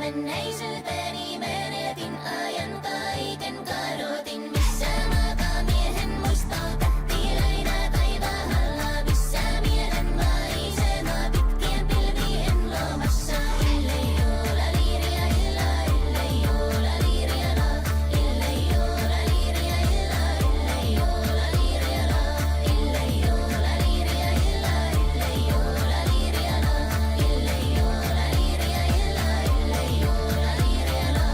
Menneisyyteni menetin ajan kaiken kadotin. Missä maakamiehen muisto tähtilöinä taivaalla. Missä miehen maisema pitkien pilvien lomassa. Illei olla liiria illa, illei olla liiria la. Illei olla liiria illa, illei olla liiria la. Illei olla liiria illa, illei olla liiria la. Illei olla liiria illa, illei olla liiria la.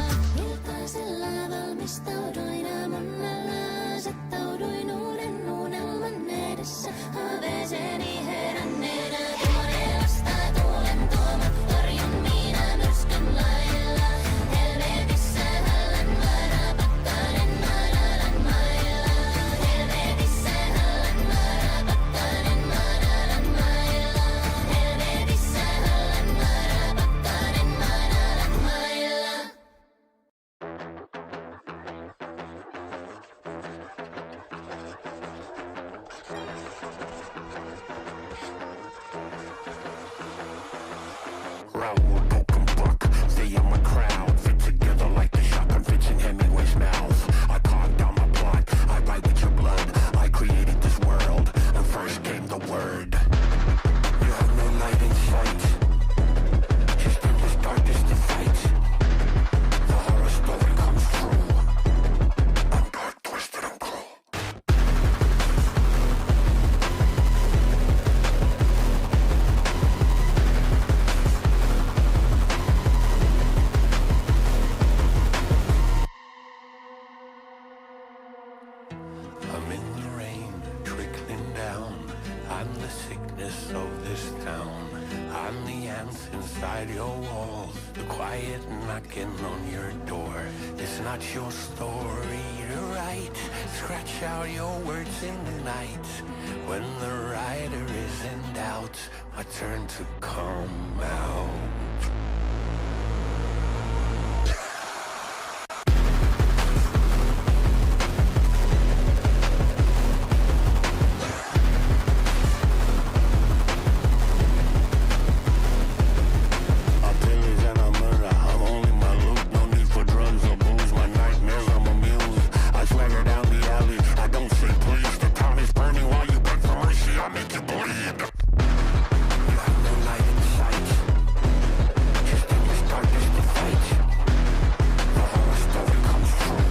Iltasella valmistauduin aamunnalla, asettauduin uuden unelman edessä. Haaveeseeni heränneellä tuoreelasta tuulen tuomat torjun minä myrskyn lailla. Helvetissä hallan vaara, pakkanen madalan mailla. Helvetissä hallan vaara, pakkanen madalan mailla. Helvetissä hallan vaara, pakkanen madalan mailla. Raoul, broken buck, stay in my crowd. Fit together like the shotgun fits in Hemingway's mouth. I carved down my plot, I write with your blood. I created this world, and first came the word. You have no light in sight, just endless darkness to fight. The horror story comes true. I'm dark, twisted, and cruel. I'm in the rain, trickling down. I'm the sickness of this town. I'm the ants inside your walls, the quiet knocking on your door. It's not your story to write. Scratch out your words in the night. When the writer is in doubt, I turn to come out. I'm pillage and I'm murder. I'm only my loot. No need for drugs or booze. My nightmares, I'm amused. I swagger down the alley. I don't say please. The town is burning while you beg for mercy. I make you bleed. You have no light in sight. Just endless darkness to fight. The horror story comes true.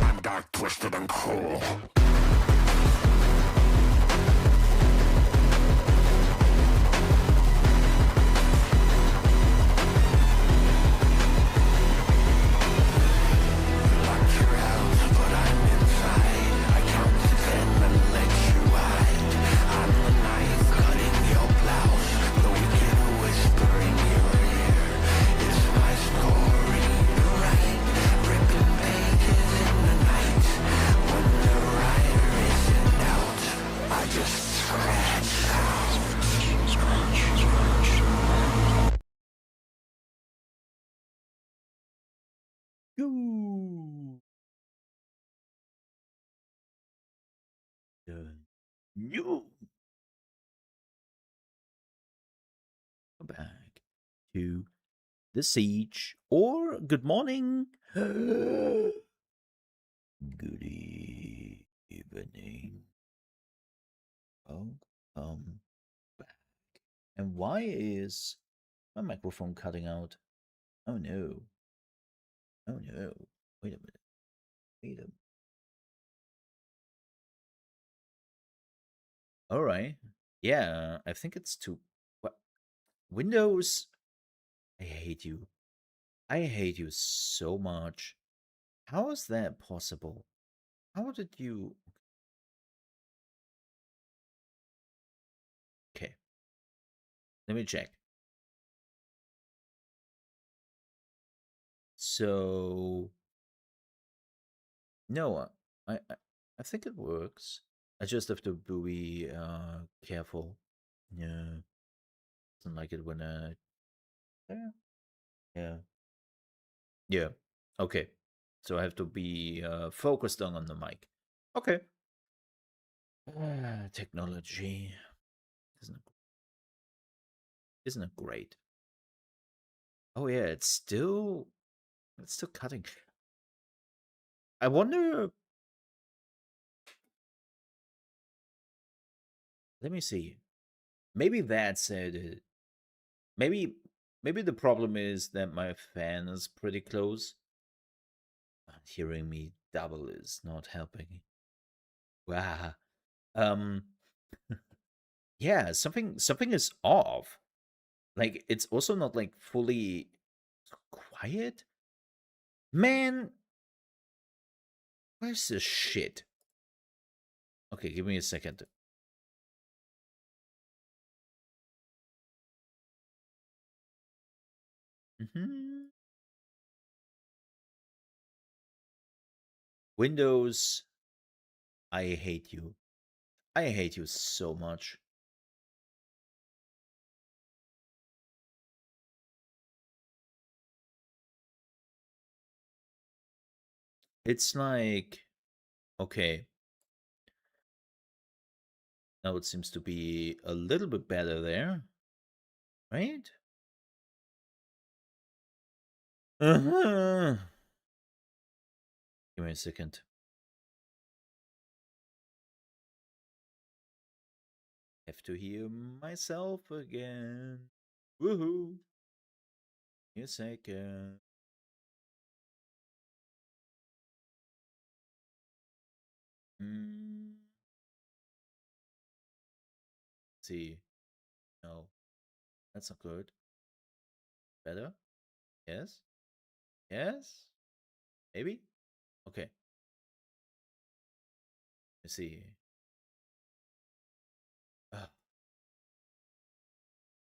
I'm dark, twisted, and cruel. Lock your house, but I'm inside. I count to 10 and let you hide. I'm the knife cutting your blouse, the wicked whisper in your ear. It's my story to write, ripping pages in the night. When the writer is in doubt, I just scratch out. You. You. Back to the siege, or good morning. Good evening. Welcome back. And why is my microphone cutting out? Oh no. Oh no. Wait a minute. Wait a minute. All right. Yeah, I think it's too. What? Windows. I hate you. I hate you so much. How is that possible? How did you? Okay. Let me check. So no, I think it works. I just have to be careful. Yeah, doesn't like it when I. Yeah. Yeah. Okay. So I have to be focused on the mic. Okay. Technology. Isn't it great? Oh yeah, it's still cutting. I wonder. Let me see. Maybe that's it. Maybe the problem is that my fan is pretty close. Hearing me double is not helping. Wow. Um. Yeah, something is off. Like it's also not like fully quiet. Man, where's this shit? Okay, give me a second. Mm-hmm. Windows, I hate you. I hate you so much. It's like, okay, now it seems to be a little bit better there, right? Uh-huh. Give me a second. Have to hear myself again. Woohoo. Give me a second. Mm. See. No, that's not good. Better? Yes? Yes? Maybe? Okay. Let's see. Ugh,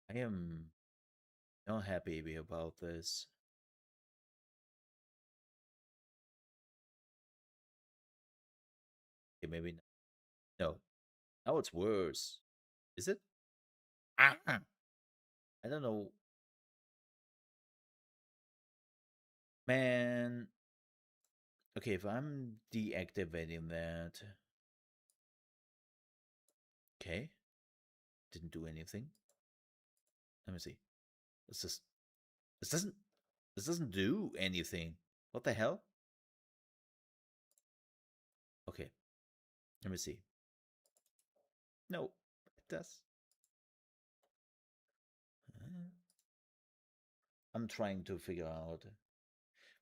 I am not happy about this. Okay, maybe not. No. Now it's worse. Is it? Ah, I don't know. Man. Okay, if I'm deactivating that. Okay. Didn't do anything. Let me see. This just this doesn't do anything. What the hell? Okay. Let me see. No, it does. I'm trying to figure out.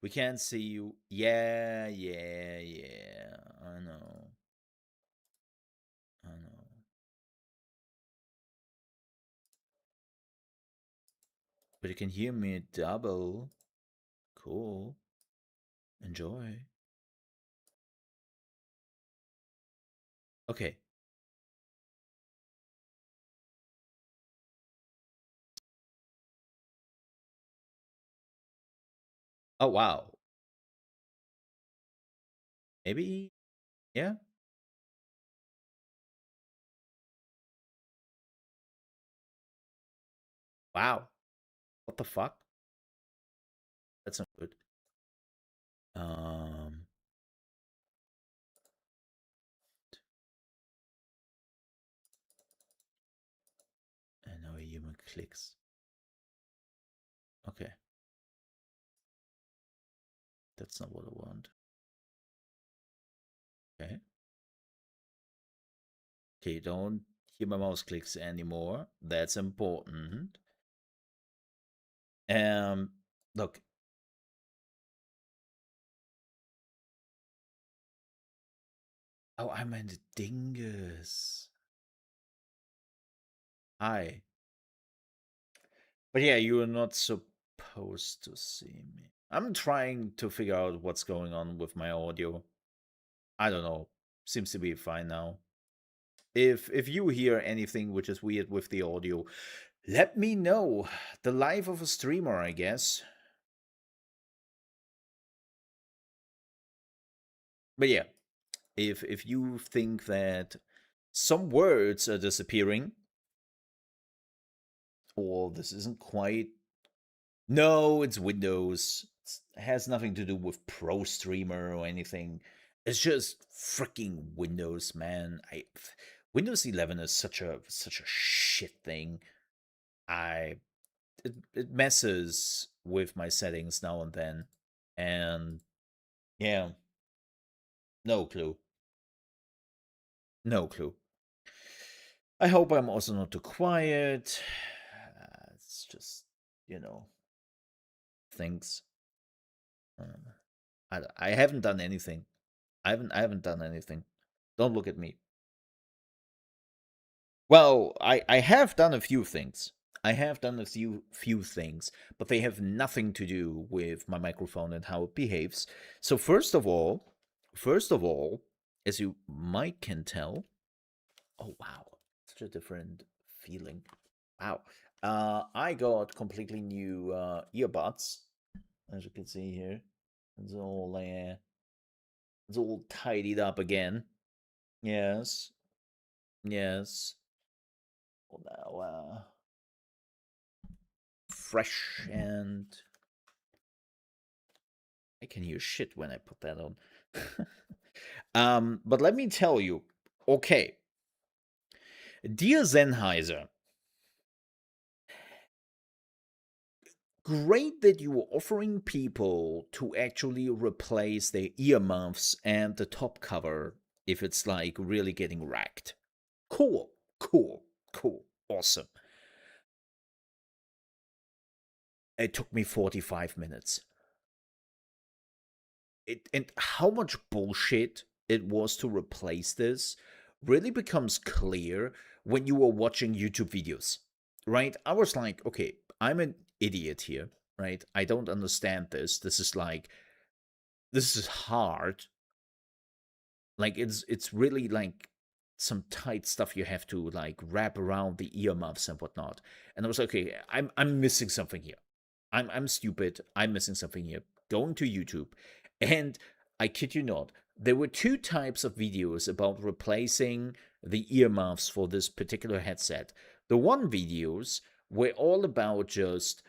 We can't see you. Yeah, yeah, yeah. I know. I know. But you can hear me double. Cool. Enjoy. Okay. Oh, wow. Maybe? Yeah? Wow. What the fuck? That's not good. Um, and now human clicks. Okay. That's not what I want. Okay. Okay, don't hear my mouse clicks anymore. That's important. Um, look. Oh, I'm a dingus. Hi. But yeah, you are not supposed to see me. I'm trying to figure out what's going on with my audio. I don't know. Seems to be fine now. If you hear anything which is weird with the audio, let me know. The life of a streamer, I guess. But yeah, if you think that some words are disappearing, or this isn't quite. No, it's Windows. It has nothing to do with Pro Streamer or anything. It's just freaking Windows, man. Windows 11 is such a shit thing. I it messes with my settings now and then, and yeah, no clue, no clue. I hope I'm also not too quiet. It's just, you know, things. I haven't done anything. I haven't done anything. Don't look at me. Well, I have done a few things. I have done a few things, but they have nothing to do with my microphone and how it behaves. So first of all, as you might can tell, oh wow, such a different feeling. Wow. I got completely new earbuds, as you can see here. It's all tidied up again. Yes, yes. Well, now, fresh, and I can hear shit when I put that on. But let me tell you, okay, dear Sennheiser, great that you are offering people to actually replace their earmuffs and the top cover if it's like really getting wrecked. Cool, cool, cool, awesome. It took me 45 minutes. And how much bullshit it was to replace this really becomes clear when you are watching YouTube videos, right? I was like, okay, I'm an idiot here, right? I don't understand this. This is hard. Like it's really like some tight stuff you have to like wrap around the earmuffs and whatnot. And I was like, okay, I'm missing something here. I'm stupid. I'm missing something here. Going to YouTube, and I kid you not, there were two types of videos about replacing the earmuffs for this particular headset. The one videos were all about just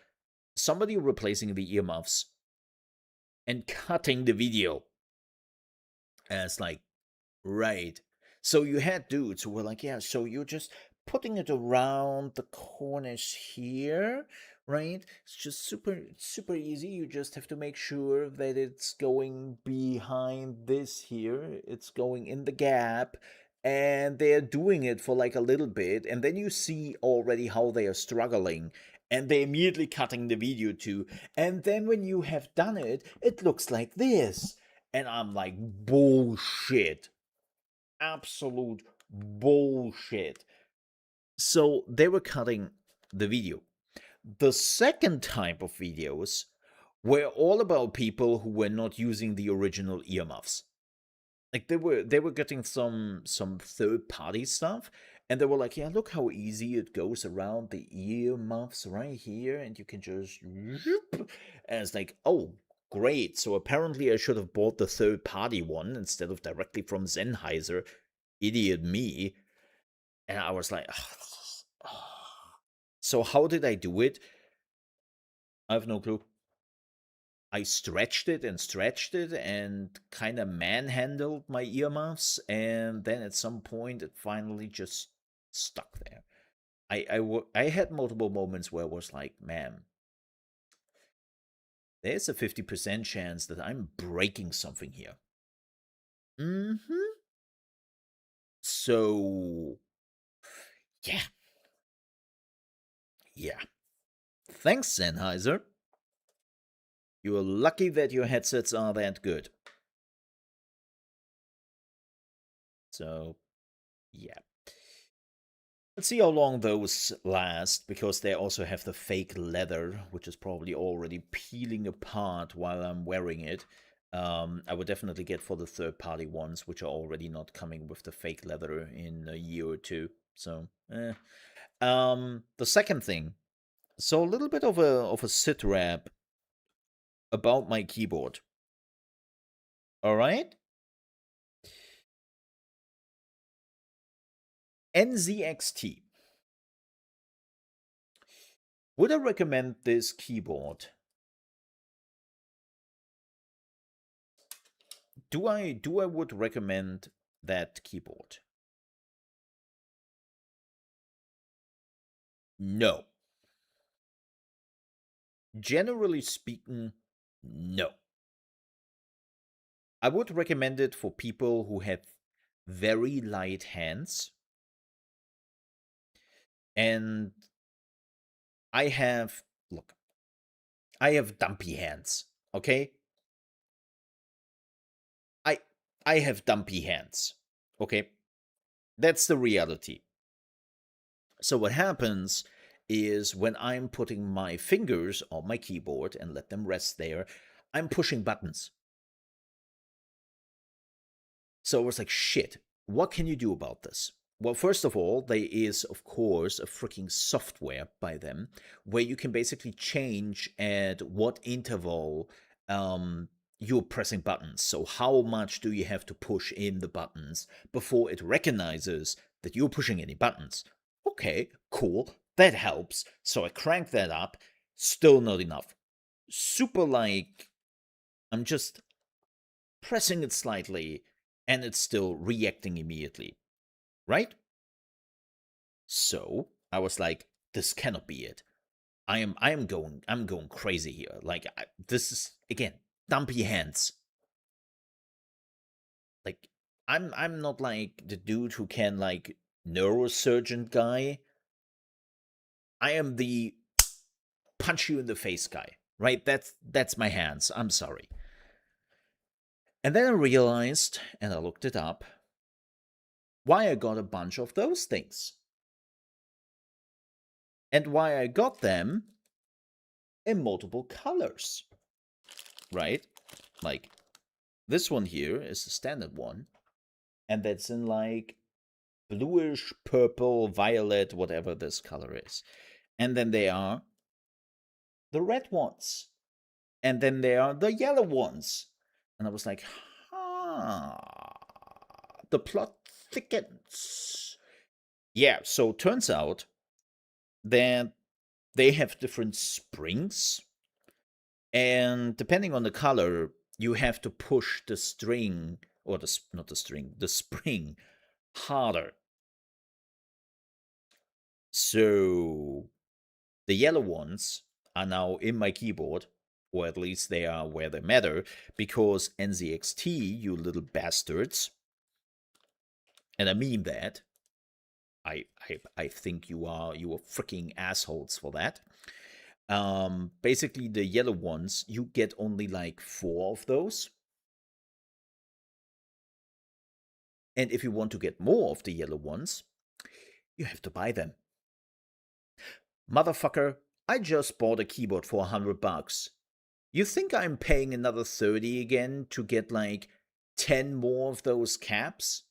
somebody replacing the earmuffs and cutting the video as like, right. So you had dudes who were like, yeah, so you're just putting it around the corners here, right? It's just super easy. You just have to make sure that it's going behind this here. It's going in the gap. And they're doing it for like a little bit. And then you see already how they are struggling. And they're immediately cutting the video too. And then when you have done it, it looks like this. And I'm like, bullshit. Absolute bullshit. So they were cutting the video. The second type of videos were all about people who were not using the original earmuffs. Like they were getting some third party stuff, and they were like, yeah, look how easy it goes around the earmuffs right here, and you can just and it's like, oh, great. So apparently I should have bought the third party one instead of directly from Sennheiser. Idiot me. And I was like, so how did I do it? I have no clue. I stretched it and kind of manhandled my earmuffs, and then at some point it finally just stuck there. I had multiple moments where I was like, man, there's a 50% chance that I'm breaking something here. Mm-hmm. So, yeah. Yeah. Thanks, Sennheiser. You're lucky that your headsets are that good. So, yeah. Let's see how long those last, because they also have the fake leather, which is probably already peeling apart while I'm wearing it. I would definitely get for the third-party ones, which are already not coming with the fake leather in a year or two. So, the second thing, so a little bit of a sit rep about my keyboard. All right, NZXT. Would I recommend this keyboard? Do I would recommend that keyboard? No. Generally speaking, no. I would recommend it for people who have very light hands. And I have, look, I have dumpy hands, okay? I have dumpy hands, okay? That's the reality. So what happens is when I'm putting my fingers on my keyboard and let them rest there, I'm pushing buttons. So I was like, shit, what can you do about this? Well, first of all, there is, of course, a freaking software by them where you can basically change at what interval you're pressing buttons. So, how much do you have to push in the buttons before it recognizes that you're pushing any buttons? Okay, cool. That helps. So, I crank that up. Still not enough. Super like, I'm just pressing it slightly and it's still reacting immediately. Right? So I was like, this cannot be it. I'm going crazy here. Like this is again dumpy hands. Like I'm not like the dude who can like neurosurgeon guy. I am the punch you in the face guy. Right? That's my hands. I'm sorry. And then I realized, and I looked it up, why I got a bunch of those things. And why I got them in multiple colors. Right? Like this one here is the standard one, and that's in like bluish, purple, violet, whatever this color is. And then there are the red ones. And then there are the yellow ones. And I was like, the plot thickens. Yeah, so turns out that they have different springs. And depending on the color, you have to push the string, or not the string, the spring harder. So the yellow ones are now in my keyboard, or at least they are where they matter, because NZXT, you little bastards, and I mean that. I think you are freaking assholes for that. Basically the yellow ones, you get only like 4 of those. And if you want to get more of the yellow ones, you have to buy them. Motherfucker, I just bought a keyboard for $100. You think I'm paying another 30 again to get like 10 more of those caps?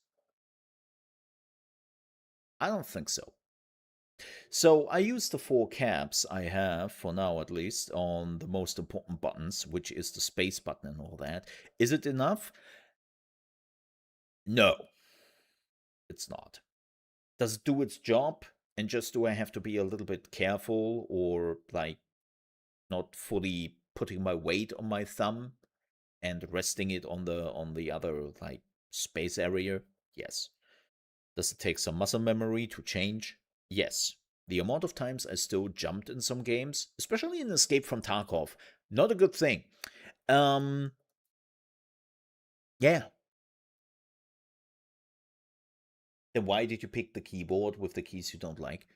I don't think so. So I use the 4 caps I have, for now at least, on the most important buttons, which is the space button and all that. Is it enough? No, it's not. Does it do its job? And just do I have to be a little bit careful, or like not fully putting my weight on my thumb and resting it on the other like space area? Yes. Does it take some muscle memory to change? Yes. The amount of times I still jumped in some games, especially in Escape from Tarkov, not a good thing. Yeah. Then why did you pick the keyboard with the keys you don't like?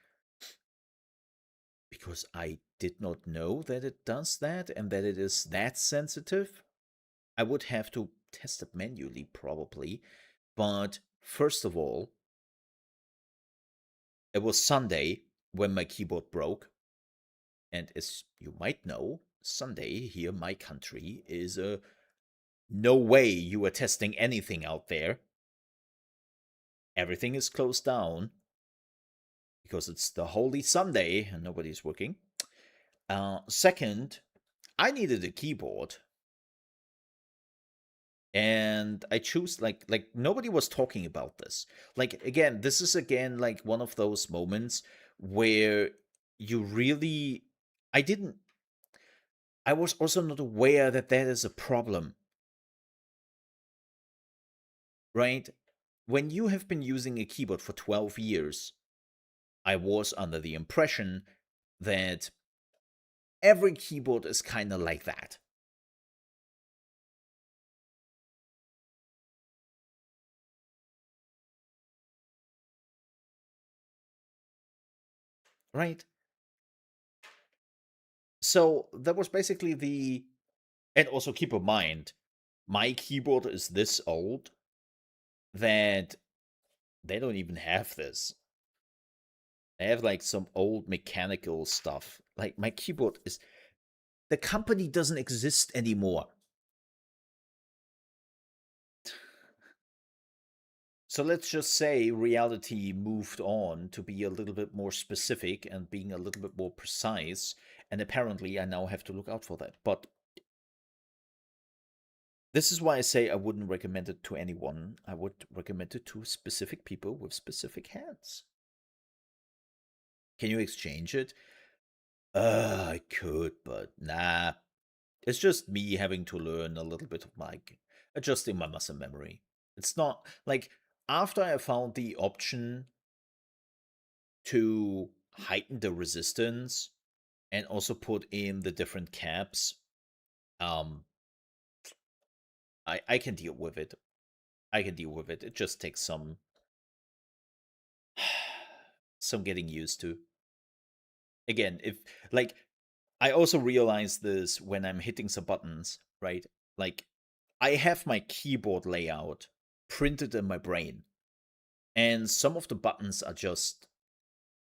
Because I did not know that it does that and that it is that sensitive. I would have to test it manually, probably. But first of all, it was Sunday when my keyboard broke. And as you might know, Sunday here, my country, is a no way you are testing anything out there. Everything is closed down because it's the Holy Sunday and nobody's working. Second, I needed a keyboard. And I choose like nobody was talking about this. Like again, this is again like one of those moments where you really I was also not aware that that is a problem. Right? When you have been using a keyboard for 12 years, I was under the impression that every keyboard is kind of like that. Right? So that was basically the. And also keep in mind, my keyboard is this old that they don't even have this. They have like some old mechanical stuff. Like my keyboard is. The company doesn't exist anymore. So let's just say reality moved on to be a little bit more specific and being a little bit more precise. And apparently, I now have to look out for that. But this is why I say I wouldn't recommend it to anyone. I would recommend it to specific people with specific hands. Can you exchange it? I could, but nah. It's just me having to learn a little bit of like adjusting my muscle memory. It's not like after I found the option to heighten the resistance and also put in the different caps, um, I can deal with it. I can deal with it. It just takes some getting used to. Again, if like I also realize this when I'm hitting some buttons, right? Like I have my keyboard layout printed in my brain, and some of the buttons are just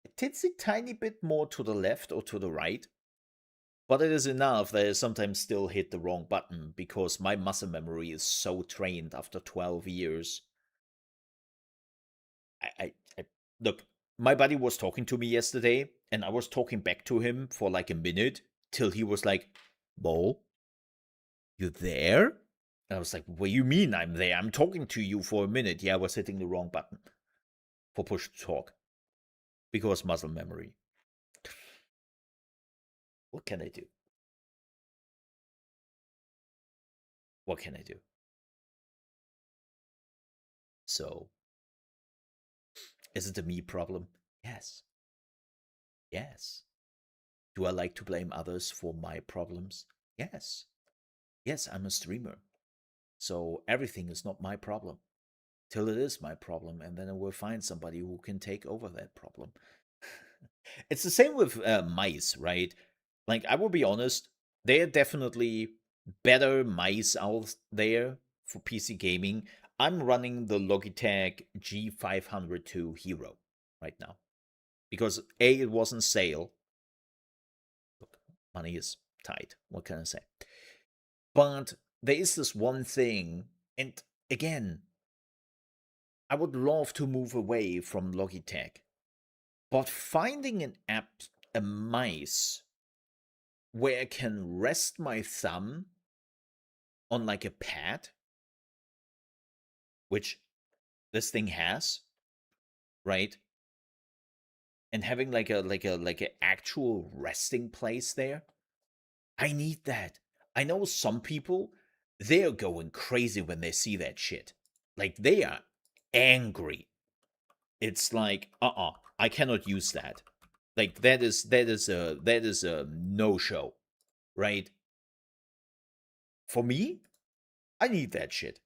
a titsy tiny bit more to the left or to the right. But it is enough that I sometimes still hit the wrong button because my muscle memory is so trained after 12 years. I look, my buddy was talking to me yesterday, and I was talking back to him for like a minute till he was like, Bo, you there? And I was like, what do you mean I'm there? I'm talking to you for a minute. Yeah, I was hitting the wrong button for push to talk because muscle memory. What can I do? What can I do? So, is it a me problem? Yes. Yes. Do I like to blame others for my problems? Yes. Yes, I'm a streamer. So everything is not my problem till it is my problem, and then I will find somebody who can take over that problem. It's the same with mice, right? Like, I will be honest, there are definitely better mice out there for PC gaming. I'm running the Logitech G502 Hero right now because A, it was on sale. Look, money is tight. What can I say? But there is this one thing, and again, I would love to move away from Logitech, but finding an app, a mice, where I can rest my thumb on like a pad, which this thing has, right? And having like a actual resting place there. I need that. I know some people, they're going crazy when they see that shit. Like they are angry. It's like, I cannot use that. Like that is a no-show, right? For me, I need that shit.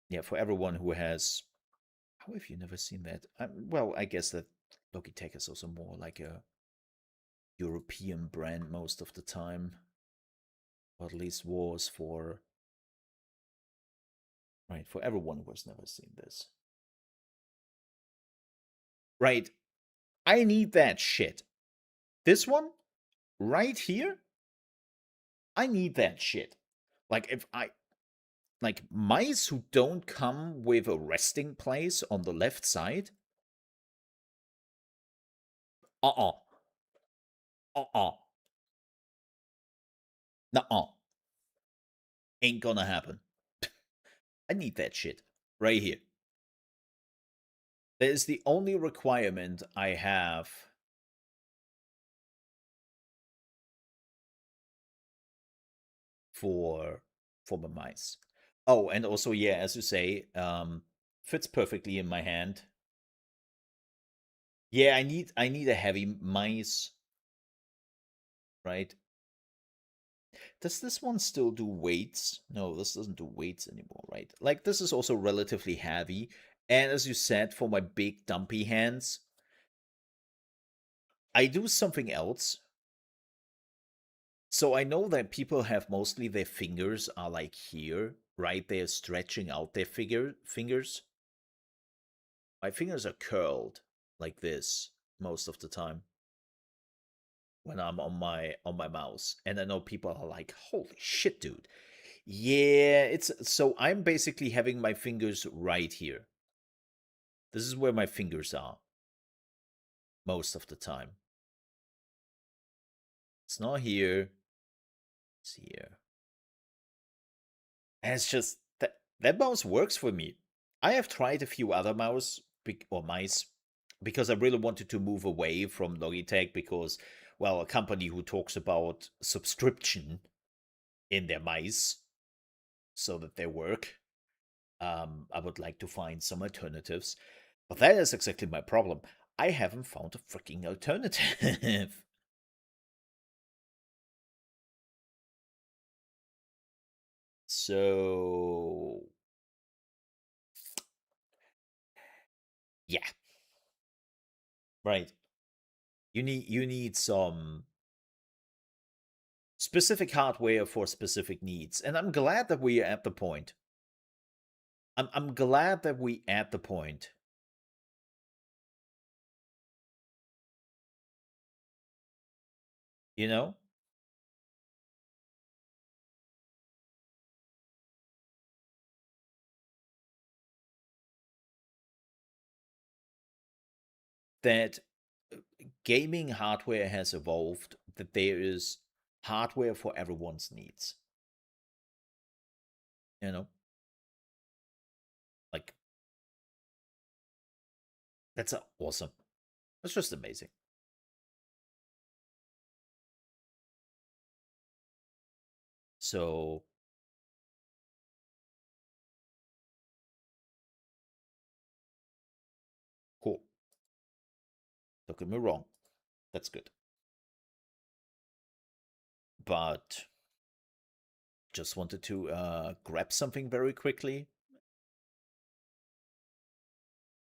Yeah, for everyone who has. How have you never seen that? Well, I guess that Logitech is also more like a European brand most of the time, or at least was for. Right, for everyone who has never seen this. Right, I need that shit. This one, right here, I need that shit. Like, if I. Like, mice who don't come with a resting place on the left side. Uh uh. Uh uh. Nuh Ain't gonna happen. I need that shit. Right here. That is the only requirement I have for my mice. Oh, and also, yeah, as you say, fits perfectly in my hand. Yeah, I need a heavy mice. right? Does this one still do weights? No, this doesn't do weights anymore, right? Like, this is also relatively heavy. And as you said, for my big dumpy hands, I do something else. So I know that people have mostly their fingers are like here, right? They're stretching out their fingers. My fingers are curled like this most of the time when I'm on my mouse. And I know people are like, "Holy shit, dude." Yeah, it's so I'm basically having my fingers right here. This is where my fingers are most of the time. It's not here. It's here. And it's just that mouse works for me. I have tried a few other mouse or mice because I really wanted to move away from Logitech because, well, a company who talks about subscription in their mice so that they work. I would like to find some alternatives, but that is exactly my problem. I haven't found a freaking alternative. So yeah, right. You need some specific hardware for specific needs, and I'm glad that we are at the point. I'm glad that we at the point. You know that gaming hardware has evolved. That there is hardware for everyone's needs. You know, like that's awesome. That's just amazing. So cool. Don't get me wrong. That's good. But just wanted to grab something very quickly.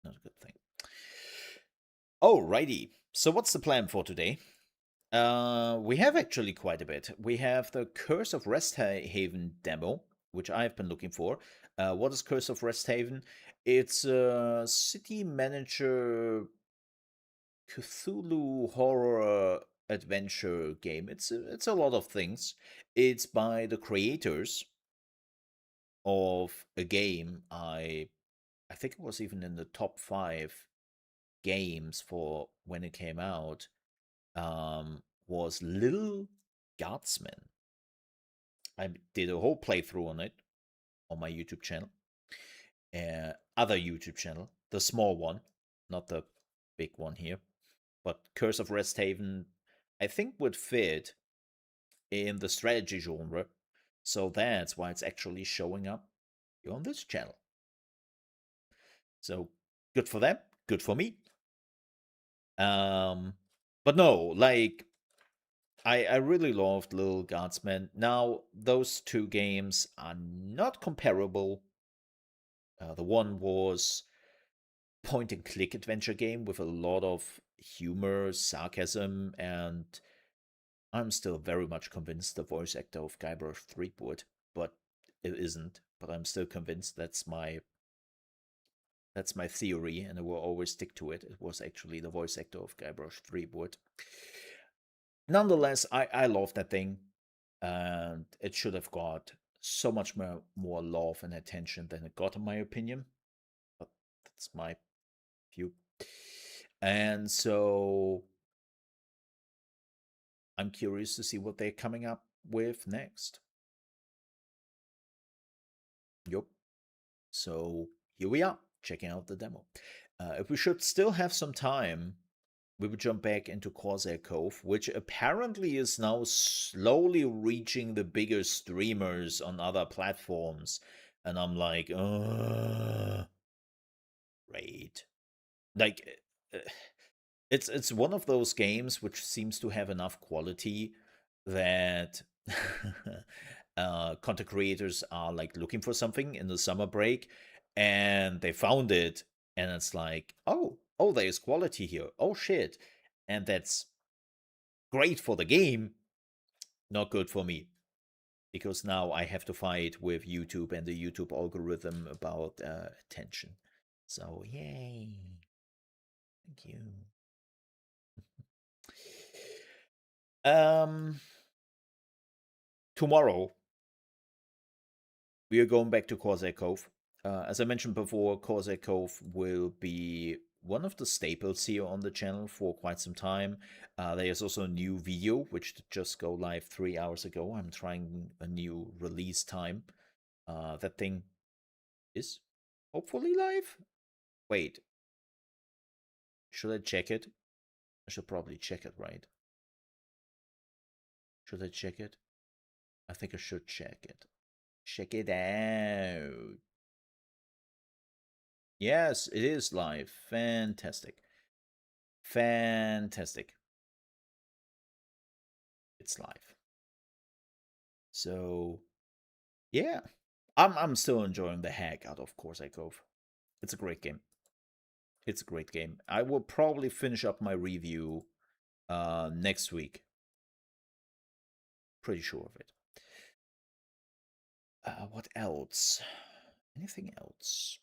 Not a good thing. Alrighty. So what's the plan for today? We have actually quite a bit. We have the Curse of Resthaven demo, which I've been looking for. What is Curse of Resthaven? It's a city manager Cthulhu horror adventure game. It's a lot of things. It's by the creators of a game I think it was even in the top 5 games for when it came out. Was Little Guardsman. I did a whole playthrough on it on my YouTube channel. Other YouTube channel, the small one, not the big one here. But Curse of Resthaven, I think, would fit in the strategy genre. So that's why it's actually showing up on this channel. So good for them, good for me. But no, like I really loved Little Guardsman. Now those two games are not comparable. The one was point and click adventure game with a lot of humor, sarcasm, and I'm still very much convinced the voice actor of Guybrush Threepwood, but it isn't. But I'm still convinced that's my theory, and I will always stick to it. It was actually the voice actor of Guybrush Threepwood. Nonetheless, I love that thing, and it should have got so much more love and attention than it got, in my opinion. But that's my view. And so I'm curious to see what they're coming up with next. Yup. So here we are, checking out the demo. If we should still have some time, we would jump back into Corsair Cove, which apparently is now slowly reaching the bigger streamers on other platforms. And I'm like, great. Like, it's one of those games which seems to have enough quality that content creators are like looking for something in the summer break, and they found it, and it's like, oh, there's quality here. Oh shit, and that's great for the game, not good for me, because now I have to fight with YouTube and the YouTube algorithm about attention. So yay, thank you. Um, Tomorrow we are going back to Corsair Cove. As I mentioned before, Corsair Cove will be one of the staples here on the channel for quite some time. There's also a new video which just go live 3 hours ago. I'm trying a new release time. That thing is hopefully live. Wait, should I check it? I should probably check it, right? Should I check it? I think I should check it. Check it out. Yes, it is live. Fantastic. Fantastic. It's live. So, yeah. I'm still enjoying the heck out of Corsair Cove. It's a great game. It's a great game. I will probably finish up my review next week. Pretty sure of it. What else? Anything else?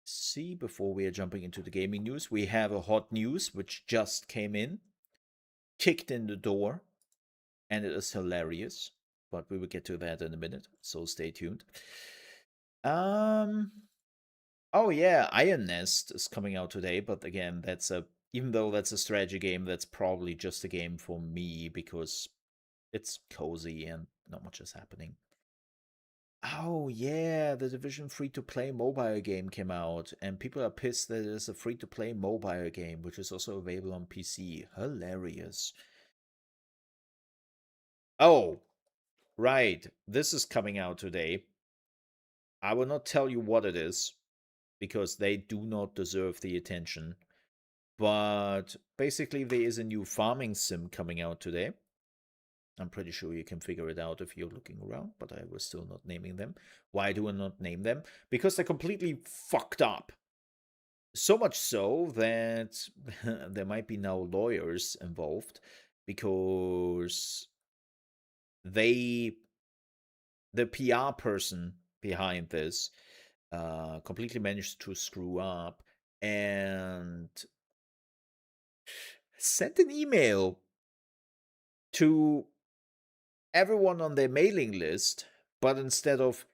See, before we are jumping into the gaming news, we have a hot news which just came in, kicked in the door, and it is hilarious. But we will get to that in a minute, so stay tuned. Oh yeah, Iron Nest is coming out today, but again, even though that's a strategy game, that's probably just a game for me because it's cozy and not much is happening. Oh yeah, the Division free-to-play mobile game came out, and people are pissed that it's a free-to-play mobile game, which is also available on PC. Hilarious. Oh, right. This is coming out today. I will not tell you what it is, because they do not deserve the attention. But basically, there is a new farming sim coming out today. I'm pretty sure you can figure it out if you're looking around, but I was still not naming them. Why do I not name them? Because they're completely fucked up. So much so that there might be now lawyers involved because the PR person behind this completely managed to screw up and sent an email to everyone on their mailing list, but instead of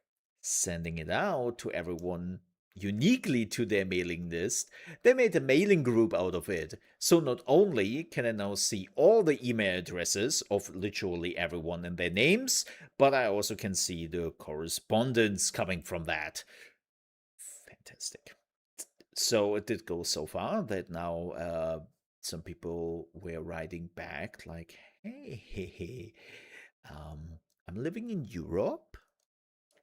sending it out to everyone uniquely to their mailing list, they made a mailing group out of it. So not only can I now see all the email addresses of literally everyone and their names, but I also can see the correspondence coming from that. Fantastic. So it did go so far that now some people were writing back like, hey, I'm living in Europe,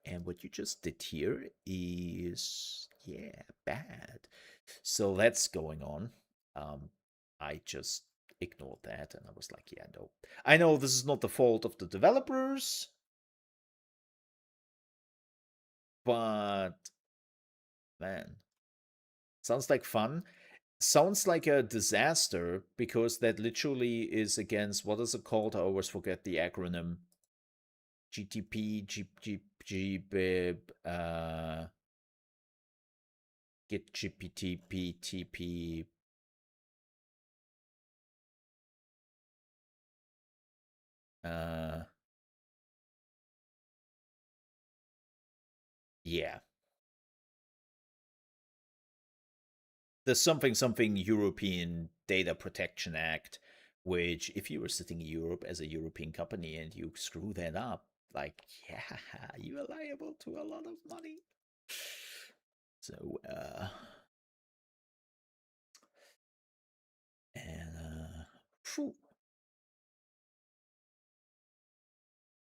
and what you just did here is, yeah, bad. So that's going on. I just ignored that, and I was like, yeah, no. I know this is not the fault of the developers, but man, sounds like fun. Sounds like a disaster because that literally is against, what is it called? I always forget the acronym. GTP, Git GPT, PTP. Yeah. There's something European Data Protection Act, which if you were sitting in Europe as a European company and you screw that up, like, yeah, you are liable to a lot of money. So, and, phew,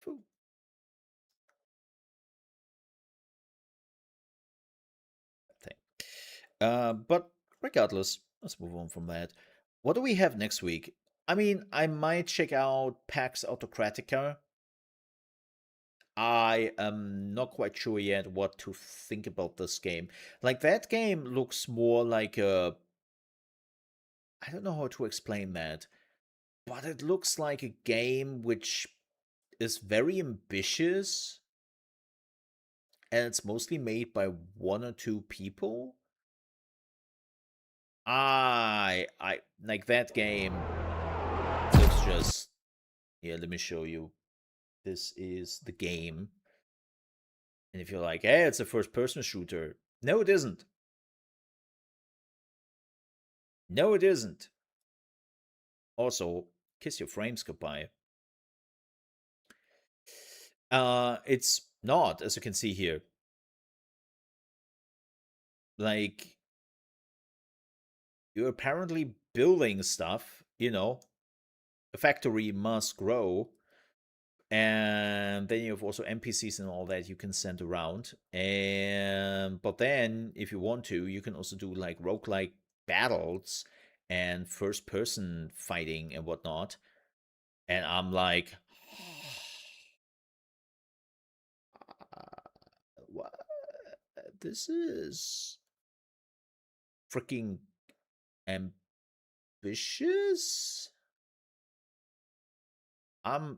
phew. Thing. But regardless, let's move on from that. What do we have next week? I mean, I might check out Pax Autocratica. I am not quite sure yet what to think about this game. Like, that game looks more like a. I don't know how to explain that, but it looks like a game which is very ambitious and it's mostly made by one or two people. I like that game. Looks just. Here, let me show you. This is the game. And if you're like, hey, it's a first person shooter. No, it isn't. No, it isn't. Also, kiss your frames goodbye. It's not, as you can see here. Like, you're apparently building stuff, you know. A factory must grow. And then you have also NPCs and all that you can send around. And but then if you want to, you can also do like roguelike battles and first person fighting and whatnot. And I'm like, what? This is freaking ambitious. I'm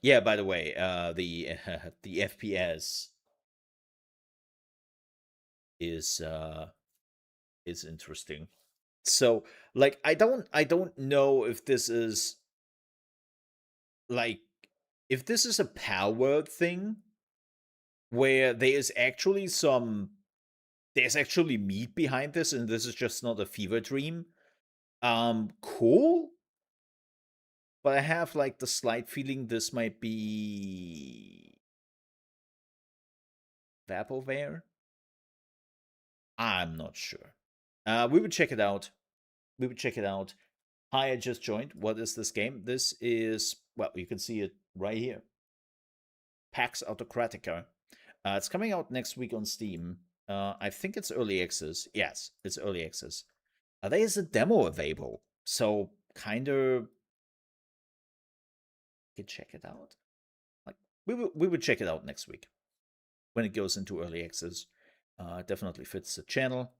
yeah, by the way, the the FPS is interesting. So, like, I don't know if this is like if this is a power thing where there's actually meat behind this and this is just not a fever dream. Cool. But I have like the slight feeling this might be vaporware. I'm not sure. We would check it out. Hi, I just joined. What is this game? This is, well, you can see it right here. Pax Autocratica. It's coming out next week on Steam. I think it's early access. Yes, it's early access. There is a demo available, so kind of you can check it out. Like we would check it out next week when it goes into early access. Definitely fits the channel,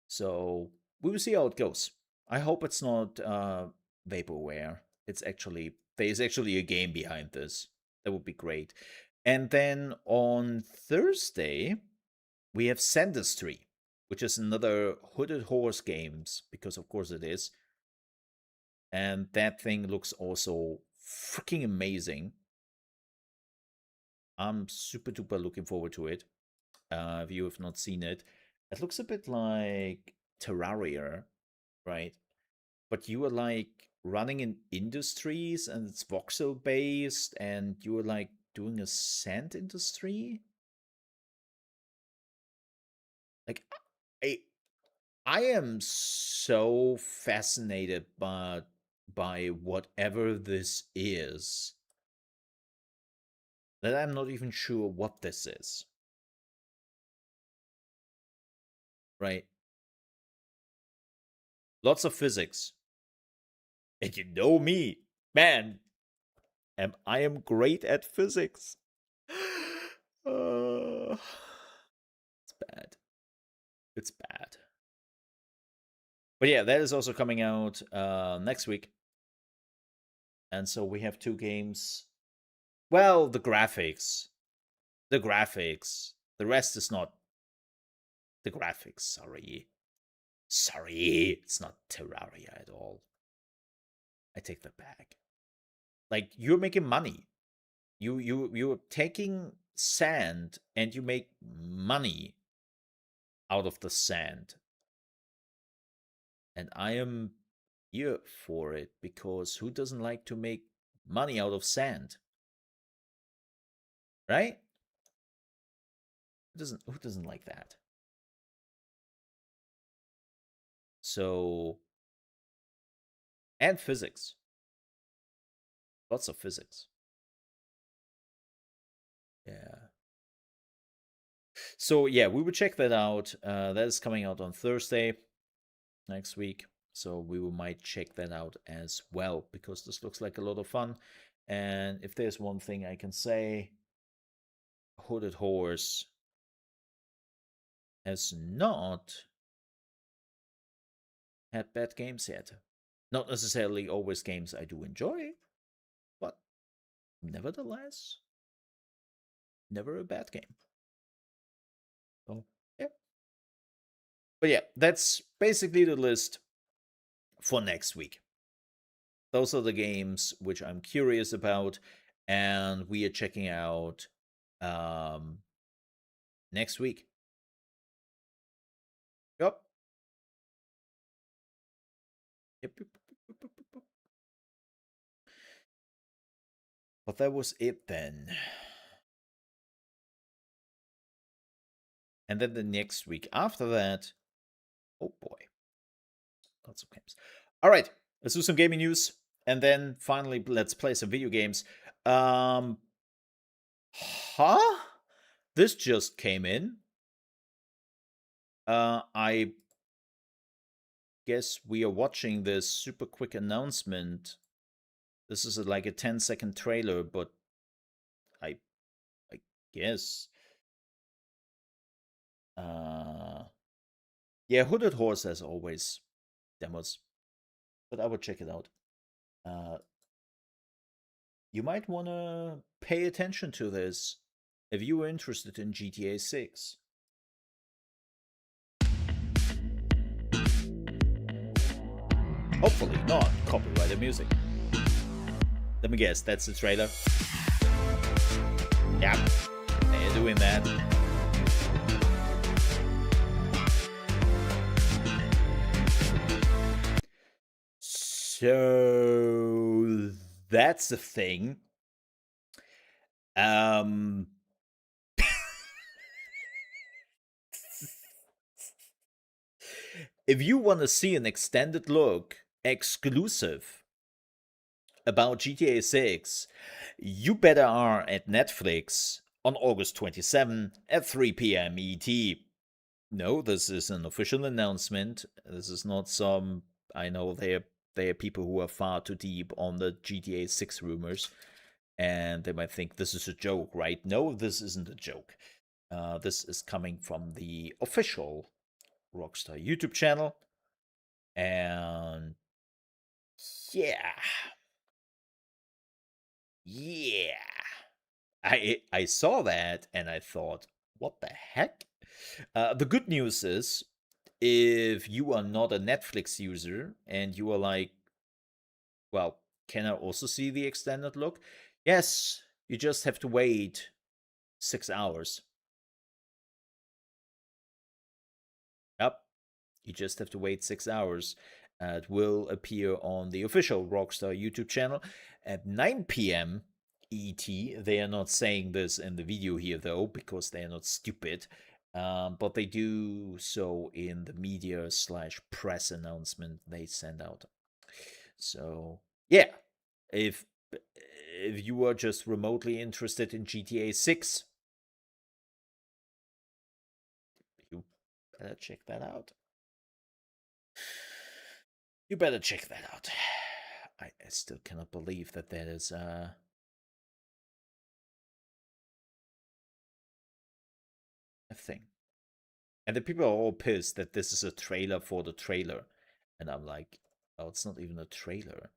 so we will see how it goes. I hope it's not vaporware. There's actually a game behind this. That would be great. And then on Thursday, we have Sandustry, which is another Hooded Horse games, because of course it is. And that thing looks also freaking amazing. I'm super duper looking forward to it. If you have not seen it, it looks a bit like Terraria, right? But you are like running in industries and it's voxel based and you are like doing a sand industry. Like I am so fascinated by whatever this is that I'm not even sure what this is. Right? Lots of physics. And you know me, man. I am great at physics. It's bad. It's bad. But yeah, that is also coming out next week. And so we have two games. Well, the graphics. The graphics. The rest is not the graphics, sorry. Sorry, it's not Terraria at all. I take that back. Like you're making money. You're taking sand and you make money out of the sand. And I am here for it because who doesn't like to make money out of sand? Right? Who doesn't like that? So and physics. Lots of physics. Yeah. So yeah, we will check that out. That is coming out on Thursday. next week. So we might check that out as well, because this looks like a lot of fun. And if there's one thing I can say, Hooded Horse has not had bad games yet. Not necessarily always games I do enjoy, but nevertheless, never a bad game. So, yeah. But yeah, that's basically the list for next week. Those are the games which I'm curious about, and we are checking out next week. Yep. Yep. But that was it then. And then the next week after that, oh boy, lots of games. All right, let's do some gaming news, and then finally let's play some video games. Huh? This just came in. I guess we are watching this super quick announcement. This is like a 10-second trailer, but I guess. Yeah, Hooded Horse as always demos, but I would check it out. You might want to pay attention to this if you were interested in GTA 6. Hopefully not copyrighted music. Let me guess, that's the trailer? Yep, they're doing that. So that's the thing. If you want to see an extended look exclusive about GTA 6, you better are at Netflix on August 27 at 3 p.m. ET. No, this is an official announcement. This is not some. I know there are people who are far too deep on the GTA 6 rumors, and they might think this is a joke, right? No, this isn't a joke. This is coming from the official Rockstar YouTube channel, and yeah, yeah. I saw that and I thought, what the heck? The good news is, if you are not a Netflix user and you are like, well, can I also see the extended look? Yes, you just have to wait 6 hours. Yep, you just have to wait 6 hours. It will appear on the official Rockstar YouTube channel at 9 p.m. ET. They are not saying this in the video here, though, because they are not stupid. But they do so in the media/press announcement they send out. So yeah, if you are just remotely interested in GTA 6, you better check that out. You better check that out. I still cannot believe that is a thing. And the people are all pissed that this is a trailer for the trailer. And I'm like, oh, it's not even a trailer.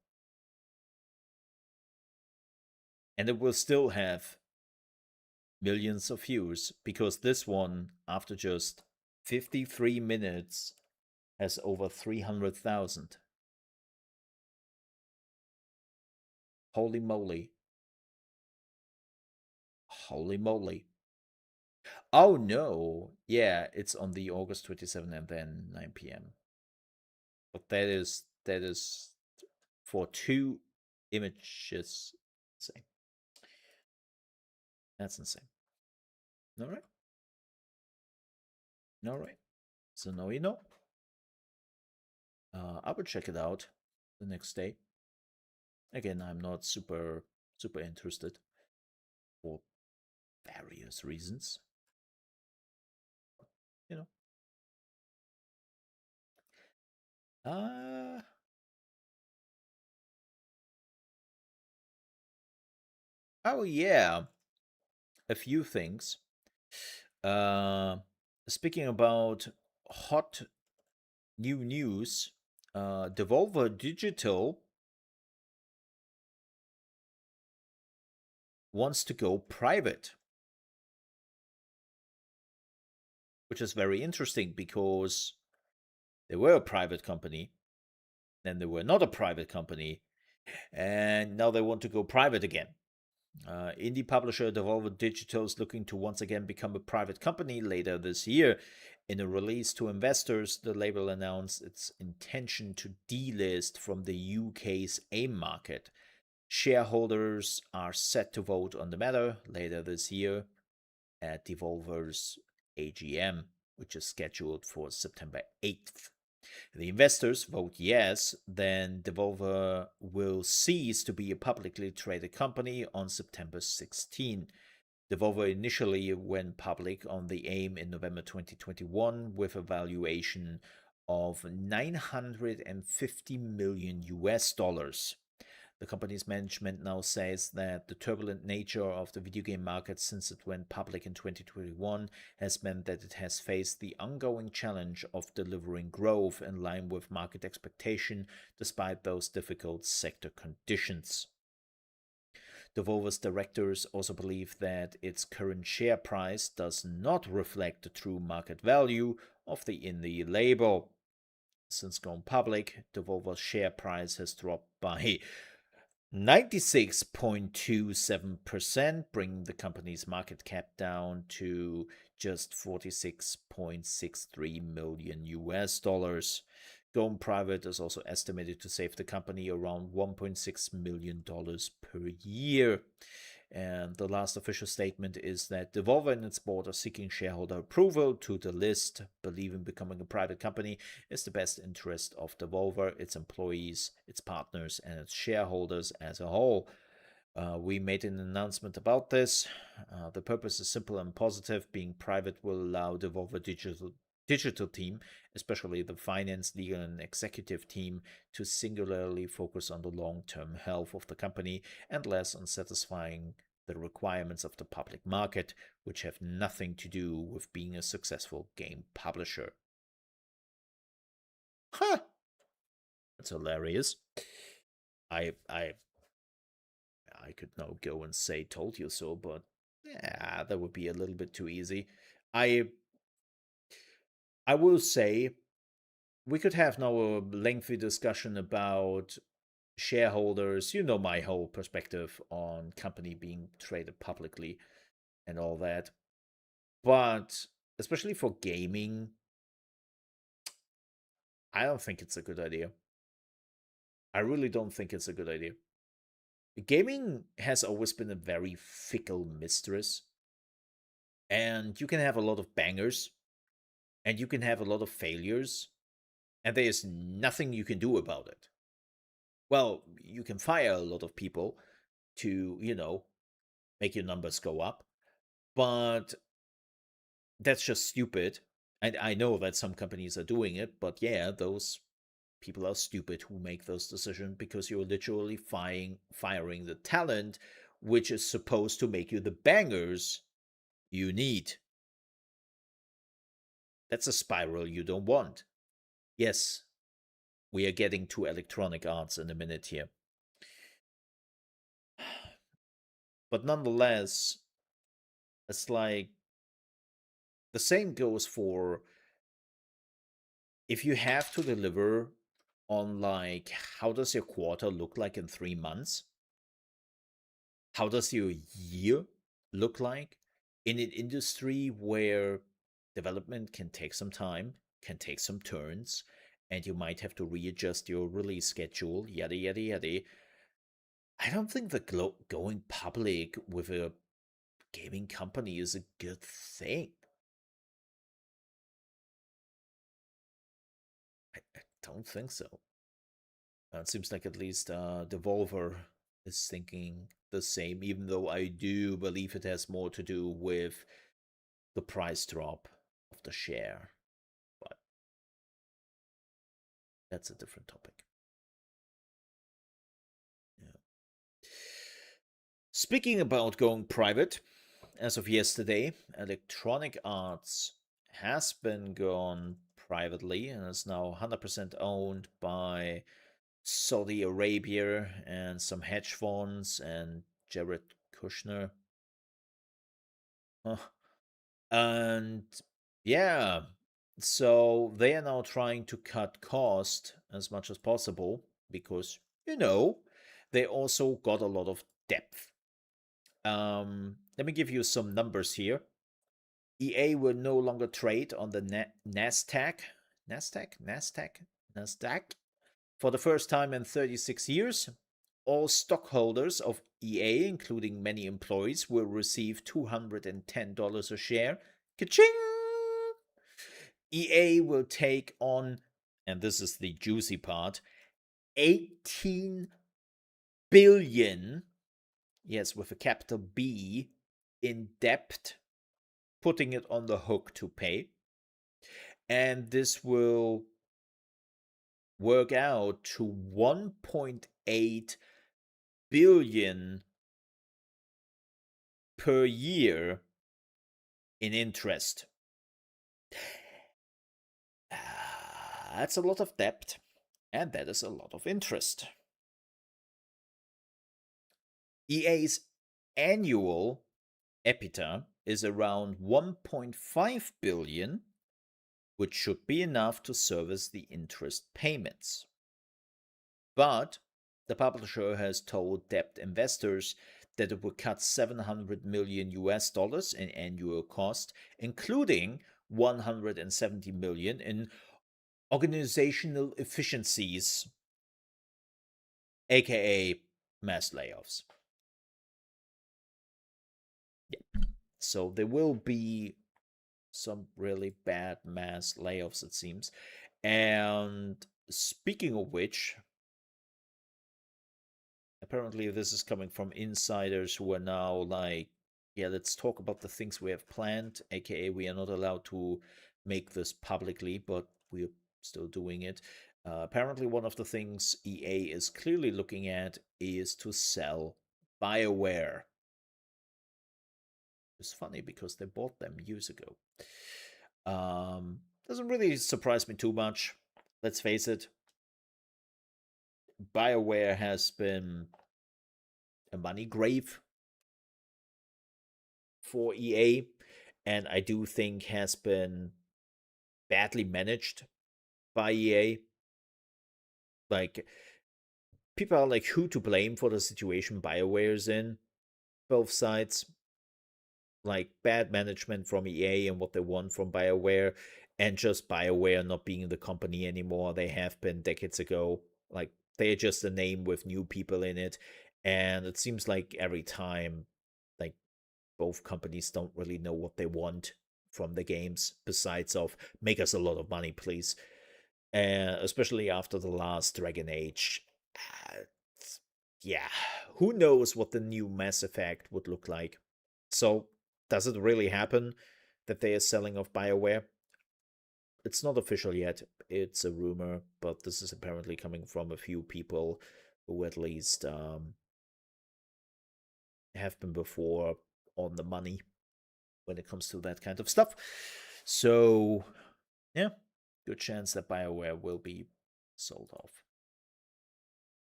And it will still have millions of views, because this one, after just 53 minutes, has over 300,000. Holy moly. Holy moly. Oh no. Yeah, it's on the August 27 and then 9 p.m. But that is for 2 images. Insane. That's insane. All right. All right. So now you know. I would check it out the next day. Again, I'm not super interested for various reasons. You know. Uh, oh yeah, a few things. Uh, Speaking about hot new news, Devolver Digital wants to go private, which is very interesting because they were a private company, then they were not a private company, and now they want to go private again. Indie publisher Devolver Digital is looking to once again become a private company later this year. In a release to investors, the label announced its intention to delist from the UK's AIM market. Shareholders are set to vote on the matter later this year at Devolver's AGM, which is scheduled for September 8th. The investors vote yes, then Devolver will cease to be a publicly traded company on September 16. Devolver initially went public on the AIM in November 2021 with a valuation of 950 million US dollars. The company's management now says that the turbulent nature of the video game market since it went public in 2021 has meant that it has faced the ongoing challenge of delivering growth in line with market expectation despite those difficult sector conditions. Devolver's directors also believe that its current share price does not reflect the true market value of the indie label. Since going public, Devolver's share price has dropped by 96.27%, bringing the company's market cap down to just 46.63 million US dollars. Going private is also estimated to save the company around $1.6 million per year. And the last official statement is that Devolver and its board are seeking shareholder approval to the list, believing becoming a private company is the best interest of Devolver, its employees, its partners, and its shareholders as a whole. We made an announcement about this. The purpose is simple and positive. Being private will allow Devolver digital team, especially the finance, legal, and executive team, to singularly focus on the long-term health of the company and less on satisfying the requirements of the public market, which have nothing to do with being a successful game publisher. Huh. That's hilarious. I could now go and say "told you so," but yeah, that would be a little bit too easy. I will say we could have now a lengthy discussion about shareholders. You know my whole perspective on company being traded publicly and all that. But especially for gaming, I don't think it's a good idea. I really don't think it's a good idea. Gaming has always been a very fickle mistress. And you can have a lot of bangers, and you can have a lot of failures, and there's nothing you can do about it. Well, you can fire a lot of people to, make your numbers go up, but that's just stupid. And I know that some companies are doing it, but yeah, those people are stupid who make those decisions because you're literally firing the talent which is supposed to make you the bangers you need. That's a spiral you don't want. Yes, we are getting to Electronic Arts in a minute here. But nonetheless, it's like the same goes for if you have to deliver on, like, how does your quarter look like in 3 months? How does your year look like in an industry where development can take some time, can take some turns, and you might have to readjust your release schedule, yada, yada, yada. I don't think that going public with a gaming company is a good thing. I don't think so. It seems like at least Devolver is thinking the same, even though I do believe it has more to do with the price drop of the share. But That's a different topic. Yeah. Speaking about going private, as of yesterday, Electronic Arts has been gone privately and is now 100% owned by Saudi Arabia and some hedge funds and Jared Kushner. Huh. And yeah, so they are now trying to cut cost as much as possible because, they also got a lot of depth. Let me give you some numbers here. EA will no longer trade on the Nasdaq for the first time in 36 years. All stockholders of EA, including many employees, will receive $210 a share. Ka-ching! EA will take on, and this is the juicy part, 18 billion, yes, with a capital B, in debt, putting it on the hook to pay. And this will work out to 1.8 billion per year in interest. That's a lot of debt, and that is a lot of interest. EA's annual EBITDA is around 1.5 billion, which should be enough to service the interest payments. But the publisher has told debt investors that it will cut 700 million US dollars in annual cost, including 170 million in organizational efficiencies, aka mass layoffs. Yeah. So there will be some really bad mass layoffs, it seems. And speaking of which, apparently this is coming from insiders who are now like, yeah, let's talk about the things we have planned, aka we are not allowed to make this publicly, but we're still doing it. Apparently one of the things EA is clearly looking at is to sell BioWare. It's funny because they bought them years ago. Doesn't really surprise me too much. Let's face it. BioWare has been a money grave for EA, and I do think has been badly managed by EA. Like, people are like, who to blame for the situation BioWare is in? Both sides. Like, bad management from EA and what they want from BioWare, and just BioWare not being the company anymore they have been decades ago. Like, they're just a name with new people in it, and it seems like every time, like, both companies don't really know what they want from the games besides of make us a lot of money, please. Especially after the last Dragon Age. Uh, yeah, who knows what the new Mass Effect would look like. So, does it really happen that they are selling off BioWare? It's not official yet. It's a rumor, but this is apparently coming from a few people who at least have been before on the money when it comes to that kind of stuff. So, yeah, good chance that BioWare will be sold off.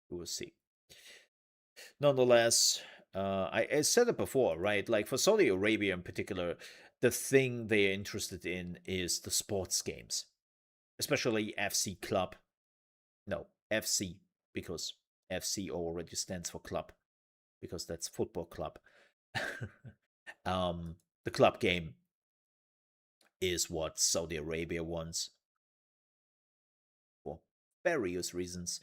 We will see. Nonetheless, I said it before, right? Like for Saudi Arabia in particular, the thing they're interested in is the sports games, especially FC Club. No, FC, because FC already stands for club, because that's football club. The club game is what Saudi Arabia wants for various reasons.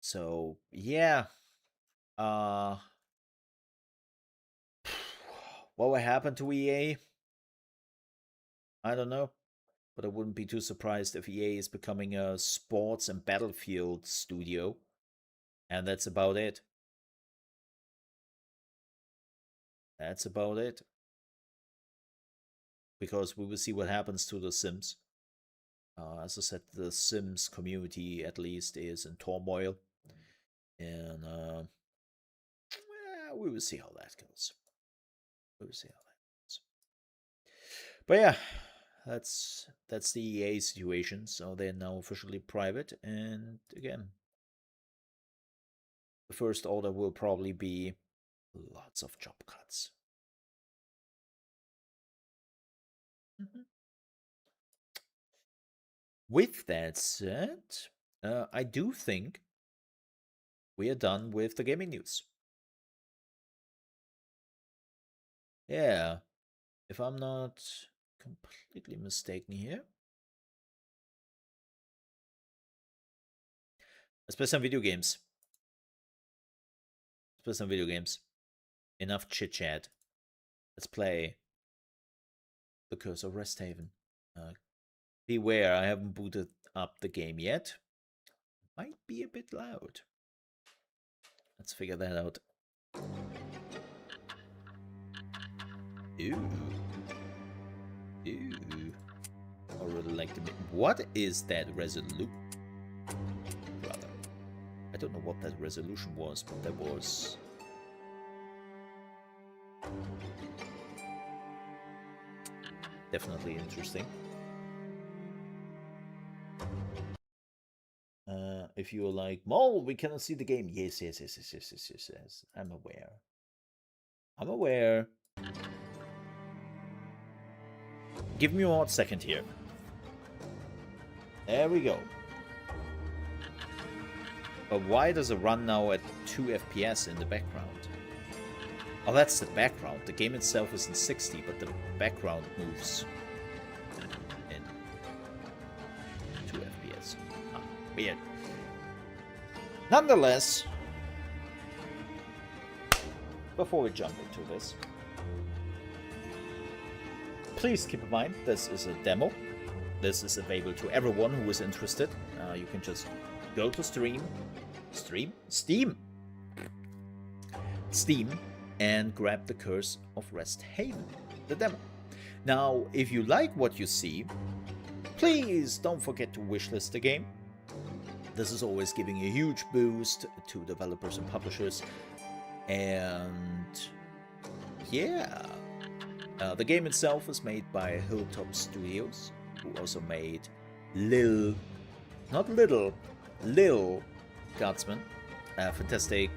So yeah, what will happen to EA? I don't know, but I wouldn't be too surprised if EA is becoming a sports and battlefield studio, and that's about it. That's about it. because we will see what happens to the Sims. As I said, the Sims community at least is in turmoil, and we will see how that goes. We will see how that goes. But yeah, that's the EA situation. So they're now officially private, and again, the first order will probably be lots of job cuts. With that said, I do think we are done with the gaming news. Yeah, if I'm not completely mistaken here. Let's play some video games. Let's play some video games. Enough chit chat. Let's play the Course of Resthaven. Beware, I haven't booted up the game yet. Might be a bit loud. Let's figure that out. Ooh. Ooh. I really like the... What is that resolution? Brother. I don't know what that resolution was, but that was... definitely interesting. If you're like, Mole, we cannot see the game. Yes. I'm aware. I'm aware. Give me 1 second here. There we go. But why does it run now at 2 FPS in the background? Oh, that's the background. The game itself is in 60, but the background moves in 2 FPS. Ah, weird. Nonetheless, before we jump into this, please keep in mind this is a demo. This is available to everyone who is interested. You can just go to Steam, and grab the Curse of Resthaven, the demo. Now, if you like what you see, please don't forget to wishlist the game. This is always giving a huge boost to developers and publishers. And yeah, the game itself is made by Hilltop Studios, who also made Lil Guardsman, a fantastic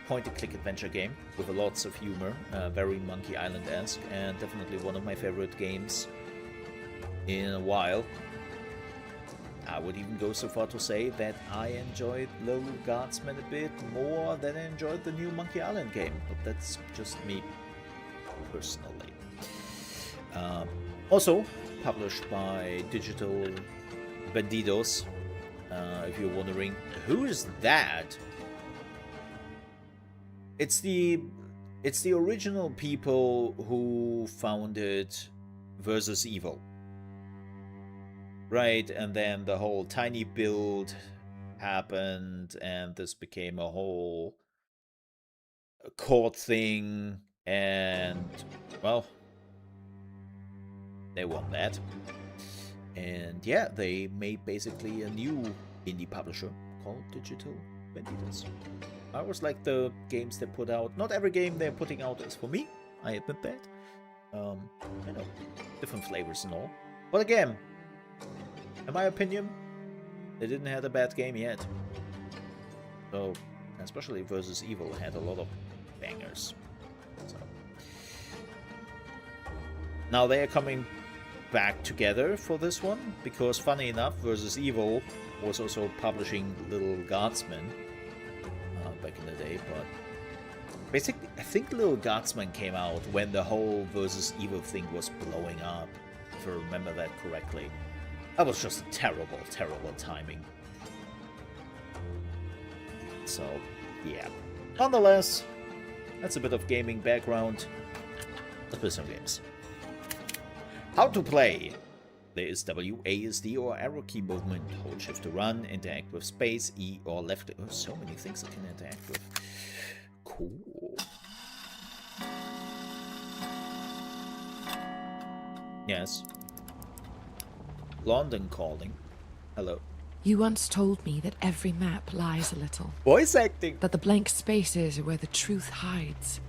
point-and-click adventure game with lots of humor, very Monkey Island-esque, and definitely one of my favorite games in a while. I would even go so far to say that I enjoyed Lil Guardsman a bit more than I enjoyed the new Monkey Island game, but that's just me personally. Also published by Digital Bandidos. If you're wondering, who is that? It's the original people who founded Versus Evil. Right, and then the whole tiny build happened, and this became a whole court thing, and, well, they won that. And yeah, they made basically a new indie publisher called Digital Bandidos. I always like the games they put out. Not every game they're putting out is for me, I admit that. You know, different flavors and all. But again, in my opinion, they didn't have a bad game yet. So, especially Versus Evil had a lot of bangers. So. Now they are coming back together for this one, because funny enough, Versus Evil was also publishing Little Guardsman back in the day, but basically I think Little Guardsman came out when the whole Versus Evil thing was blowing up, if I remember that correctly. That was just a terrible timing. So, yeah. Nonetheless, that's a bit of gaming background. Let's play some games. How to play. There is WASD or arrow key movement. Hold shift to run. Interact with space, E or left. Oh, so many things I can interact with. Cool. Yes. London calling. Hello. You once told me that every map lies a little, Voice acting. that the blank spaces are where the truth hides.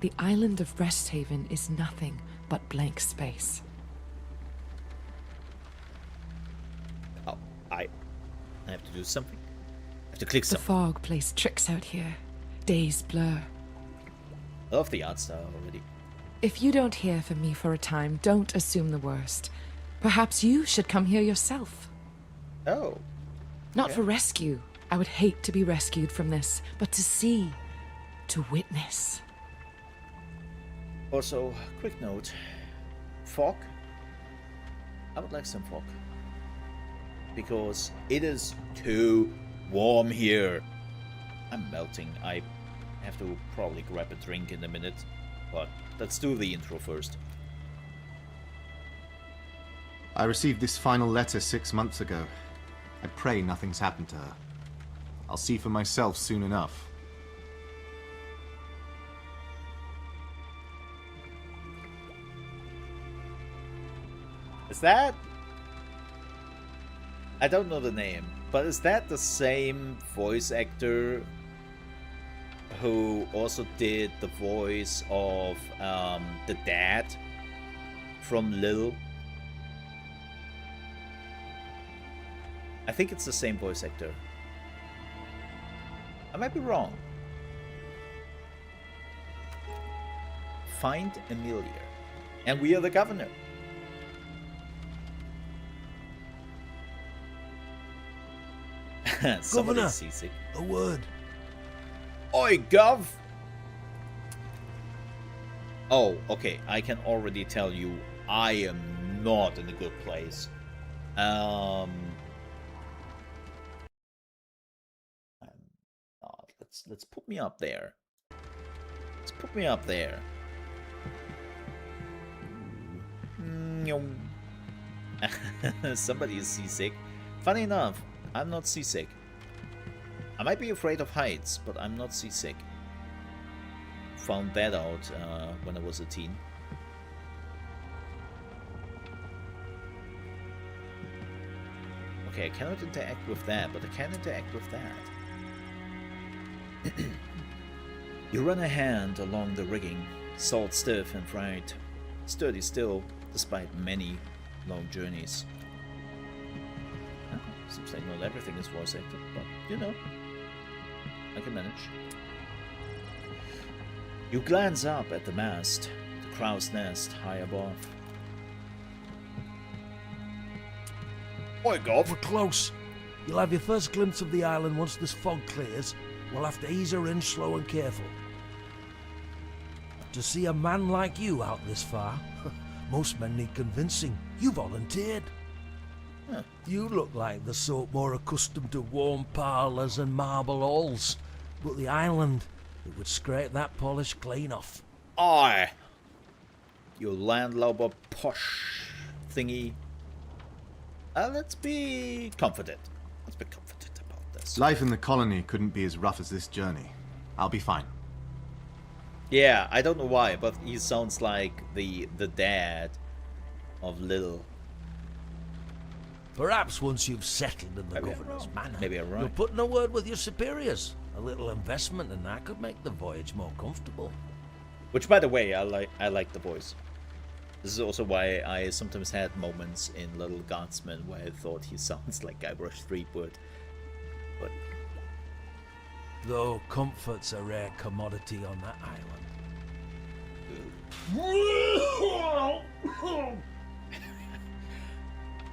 The island of Resthaven is nothing but blank space. Oh, I have to do something. I have to click The something. fog plays tricks out here. Days blur. I love the art style already. If you don't hear from me for a time, don't assume the worst. Perhaps you should come here yourself. Oh. Not Okay. for rescue. I would hate to be rescued from this, but to see, to witness. Also, quick note. Fog. I would like some fog. Because it is too warm here. I'm melting. I have to probably grab a drink in a minute. But let's do the intro first. I received this final letter 6 months ago. I pray nothing's happened to her. I'll see for myself soon enough. Is that... I don't know the name, but is that the same voice actor who also did the voice of the dad from Lil? I think it's the same voice actor. I might be wrong. Find Amelia. And we are the governor. Somebody's Governor. seasick. A word. Oi, Gov! Oh, okay. I can already tell you I am not in a good place. I'm not. Let's put me up there. Let's put me up there. Somebody is seasick. Funny enough, I'm not seasick. I might be afraid of heights, but I'm not seasick. Found that out when I was a teen. Okay, I cannot interact with that, but I can interact with that. You run a hand along the rigging, salt stiff and fried, sturdy still, despite many long journeys. Seems like not everything is voice acted, but you know, I can manage. You glance up at the mast, the crow's nest high above. Oi, Gov! We're close. You'll have your first glimpse of the island once this fog clears. We'll have to ease her in slow and careful. To see a man like you out this far, most men need convincing. You volunteered. Huh. You look like the sort more accustomed to warm parlours and marble halls. But the island, it would scrape that polish clean off. Aye! You landlubber posh thingy. Let's be confident. Let's be confident about this. Life in the colony couldn't be as rough as this journey. I'll be fine. Yeah, I don't know why, but he sounds like the dad of Lil. Perhaps once you've settled in the Maybe I'm governor's wrong. manor, Maybe I'm you'll right. put in a word with your superiors. A little investment in that could make the voyage more comfortable. Which, by the way, I like the voice. This is also why I sometimes had moments in Little Guardsman where I thought he sounds like Guybrush Threepwood. But Though comfort's a rare commodity on that island.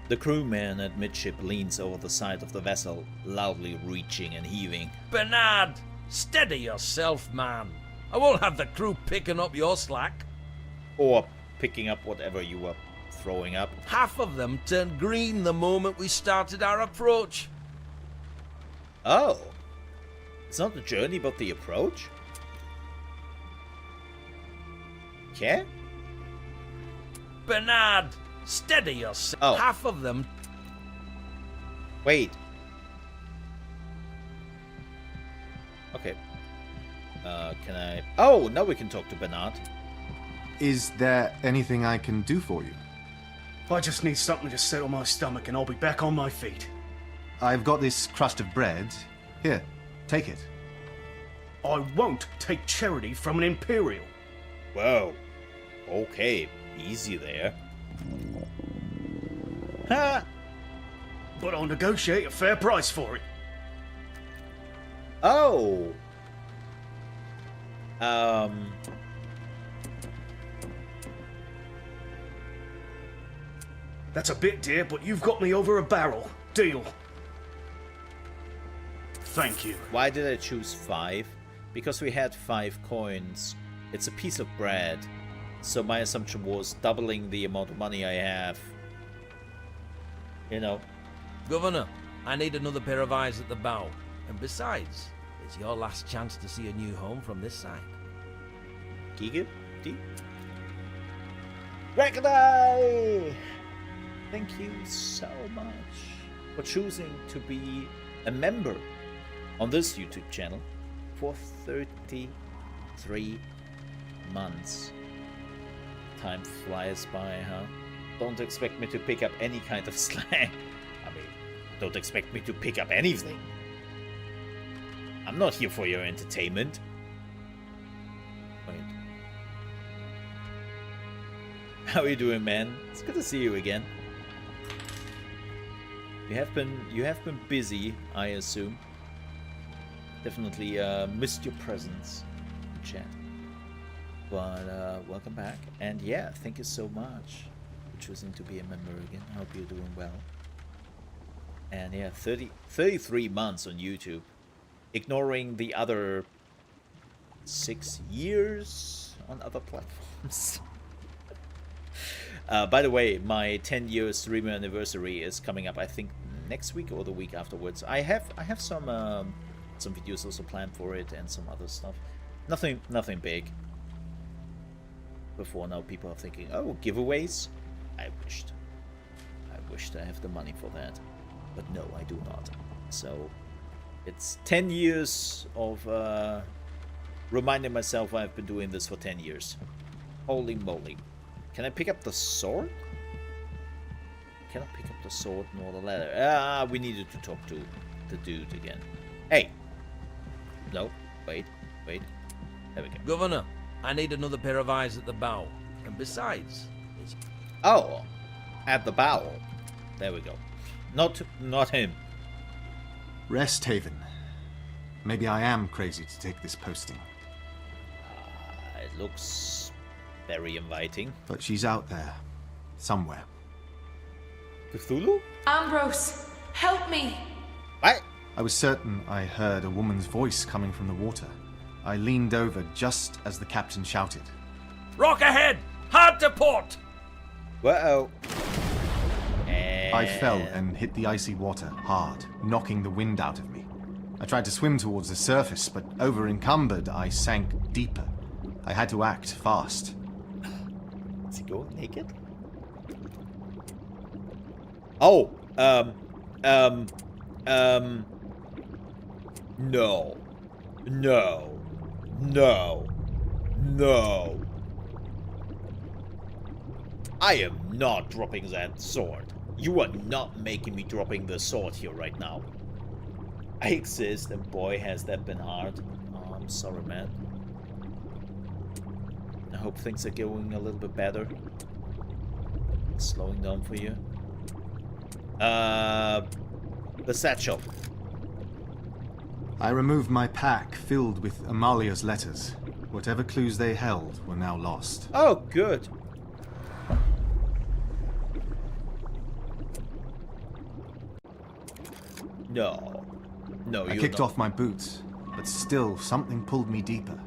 the crewman at midship leans over the side of the vessel, loudly reaching and heaving. Bernard, steady yourself, man. I won't have the crew picking up your slack. Or picking up whatever you were throwing up. Half of them turned green the moment we started our approach. Oh. It's not the journey, but the approach? Okay. Bernard, steady yourself. Oh. Half of them. Wait. Okay. Can I... Oh, now we can talk to Bernard. Is there anything I can do for you? I just need something to settle my stomach and I'll be back on my feet. I've got this crust of bread. Here, take it. I won't take charity from an Imperial. Whoa. Okay, easy there. Ha! But I'll negotiate a fair price for it. Oh! That's a bit dear, but you've got me over a barrel. Deal. Thank you. Why did I choose 5? Because we had 5 coins. It's a piece of bread. So my assumption was doubling the amount of money I have. You know. Governor, I need another pair of eyes at the bow. And besides, it's your last chance to see a new home from this side. Giga? D? Recognize! Thank you so much for choosing to be a member on this YouTube channel for 33 months. Time flies by, huh? Don't expect me to pick up any kind of slang. I mean, don't expect me to pick up anything. I'm not here for your entertainment. Wait. How are you doing, man? It's good to see you again. You have been busy, I assume. Definitely missed your presence in chat. But welcome back. And yeah, thank you so much for choosing to be a member again. I hope you're doing well. And yeah, 33 months on YouTube. Ignoring the other 6 years on other platforms. By the way, my 10-year streamer anniversary is coming up, I think, next week or the week afterwards. I have some videos also planned for it and some other stuff. Nothing big. Before now, people are thinking, oh, giveaways? I wished I have the money for that. But no, I do not. So, it's 10 years of reminding myself I've been doing this for 10 years. Holy moly. Can I pick up the sword? Cannot pick up the sword nor the ladder. Ah, we needed to talk to the dude again. Hey! No, wait. There we go. Governor, I need another pair of eyes at the bow. And besides, it's... Oh! At the bow. There we go. Not him. Resthaven. Maybe I am crazy to take this posting. It looks very inviting. But she's out there. Somewhere. Cthulhu? Ambrose, help me! What? I was certain I heard a woman's voice coming from the water. I leaned over just as the captain shouted. Rock ahead! Hard to port! Whoa. I fell and hit the icy water hard, knocking the wind out of me. I tried to swim towards the surface, but over-encumbered, I sank deeper. I had to act fast. Is he going naked? Oh, no. I am not dropping that sword. You are not making me dropping the sword here right now. I exist, and boy has that been hard. Oh, I'm sorry, man. I hope things are going a little bit better. Slowing down for you. The satchel. I removed my pack filled with Amalia's letters. Whatever clues they held were now lost. Oh, good. No. No, I kicked off my boots, but still something pulled me deeper.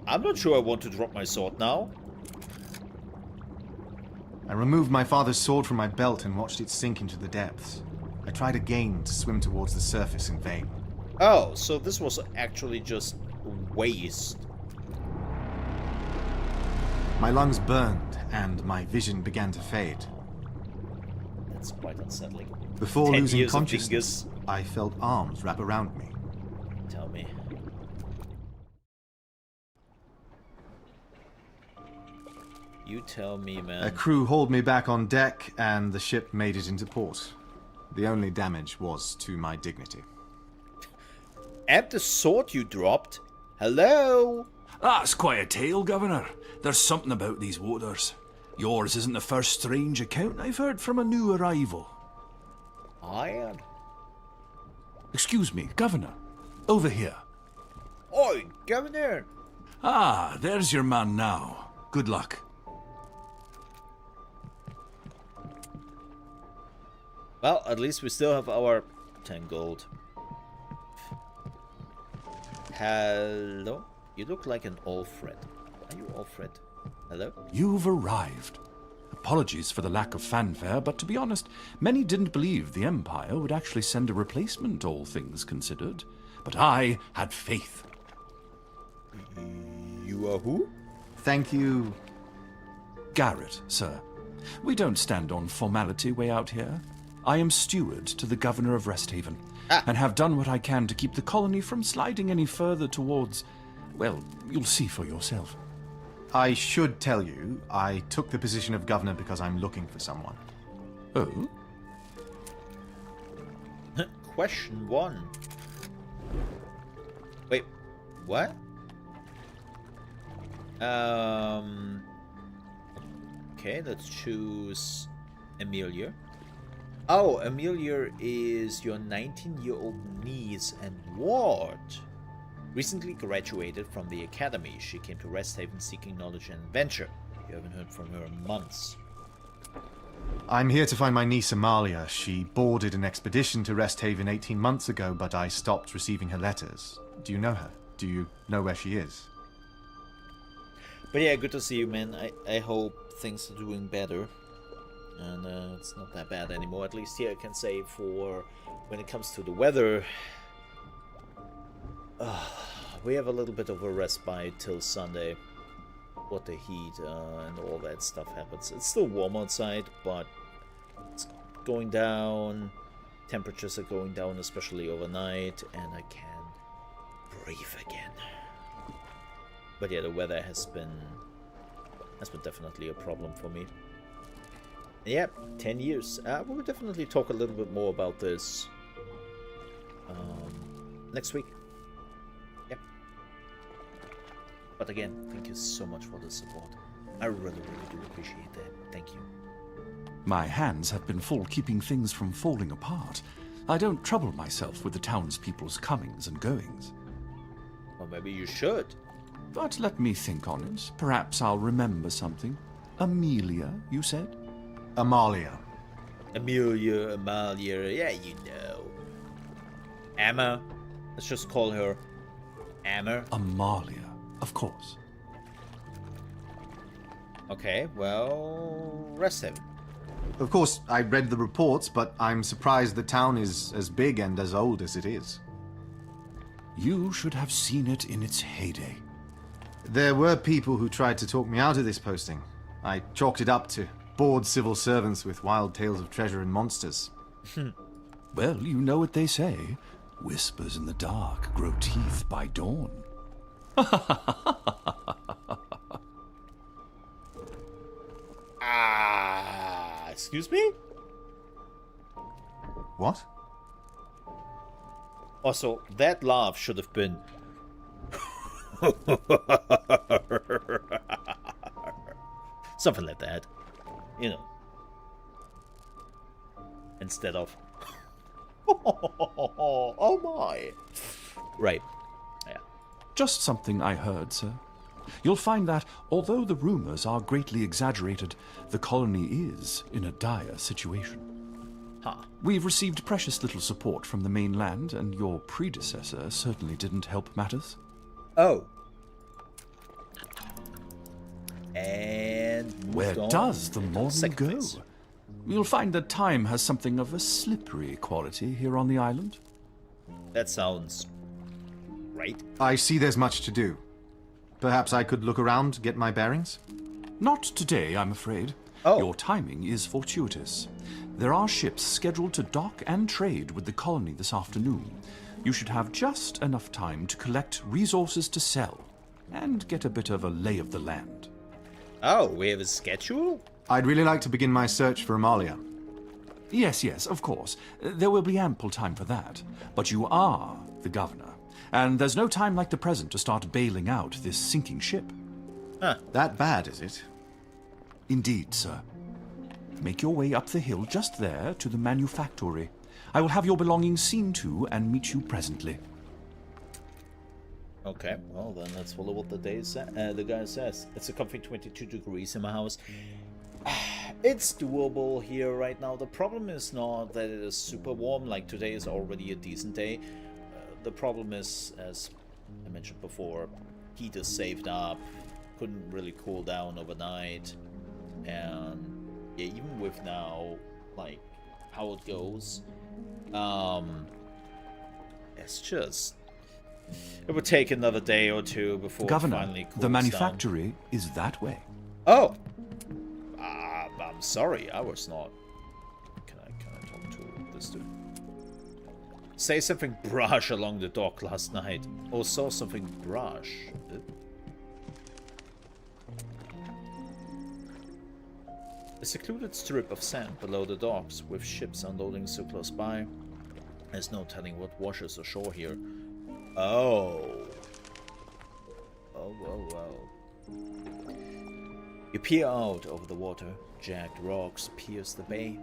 I'm not sure I want to drop my sword now. I removed my father's sword from my belt and watched it sink into the depths. I tried again to swim towards the surface in vain. Oh, so this was actually just waste. My lungs burned and my vision began to fade. That's quite unsettling. Before 10 losing years of consciousness, fingers. I felt arms wrap around me. You tell me, man. A crew hauled me back on deck, and the ship made it into port. The only damage was to my dignity. And the sword you dropped? Hello? That's quite a tale, Governor. There's something about these waters. Yours isn't the first strange account I've heard from a new arrival. Iron? Excuse me, Governor. Over here. Oi, Governor! Ah, there's your man now. Good luck. Well, at least we still have our 10 gold. Hello? You look like an Alfred. Are you Alfred? Hello? You've arrived. Apologies for the lack of fanfare, but to be honest, many didn't believe the Empire would actually send a replacement, all things considered. But I had faith. You are who? Thank you. Garrett, sir. We don't stand on formality way out here. I am steward to the Governor of Resthaven, and have done what I can to keep the colony from sliding any further towards... Well, you'll see for yourself. I should tell you, I took the position of governor because I'm looking for someone. Oh? Question 1. Wait, what? Okay, let's choose Amelia. Oh, Amelia is your 19-year-old niece and ward. Recently graduated from the academy. She came to Resthaven seeking knowledge and adventure. You haven't heard from her in months. I'm here to find my niece Amalia. She boarded an expedition to Resthaven 18 months ago, but I stopped receiving her letters. Do you know her? Do you know where she is? But yeah, good to see you, man. I hope things are doing better. And it's not that bad anymore. At least here I can say for when it comes to the weather, we have a little bit of a respite till Sunday. What the heat and all that stuff happens. It's still warm outside, but it's going down. Temperatures are going down, especially overnight, and I can breathe again. But yeah, the weather has been definitely a problem for me. Yeah, 10 years. We'll definitely talk a little bit more about this next week. Yep. But again, thank you so much for the support. I really, really do appreciate that. Thank you. My hands have been full keeping things from falling apart. I don't trouble myself with the townspeople's comings and goings. Well, maybe you should. But let me think on it. Perhaps I'll remember something. Amelia, you said? Amalia. Amelia, Amalia, yeah, you know. Emma. Let's just call her Emma. Amalia, of course. Okay, well, Resthaven. Of course, I read the reports, but I'm surprised the town is as big and as old as it is. You should have seen it in its heyday. There were people who tried to talk me out of this posting. I chalked it up to bored civil servants with wild tales of treasure and monsters. Well, you know what they say. Whispers in the dark grow teeth by dawn. Excuse me? What? Also, that laugh should have been... something like that. You know. Instead of... oh my. Right. Yeah. Just something I heard, sir. You'll find that, although the rumors are greatly exaggerated, the colony is in a dire situation. Huh. We've received precious little support from the mainland, and your predecessor certainly didn't help matters. Oh. And where does the morning go? You'll find that time has something of a slippery quality here on the island. That sounds right. I see there's much to do. Perhaps I could look around, get my bearings? Not today, I'm afraid. Oh. Your timing is fortuitous. There are ships scheduled to dock and trade with the colony this afternoon. You should have just enough time to collect resources to sell and get a bit of a lay of the land. Oh, we have a schedule? I'd really like to begin my search for Amalia. Yes, yes, of course. There will be ample time for that. But you are the governor, and there's no time like the present to start bailing out this sinking ship. Huh. That bad, is it? Indeed, sir. Make your way up the hill just there to the manufactory. I will have your belongings seen to and meet you presently. Okay, well then let's follow what the guy says. It's a comfy 22 degrees in my house. It's doable here right now. The problem is not that it is super warm, like today is already a decent day. The problem is, as I mentioned before, heat is saved up, couldn't really cool down overnight, and yeah, even with now, like, how it goes, it's just... It would take another day or two before Governor, it finally cools the down. manufactory is that way. Oh! I'm sorry, I was not... Can I talk to this dude? Say something brash along the dock last night. Or saw something brash. A secluded strip of sand below the docks, with ships unloading so close by. There's no telling what washes ashore here. Oh. Oh. You peer out over the water. Jagged rocks pierce the bay.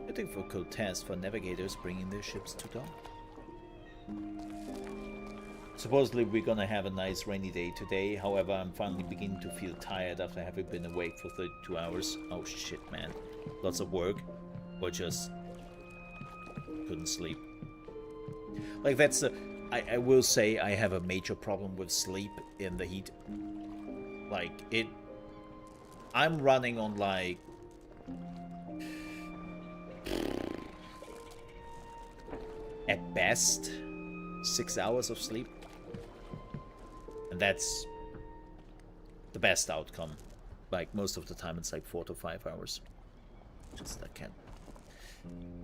A difficult task for navigators bringing their ships to dock. Supposedly we're gonna have a nice rainy day today. However, I'm finally beginning to feel tired after having been awake for 32 hours. Oh shit, man. Lots of work. Or just... couldn't sleep. Like, that's the... I will say I have a major problem with sleep in the heat. Like, it... I'm running on, like... at best, 6 hours of sleep. And that's the best outcome. Like, most of the time it's like 4 to 5 hours. Just I can't.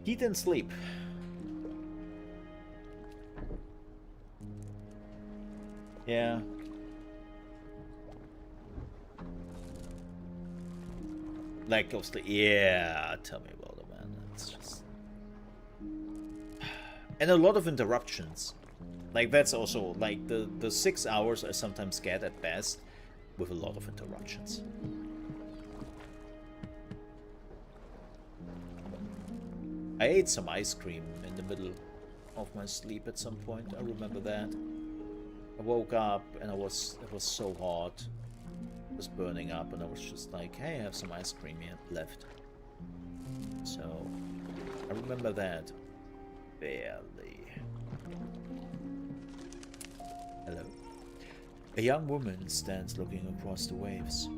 Heat and sleep. Yeah. Lack of sleep. Yeah, tell me about it, man. It's just... And a lot of interruptions. Like, that's also, like, the 6 hours I sometimes get at best with a lot of interruptions. I ate some ice cream in the middle of my sleep at some point. I remember that. I woke up and it was so hot. It was burning up and I was just like, hey, I have some ice cream here left. So, I remember that. Barely. Hello. A young woman stands looking across the waves,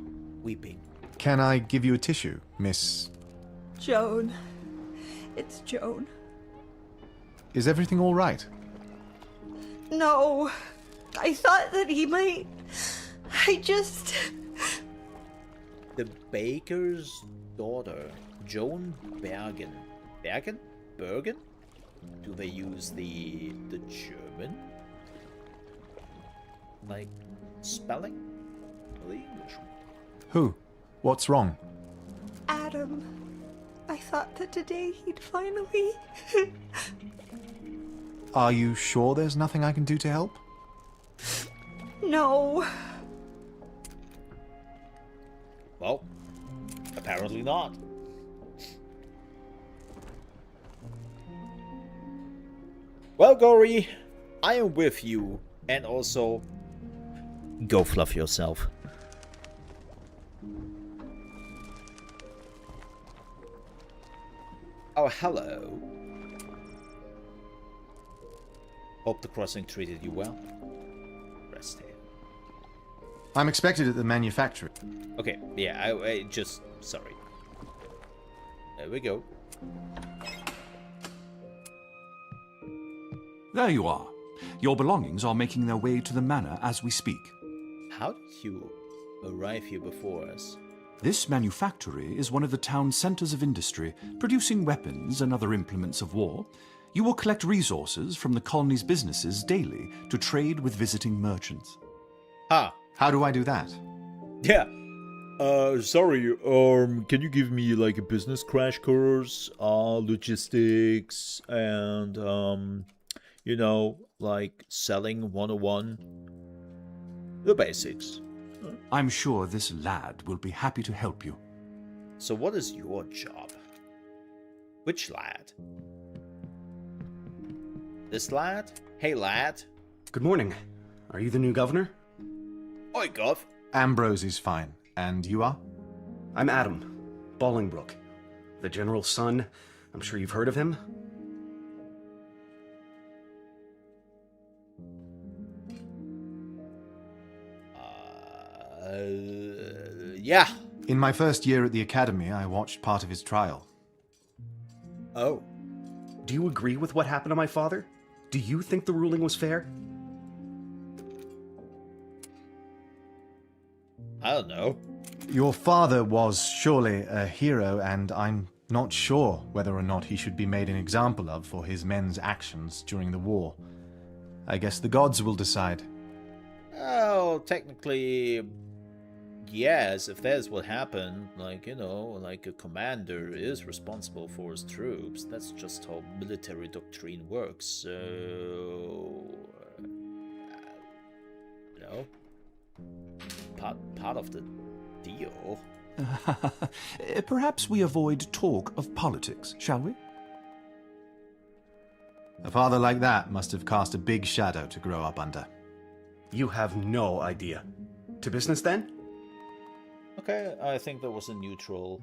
weeping. Can I give you a tissue, Miss... Joan. It's Joan. Is everything all right? No. I thought that he might... I just... The baker's daughter, Joan Bergen. Bergen? Bergen? Do they use the German, like, spelling? Or the English one? Who? What's wrong? Adam. I thought that today he'd finally... Are you sure there's nothing I can do to help? No. Well, apparently not. Well, Gory, I am with you, and also, go fluff yourself. Oh, hello. Hope the crossing treated you well. Resthaven. I'm expected at the manufactory. Okay, yeah, I just... sorry. There we go. There you are. Your belongings are making their way to the manor as we speak. How did you arrive here before us? This manufactory is one of the town's centers of industry, producing weapons and other implements of war. You will collect resources from the colony's businesses daily to trade with visiting merchants. Ah. How do I do that? Yeah. Sorry, can you give me like a business crash course, logistics, and, you know, like selling 101? The basics. I'm sure this lad will be happy to help you. So what is your job? Which lad? This lad? Hey lad? Good morning. Are you the new governor? Oi, Gov. Ambrose is fine. And you are? I'm Adam, Bolingbroke. The general's son. I'm sure you've heard of him. Yeah. In my first year at the academy, I watched part of his trial. Oh. Do you agree with what happened to my father? Do you think the ruling was fair? I don't know. Your father was surely a hero, and I'm not sure whether or not he should be made an example of for his men's actions during the war. I guess the gods will decide. Oh, technically, yes, if that's what happened, like, you know, like a commander is responsible for his troops. That's just how military doctrine works, so... you know, part of the deal. Perhaps we avoid talk of politics, shall we? A father like that must have cast a big shadow to grow up under. You have no idea. To business then? Okay, I think that was a neutral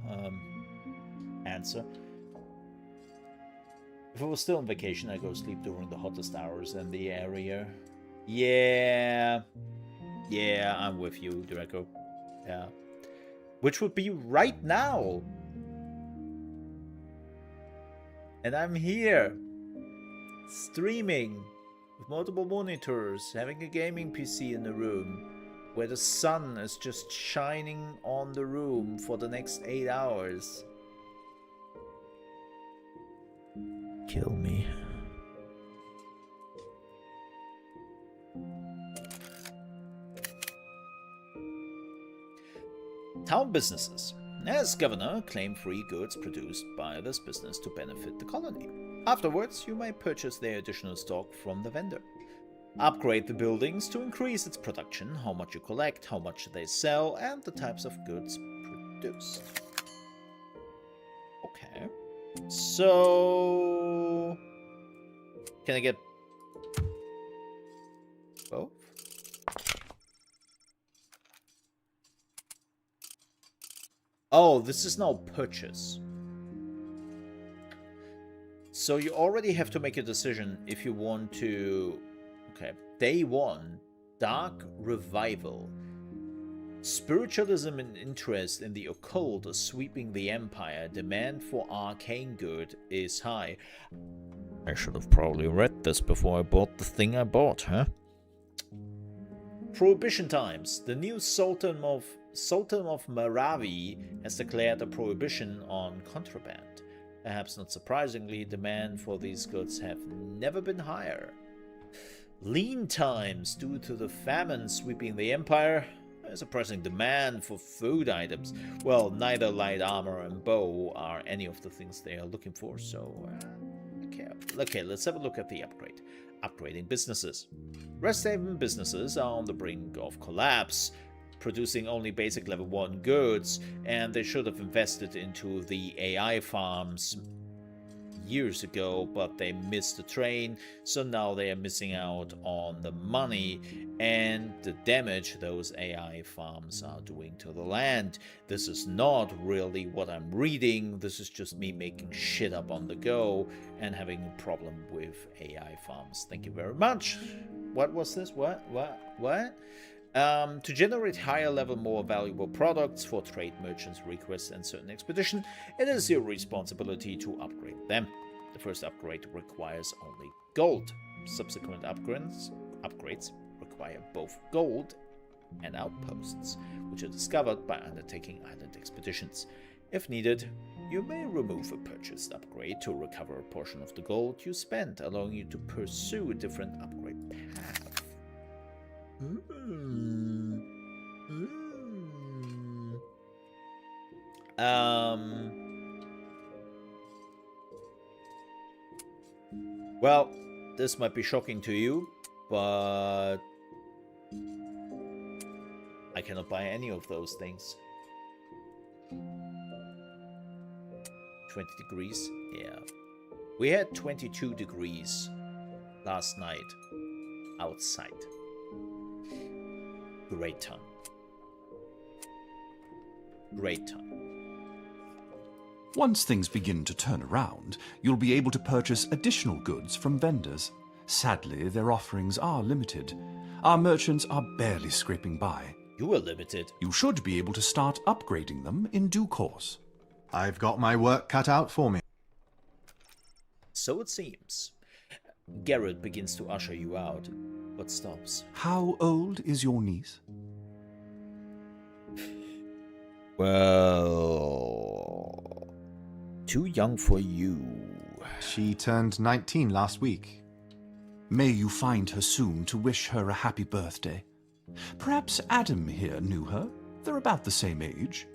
answer. If I was still on vacation, I'd go sleep during the hottest hours in the area. Yeah, I'm with you, Draco. Yeah. Which would be right now. And I'm here, streaming with multiple monitors, having a gaming PC in the room, where the sun is just shining on the room for the next 8 hours. Kill me. Town businesses. As governor, claim free goods produced by this business to benefit the colony. Afterwards, you may purchase their additional stock from the vendor. Upgrade the buildings to increase its production, how much you collect, how much they sell, and the types of goods produced. Okay. So... can I get both? Oh, this is now purchase. So you already have to make a decision if you want to... Okay, Day 1, Dark Revival. Spiritualism and interest in the occult are sweeping the empire. Demand for arcane good is high. I should have probably read this before I bought the thing I bought, huh? Prohibition times. The new Sultan of Maravi has declared a prohibition on contraband. Perhaps not surprisingly, demand for these goods have never been higher. Lean times. Due to the famine sweeping the empire, there's a pressing demand for food items. Well, neither light armor and bow are any of the things they are looking for, so... Okay, let's have a look at the upgrade. Upgrading businesses. Resthaven businesses are on the brink of collapse, producing only basic level 1 goods, and they should have invested into the AI farms years ago, but they missed the train, so now they are missing out on the money and the damage those AI farms are doing to the land. This is not really what I'm reading, this is just me making shit up on the go and having a problem with AI farms. Thank you very much. What was this? What? To generate higher level, more valuable products for trade merchants' requests and certain expedition, it is your responsibility to upgrade them. The first upgrade requires only gold. Subsequent upgrades require both gold and outposts, which are discovered by undertaking island expeditions. If needed, you may remove a purchased upgrade to recover a portion of the gold you spent, allowing you to pursue a different upgrade path. Well, this might be shocking to you, but I cannot buy any of those things. 20 degrees? Yeah. We had 22 degrees last night outside. Great time. Great time. Once things begin to turn around, you'll be able to purchase additional goods from vendors. Sadly, their offerings are limited. Our merchants are barely scraping by. You are limited. You should be able to start upgrading them in due course. I've got my work cut out for me. So it seems. Garrett begins to usher you out, but stops. How old is your niece? Well, too young for you. She turned 19 last week. May you find her soon to wish her a happy birthday. Perhaps Adam here knew her. They're about the same age.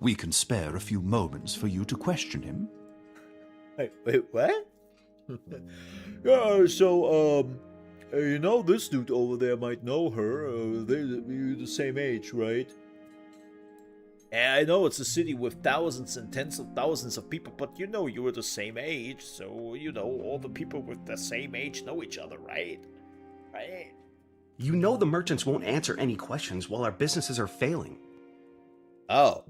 We can spare a few moments for you to question him. Wait, what? Yeah, so, you know, this dude over there might know her. You're the same age, right? Yeah, I know it's a city with thousands and tens of thousands of people, but you know you were the same age, so, you know, all the people with the same age know each other, right? Right? You know the merchants won't answer any questions while our businesses are failing. Oh.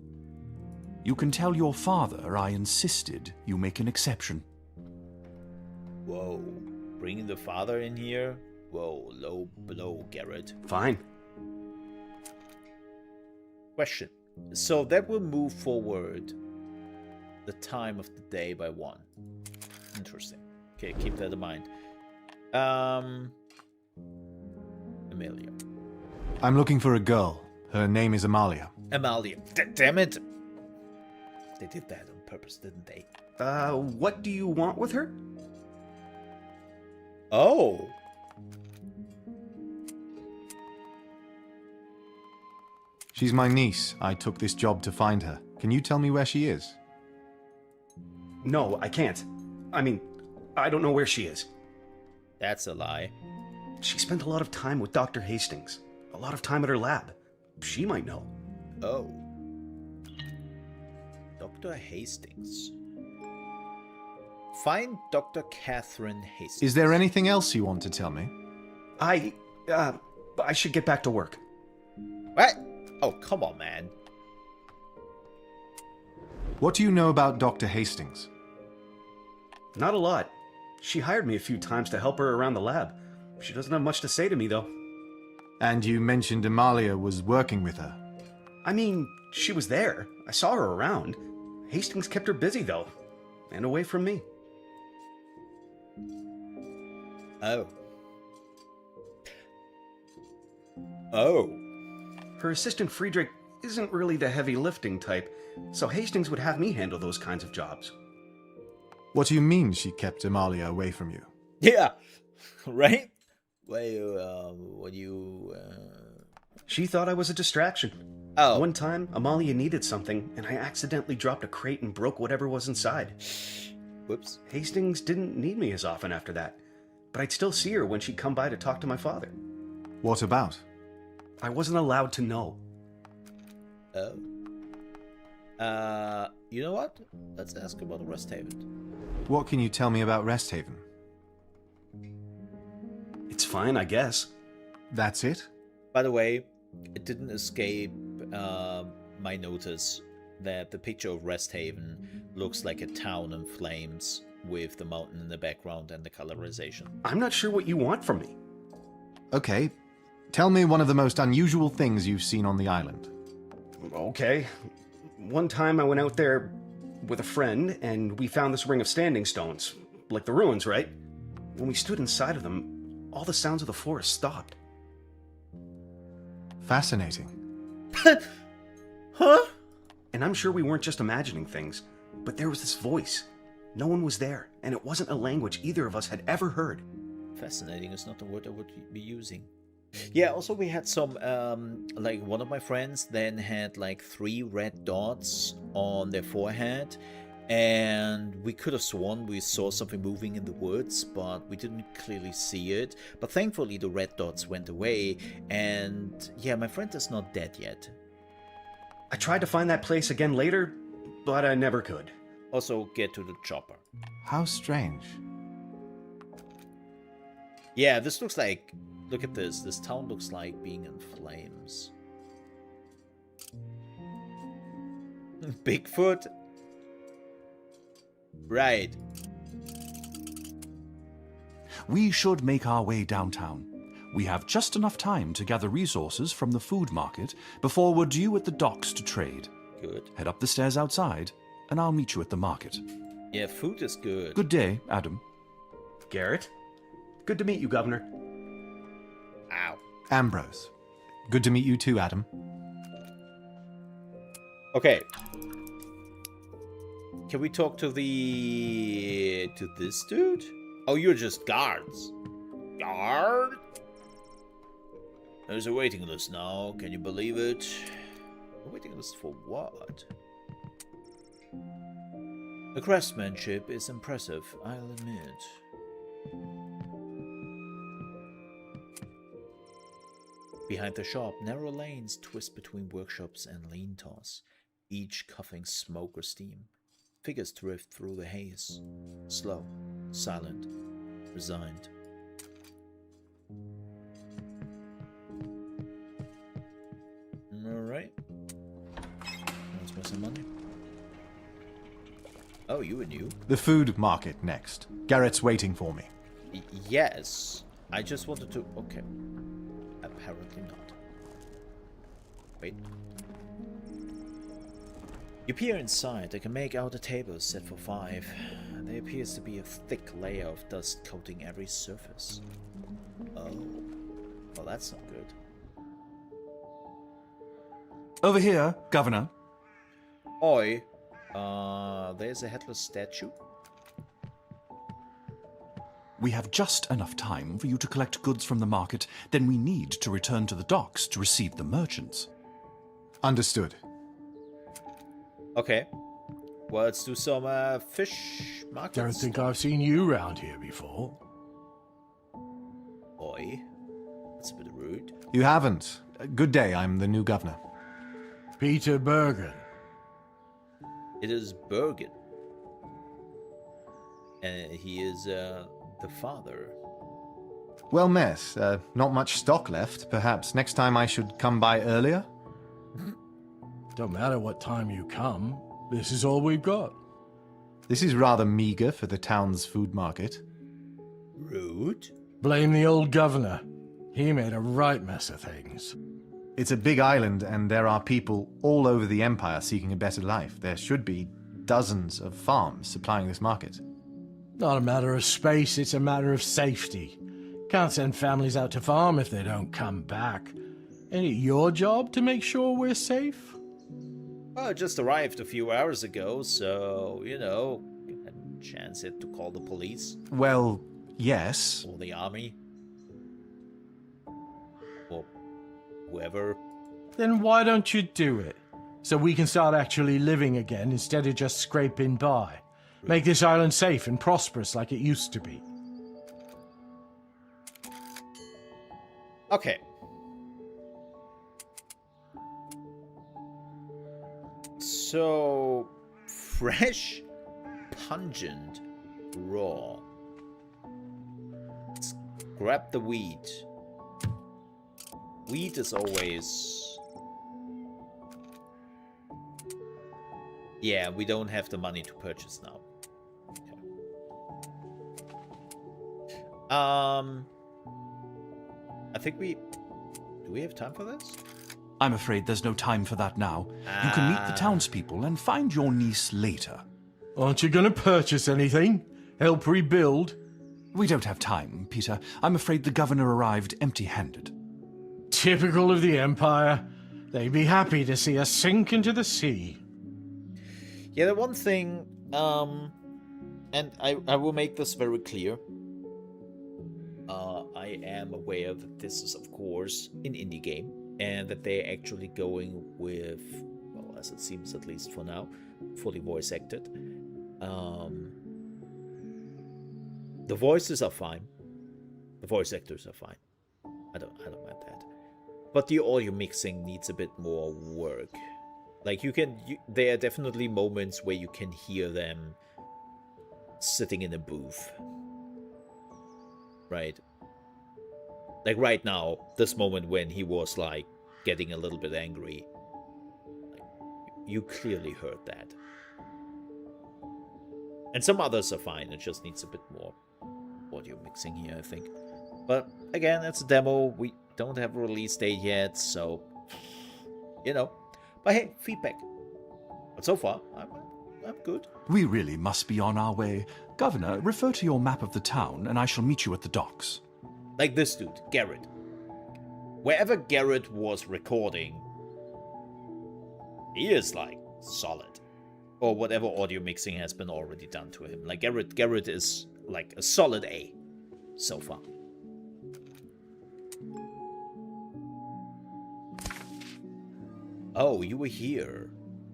You can tell your father I insisted you make an exception. Whoa. Bringing the father in here? Whoa, low blow, Garrett. Fine. Question. So that will move forward the time of the day by 1. Interesting. Okay, keep that in mind. Amelia. I'm looking for a girl. Her name is Amalia. Amalia. Damn it. They did that on purpose, didn't they? What do you want with her? Oh. She's my niece. I took this job to find her. Can you tell me where she is? No, I can't. I mean, I don't know where she is. That's a lie. She spent a lot of time with Dr. Hastings. A lot of time at her lab. She might know. Oh. Dr. Hastings. Find Dr. Catherine Hastings. Is there anything else you want to tell me? I should get back to work. What? Oh, come on, man. What do you know about Dr. Hastings? Not a lot. She hired me a few times to help her around the lab. She doesn't have much to say to me, though. And you mentioned Amalia was working with her. I mean, she was there. I saw her around. Hastings kept her busy, though. And away from me. Oh. Oh. Her assistant Friedrich isn't really the heavy lifting type, so Hastings would have me handle those kinds of jobs. What do you mean she kept Amalia away from you? Yeah. Right? Well, when you... She thought I was a distraction. Oh. One time, Amalia needed something, and I accidentally dropped a crate and broke whatever was inside. Whoops. Hastings didn't need me as often after that, but I'd still see her when she'd come by to talk to my father. What about? I wasn't allowed to know. Oh. You know what? Let's ask about Resthaven. What can you tell me about Resthaven? It's fine, I guess. That's it? By the way, it didn't escape my notice that the picture of Resthaven looks like a town in flames with the mountain in the background and the colorization. I'm not sure what you want from me. Okay. Tell me one of the most unusual things you've seen on the island. Okay. One time I went out there with a friend, and we found this ring of standing stones. Like the ruins, right? When we stood inside of them, all the sounds of the forest stopped. Fascinating. Huh? And I'm sure we weren't just imagining things, but there was this voice. No one was there, and it wasn't a language either of us had ever heard. Fascinating is not the word I would be using. Yeah, also we had some, like one of my friends then had like 3 red dots on their forehead, and we could have sworn we saw something moving in the woods, but we didn't clearly see it. But thankfully the red dots went away, and yeah, my friend is not dead yet. I tried to find that place again later, but I never could. Also, get to the chopper. How strange. Yeah, this looks like... Look at this. This town looks like being in flames. Bigfoot? Right. We should make our way downtown. We have just enough time to gather resources from the food market before we're due at the docks to trade. Good. Head up the stairs outside, and I'll meet you at the market. Yeah, food is good. Good day, Adam. Garrett? Good to meet you, Governor. Ow. Ambrose. Good to meet you too, Adam. Okay. Can we talk to the... to this dude? Oh, you're just guards. Guard? There's a waiting list now. Can you believe it? A waiting list for what? The craftsmanship is impressive, I'll admit. Behind the shop, narrow lanes twist between workshops and lean toss, each coughing smoke or steam. Figures drift through the haze, slow, silent, resigned. Alright. Let's spend some money. Oh, you were new? The food market next. Garrett's waiting for me. Yes. I just wanted to... Okay. Apparently not. Wait. You peer inside. I can make out a table set for 5. There appears to be a thick layer of dust coating every surface. Oh. Well, that's not good. Over here, Governor. Oi. There's a headless statue. We have just enough time for you to collect goods from the market, then we need to return to the docks to receive the merchants. Understood. Okay. Well, let's do some fish markets. Don't think I've seen you round here before. Oi. That's a bit rude. You haven't. Good day, I'm the new governor. Peter Bergen. It is Bergen. And he is the father. Well met. Not much stock left. Perhaps next time I should come by earlier? Don't matter what time you come. This is all we've got. This is rather meager for the town's food market. Rude? Blame the old governor. He made a right mess of things. It's a big island, and there are people all over the Empire seeking a better life. There should be dozens of farms supplying this market. Not a matter of space, it's a matter of safety. Can't send families out to farm if they don't come back. Ain't it your job to make sure we're safe? Well, I just arrived a few hours ago, so, you know, had a chance to call the police. Well, yes. Or the army. Or whoever. Then why don't you do it? So we can start actually living again instead of just scraping by. Make this island safe and prosperous like it used to be. Okay. So, fresh, pungent, raw. Let's grab the wheat. Wheat is always... Yeah, we don't have the money to purchase now. Okay. I think we... Do we have time for this? I'm afraid there's no time for that now. You can meet the townspeople and find your niece later. Aren't you going to purchase anything? Help rebuild? We don't have time, Peter. I'm afraid the governor arrived empty-handed. Typical of the Empire. They'd be happy to see us sink into the sea. Yeah, the one thing, and I will make this very clear. I am aware that this is, of course, an indie game, and that they're actually going with, well, as it seems at least for now, fully voice acted. The voices are fine. The voice actors are fine. I don't mind that. But the audio mixing needs a bit more work. Like there are definitely moments where you can hear them sitting in a booth. Right? Like right now, this moment when he was like getting a little bit angry. Like, you clearly heard that. And some others are fine, it just needs a bit more audio mixing here, I think. But again, it's a demo, we don't have a release date yet, so, you know. But hey, feedback. But so far, I'm good. We really must be on our way. Governor, refer to your map of the town, and I shall meet you at the docks. Like this dude, Garrett. Wherever Garrett was recording, he is, like, solid. Or whatever audio mixing has been already done to him. Like, Garrett is, like, a solid A so far. Oh, you were here.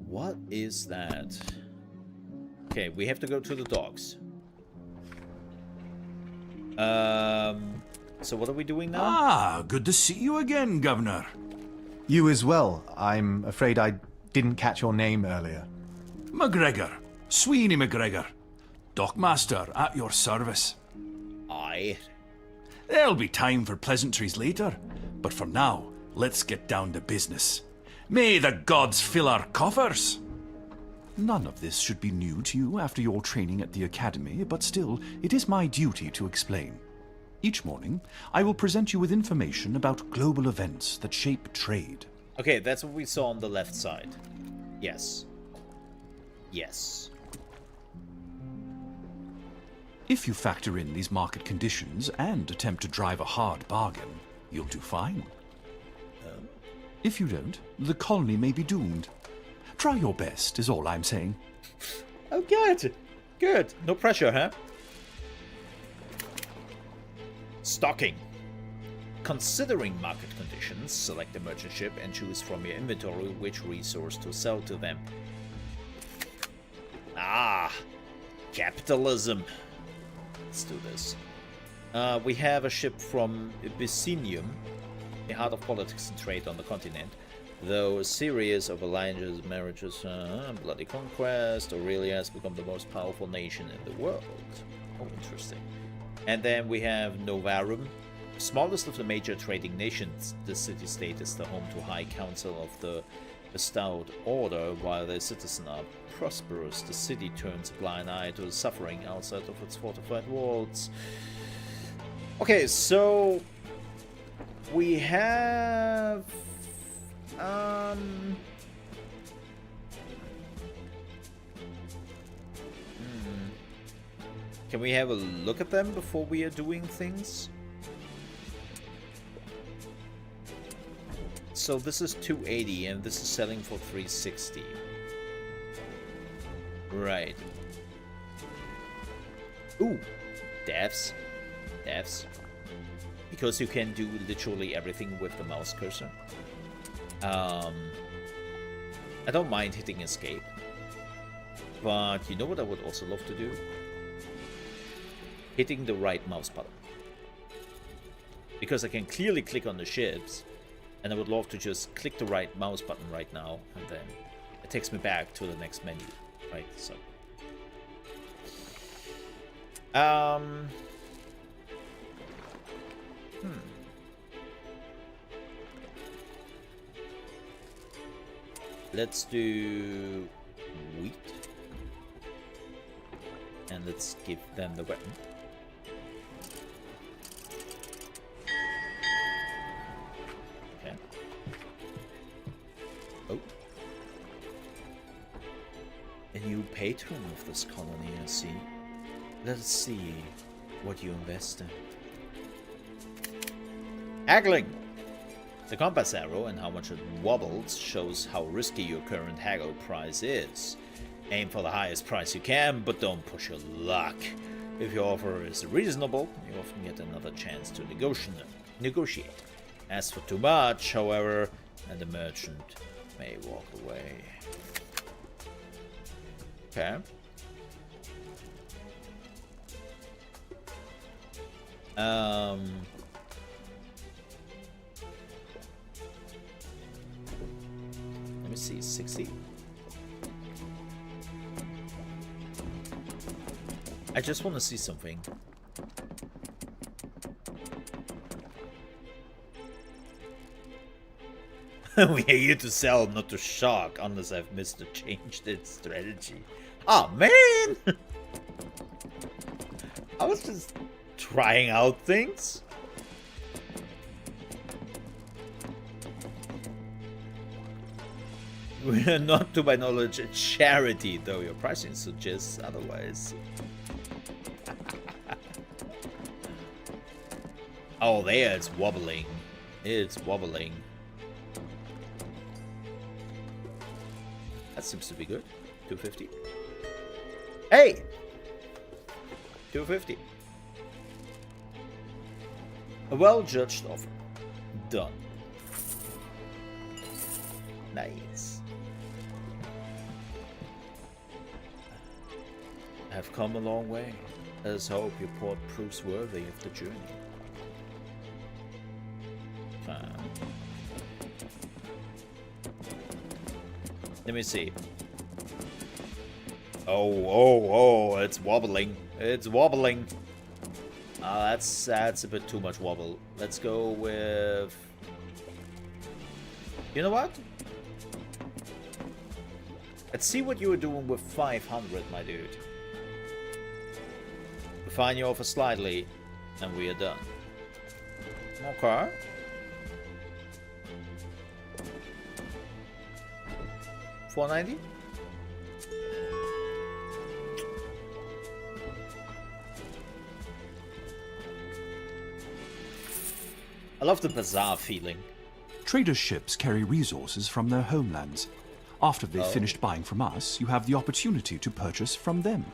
What is that? Okay, we have to go to the docks. So what are we doing now? Ah, good to see you again, Governor. You as well. I'm afraid I didn't catch your name earlier. McGregor. Sweeney McGregor. Dockmaster at your service. Aye. There'll be time for pleasantries later, but for now, let's get down to business. May the gods fill our coffers! None of this should be new to you after your training at the academy, but still, it is my duty to explain. Each morning, I will present you with information about global events that shape trade. Okay, that's what we saw on the left side. Yes. Yes. If you factor in these market conditions and attempt to drive a hard bargain, you'll do fine. If you don't, the colony may be doomed. Try your best, is all I'm saying. Oh, good. Good. No pressure, huh? Stocking. Considering market conditions, select a merchant ship and choose from your inventory which resource to sell to them. Ah, capitalism. Let's do this. We have a ship from Byzantium, the heart of politics and trade on the continent. Though a series of alliances, marriages, bloody conquest, Aurelia has become the most powerful nation in the world. Oh, interesting. And then we have Novarum, smallest of the major trading nations. The city-state is the home to High Council of the Bestowed Order. While their citizens are prosperous, the city turns a blind eye to the suffering outside of its fortified walls. Okay, so we have Can we have a look at them before we are doing things? So this is 280 and this is selling for 360. Right. Ooh, devs. Because you can do literally everything with the mouse cursor. I don't mind hitting escape. But you know what I would also love to do? Hitting the right mouse button. Because I can clearly click on the ships, and I would love to just click the right mouse button right now, and then it takes me back to the next menu, right? So, let's do wheat, and let's give them the weapon. Okay. Oh. A new patron of this colony, I see. Let us see what you invest in. Haggling! The compass arrow and how much it wobbles shows how risky your current haggle price is. Aim for the highest price you can, but don't push your luck. If your offer is reasonable, you often get another chance to negotiate. As for too much, however, and the merchant may walk away. Okay. Let me see, 60. I just want to see something. We are here to sell, not to shock, unless I've missed or changed its strategy. Oh man! I was just trying out things. We are not, to my knowledge, a charity, though your pricing suggests otherwise. Oh, there, it's wobbling. It's wobbling. That seems to be good. 250. Hey! 250. A well-judged offer. Done. Nice. Have come a long way. Let us hope your port proves worthy of the journey. Let me see. Oh, it's wobbling. It's wobbling. That's a bit too much wobble. Let's go with... You know what? Let's see what you were doing with 500, my dude. Refine your offer slightly, and we are done. Okay. $490? I love the bizarre feeling. Traders' ships carry resources from their homelands. After they've finished buying from us, you have the opportunity to purchase from them.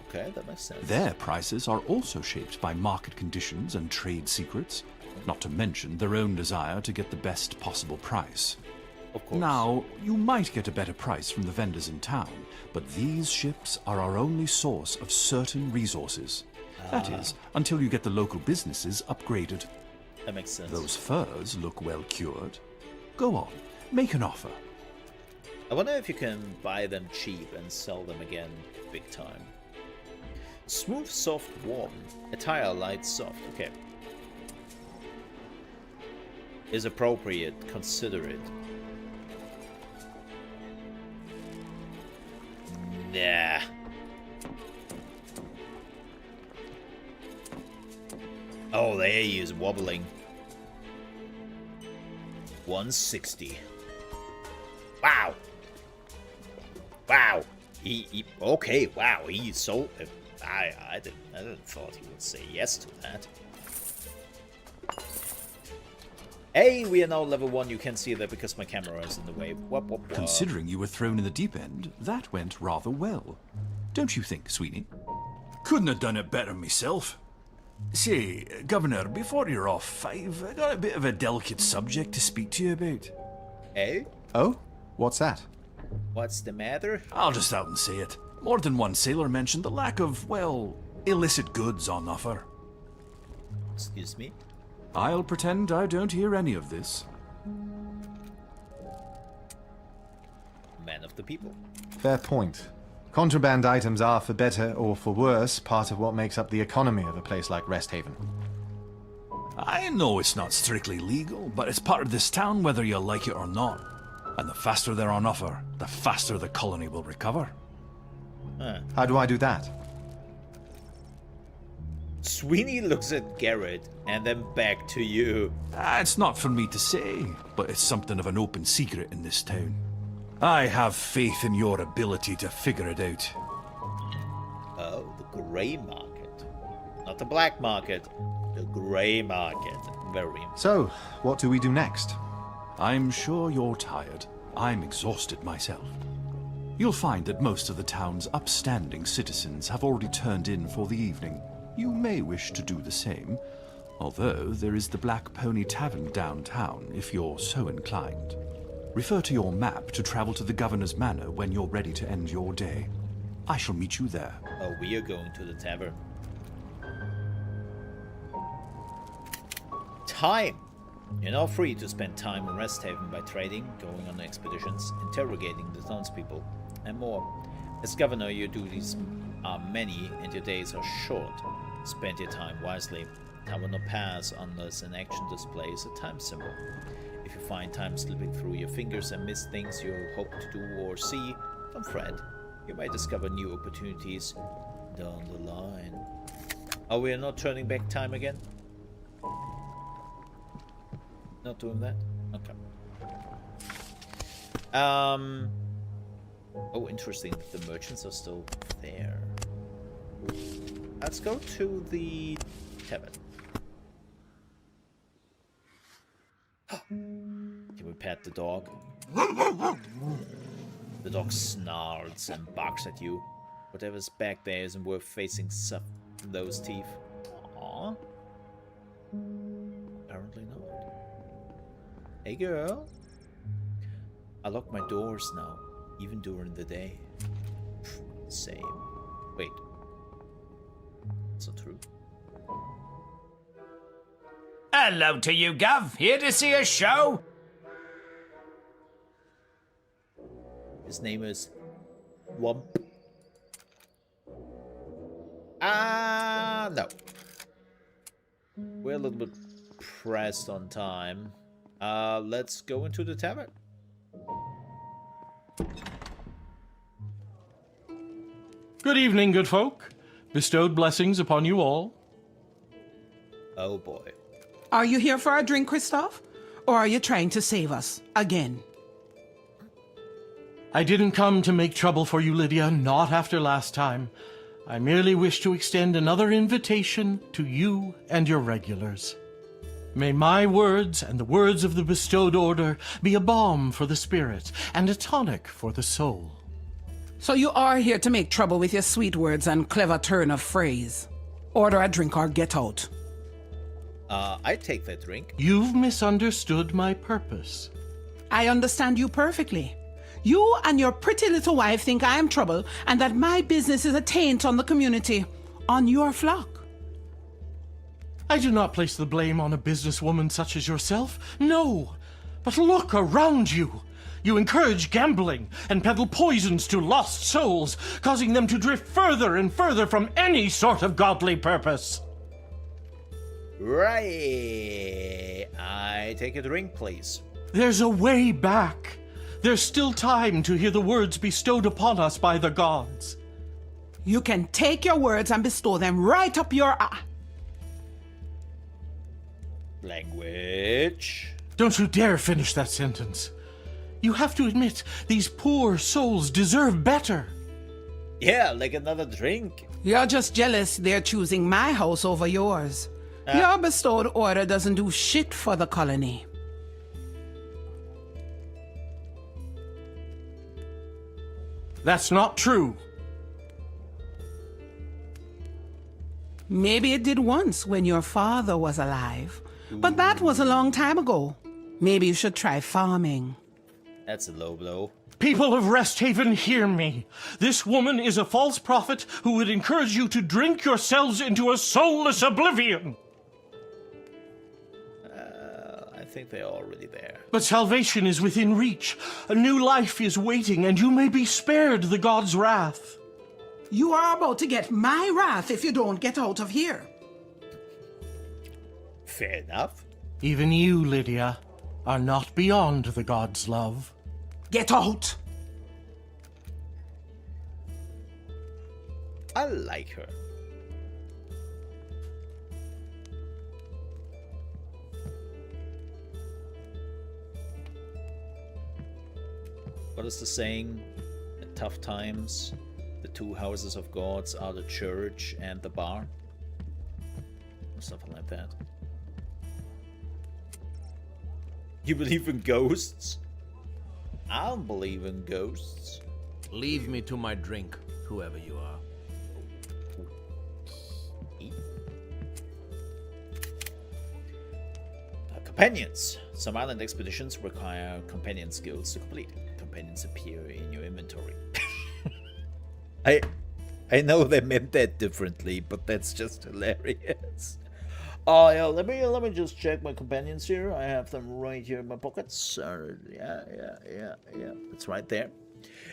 Okay, that makes sense. Their prices are also shaped by market conditions and trade secrets, not to mention their own desire to get the best possible price. Of course. Now, you might get a better price from the vendors in town, but these ships are our only source of certain resources. That is, until you get the local businesses upgraded. That makes sense. Those furs look well cured. Go on, make an offer. I wonder if you can buy them cheap and sell them again big time. Smooth, soft, warm. Attire light, soft. Okay. Is appropriate. Consider it. Nah. Oh, there he is wobbling. 160. Wow. Wow. He okay. Wow. He sold. I didn't thought he would say yes to that. Hey, we are now level 1. You can't see that because my camera is in the way. Whoop. Considering you were thrown in the deep end, that went rather well. Don't you think, Sweeney? Couldn't have done it better myself. Say, Governor, before you're off, I've got a bit of a delicate subject to speak to you about. Hey? Oh? What's that? What's the matter? I'll just out and say it. More than one sailor mentioned the lack of, well, illicit goods on offer. Excuse me? I'll pretend I don't hear any of this. Man of the people. Fair point. Contraband items are, for better or for worse, part of what makes up the economy of a place like Resthaven. I know it's not strictly legal, but it's part of this town whether you like it or not. And the faster they're on offer, the faster the colony will recover. How do I do that? Sweeney looks at Garrett and then back to you. It's not for me to say, but it's something of an open secret in this town. I have faith in your ability to figure it out. Oh, the grey market. Not the black market. The grey market. Very important. So, what do we do next? I'm sure you're tired. I'm exhausted myself. You'll find that most of the town's upstanding citizens have already turned in for the evening. You may wish to do the same, although there is the Black Pony Tavern downtown if you're so inclined. Refer to your map to travel to the Governor's Manor when you're ready to end your day. I shall meet you there. Oh, we are going to the tavern. Time! You're now free to spend time in Resthaven by trading, going on expeditions, interrogating the townspeople, and more. As governor, your duties are many and your days are short. Spend your time wisely. Time will not pass unless an action displays a time symbol. If you find time slipping through your fingers and miss things you hope to do or see, don't fret. You may discover new opportunities down the line. Oh, we are not turning back time again? Not doing that? Okay. Oh, interesting. The merchants are still there. Let's go to the tavern. Can we pet the dog? The dog snarls and barks at you. Whatever's back there isn't worth facing those teeth. Aww. Apparently not. Hey girl. I lock my doors now, even during the day. Same. Wait. That's not true. Hello to you, Gov. Here to see a show? His name is Wump. No. We're a little bit pressed on time. Let's go into the tavern. Good evening, good folk. Bestowed blessings upon you all. Oh boy. Are you here for a drink, Christoph? Or are you trying to save us again? I didn't come to make trouble for you, Lydia, not after last time. I merely wish to extend another invitation to you and your regulars. May my words and the words of the bestowed order be a balm for the spirit and a tonic for the soul. So you are here to make trouble with your sweet words and clever turn of phrase. Order a drink or get out. I take that drink. You've misunderstood my purpose. I understand you perfectly. You and your pretty little wife think I am trouble and that my business is a taint on the community, on your flock. I do not place the blame on a businesswoman such as yourself, no. But look around you. You encourage gambling and peddle poisons to lost souls, causing them to drift further and further from any sort of godly purpose. Right. I take a drink, please. There's a way back. There's still time to hear the words bestowed upon us by the gods. You can take your words and bestow them right up your Language. Don't you dare finish that sentence. You have to admit, these poor souls deserve better. Yeah, like another drink. You're just jealous they're choosing my house over yours. Your bestowed order doesn't do shit for the colony. That's not true. Maybe it did once when your father was alive. But that was a long time ago. Maybe you should try farming. That's a low blow. People of Resthaven, hear me. This woman is a false prophet who would encourage you to drink yourselves into a soulless oblivion. I think they're already there. But salvation is within reach. A new life is waiting, and you may be spared the god's wrath. You are about to get my wrath if you don't get out of here. Fair enough. Even you, Lydia, are not beyond the god's love. Get out! I like her. What is the saying? In tough times, the two houses of gods are the church and the barn? Or something like that. You believe in ghosts? I don't believe in ghosts. Leave me to my drink, whoever you are. Companions. Some island expeditions require companion skills to complete. Companions appear in your inventory. I know they meant that differently, but that's just hilarious. Oh yeah, let me just check my companions here. I have them right here in my pockets. Yeah, it's right there.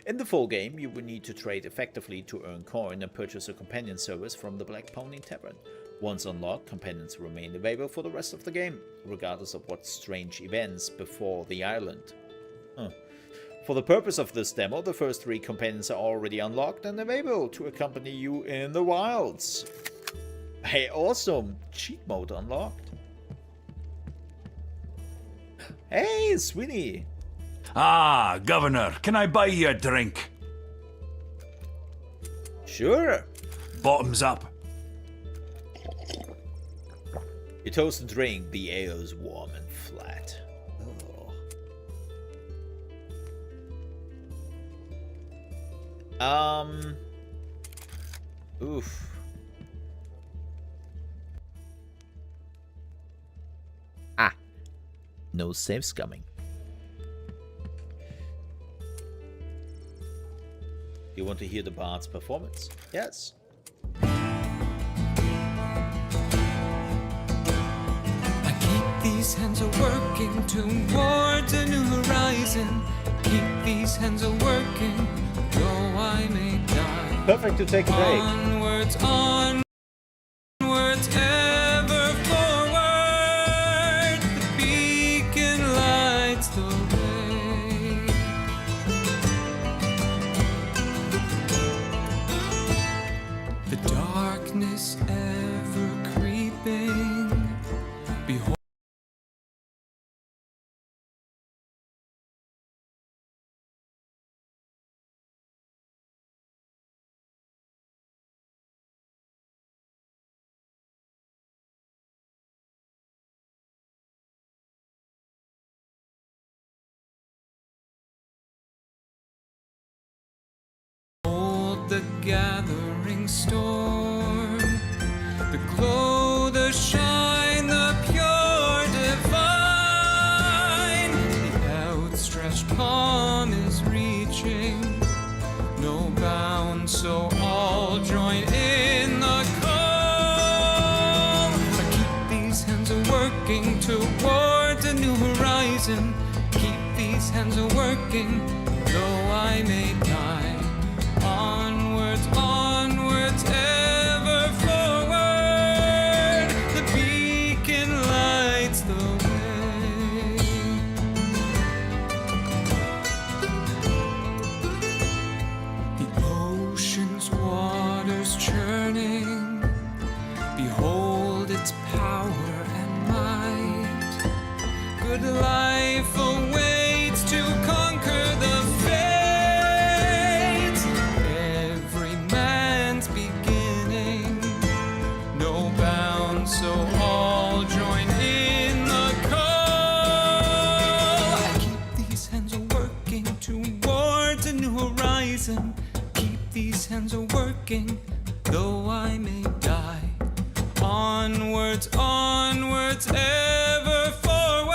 In the full game, you will need to trade effectively to earn coin and purchase a companion service from the Black Pony Tavern. Once unlocked, companions remain available for the rest of the game, regardless of what strange events befall the island. For the purpose of this demo, the first 3 companions are already unlocked and available to accompany you in the wilds. Hey, awesome! Cheat mode unlocked. Hey, Sweeney! Ah, Governor, can I buy you a drink? Sure. Bottoms up. You toast and drink. The ale is warm and flat. Oh. Oof. No saves coming. You want to hear the bard's performance? Yes. I keep these hands a working towards a new horizon. Keep these hands a working, though I may die. Perfect to take a break. Onwards, onwards, ever forward. The beacon lights the way. The darkness ever creeping. Behold. The gathering storm, the glow, the shine, the pure divine. The outstretched palm is reaching, no bound, so all join in the call. I keep these hands a working towards a new horizon. Keep these hands a working, though I may die. Onwards, onwards, ever forward. The beacon lights the way. The ocean's waters churning. Behold its power and might. Good life awaits to conquer the fate. So all join in the call. I keep these hands a working towards a new horizon. Keep these hands a working, though I may die. Onwards, onwards, ever forward.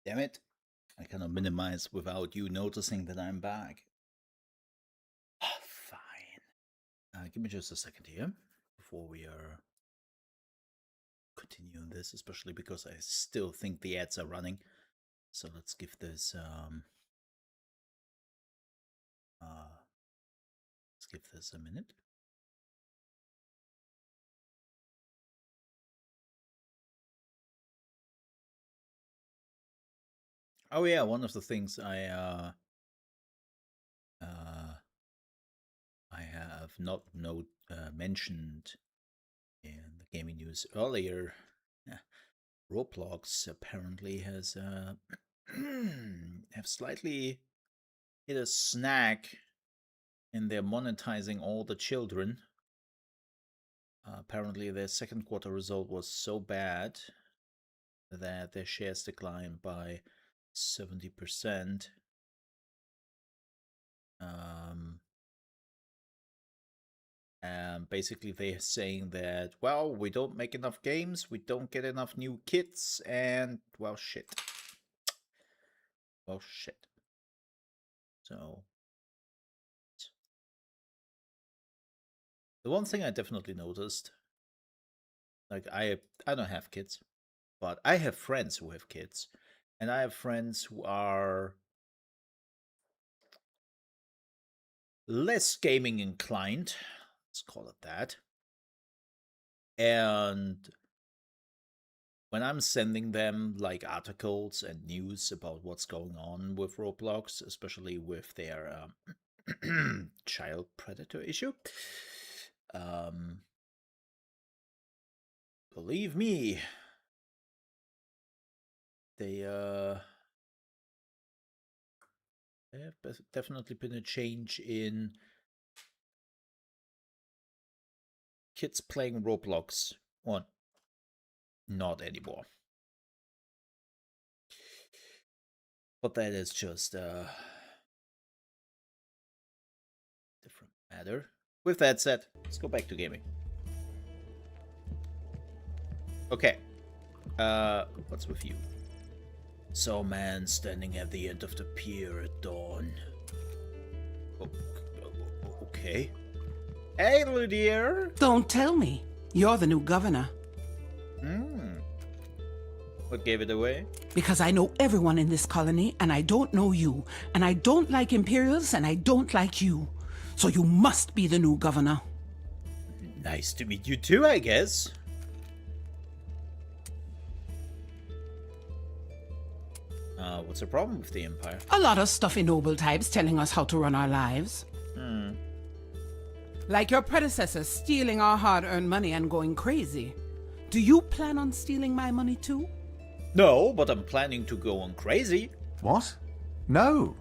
Damn it. I cannot minimize without you noticing that I'm back. Fine. Give me just a second here before we are continuing this, especially because I still think the ads are running. So let's give this a minute. Oh yeah, one of the things I have not mentioned in the gaming news earlier, Roblox apparently has have slightly hit a snag in their monetizing all the children. Apparently their second quarter result was so bad that their shares declined by 70%. And basically they're saying that, well, we don't make enough games, we don't get enough new kits, and, well, shit. Well, shit. So, the one thing I definitely noticed, like, I don't have kids, but I have friends who have kids, and I have friends who are less gaming inclined, let's call it that. And when I'm sending them like articles and news about what's going on with Roblox, especially with their child predator issue, believe me, they have definitely been a change in kids playing Roblox. Or not anymore. But that is just a different matter. With that said, let's go back to gaming. Okay. What's with you? Saw a man standing at the end of the pier at dawn. Okay. Hey, Lydia! Don't tell me. You're the new governor. What gave it away? Because I know everyone in this colony, and I don't know you. And I don't like Imperials, and I don't like you. So you must be the new governor. Nice to meet you too, I guess. What's the problem with the Empire? A lot of stuffy noble types telling us how to run our lives. Like your predecessors stealing our hard-earned money and going crazy. Do you plan on stealing my money too? No, but I'm planning to go on crazy. What? No.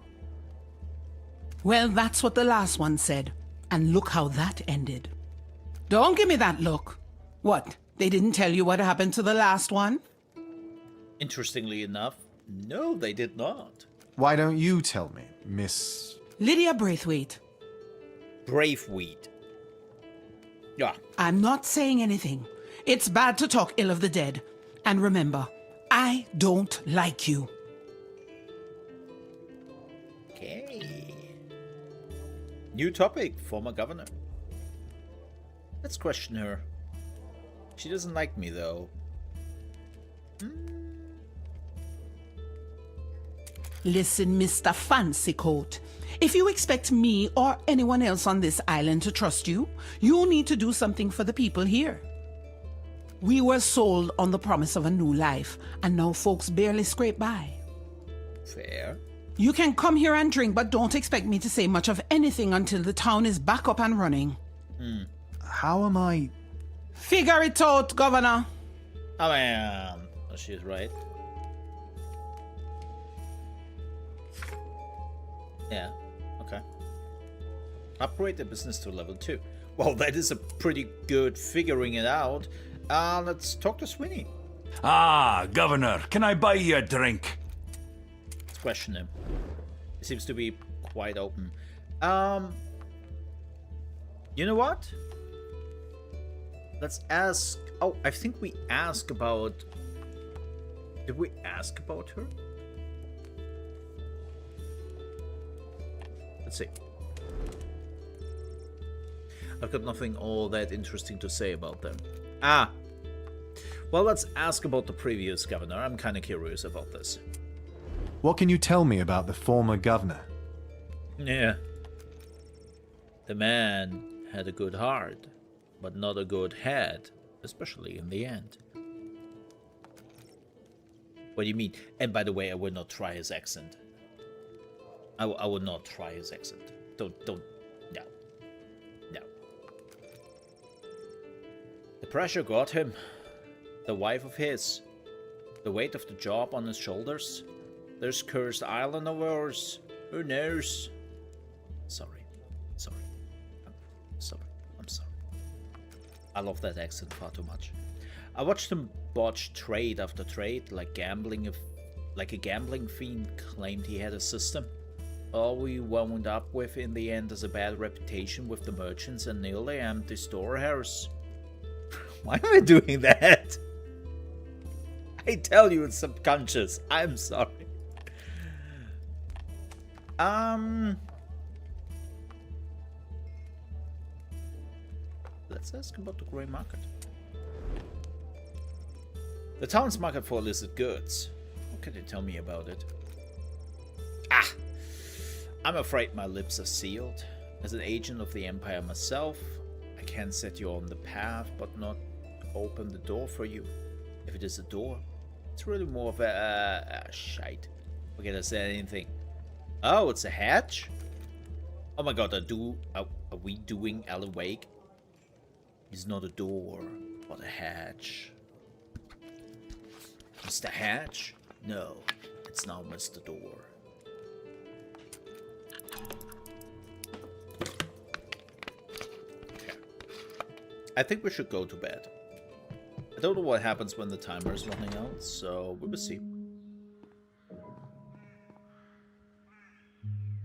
Well, that's what the last one said. And look how that ended. Don't give me that look. What, they didn't tell you what happened to the last one? Interestingly enough, no, they did not. Why don't you tell me, Miss... Lydia Braithwaite. Braithwaite. Yeah. I'm not saying anything. It's bad to talk ill of the dead. And remember, I don't like you. Okay. New topic, former governor. Let's question her. She doesn't like me, though. Listen, Mr. Fancy Coat. If you expect me or anyone else on this island to trust you, you need to do something for the people here. We were sold on the promise of a new life, and now folks barely scrape by. Fair. You can come here and drink, but don't expect me to say much of anything until the town is back up and running. How am I... Figure it out, Governor. She's right. Yeah, okay. Upgrade the business to level 2. Well, that is a pretty good figuring it out. Let's talk to Sweeney. Ah, Governor, can I buy you a drink? Let's question him. He seems to be quite open. You know what? Let's ask... Oh, I think we asked about... Did we ask about her? Let's see. I've got nothing all that interesting to say about them. Ah! Well, let's ask about the previous governor. I'm kind of curious about this. What can you tell me about the former governor? Yeah. The man had a good heart, but not a good head, especially in the end. What do you mean? And by the way, I would not try his accent. I would not try his accent. Don't, no. No. The pressure got him. The wife of his. The weight of the job on his shoulders. This cursed island of ours. Who knows? Sorry. I'm sorry. I love that accent far too much. I watched him botch trade after trade, like a gambling fiend claimed he had a system. All we wound up with in the end is a bad reputation with the merchants and nearly empty storehouse. Why am I doing that? I tell you it's subconscious. I'm sorry. Let's ask about the grey market. The town's market for illicit goods. What can you tell me about it? Ah! I'm afraid my lips are sealed. As an agent of the Empire myself, I can set you on the path, but not open the door for you. If it is a door, it's really more of a shite. Forget I said anything. Oh, it's a hatch? Oh my god, are we doing Alan Wake? It's not a door, but a hatch. Mr. Hatch? No, it's now Mr. Door. Okay. I think we should go to bed. I don't know what happens when the timer is running out, so we will see.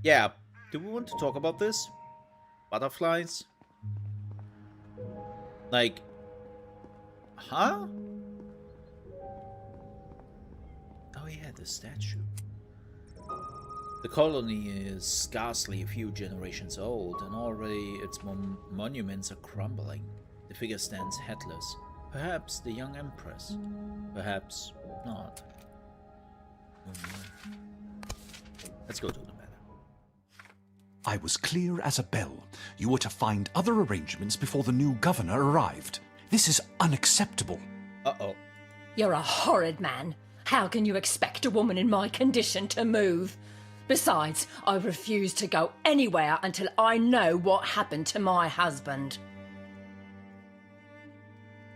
Yeah, do we want to talk about this? Butterflies? Like, huh? Oh yeah, the statue. The colony is scarcely a few generations old, and already its monuments are crumbling. The figure stands headless. Perhaps the young empress. Perhaps not. Let's go to the matter. I was clear as a bell. You were to find other arrangements before the new governor arrived. This is unacceptable. Uh-oh. You're a horrid man. How can you expect a woman in my condition to move? Besides, I refuse to go anywhere until I know what happened to my husband.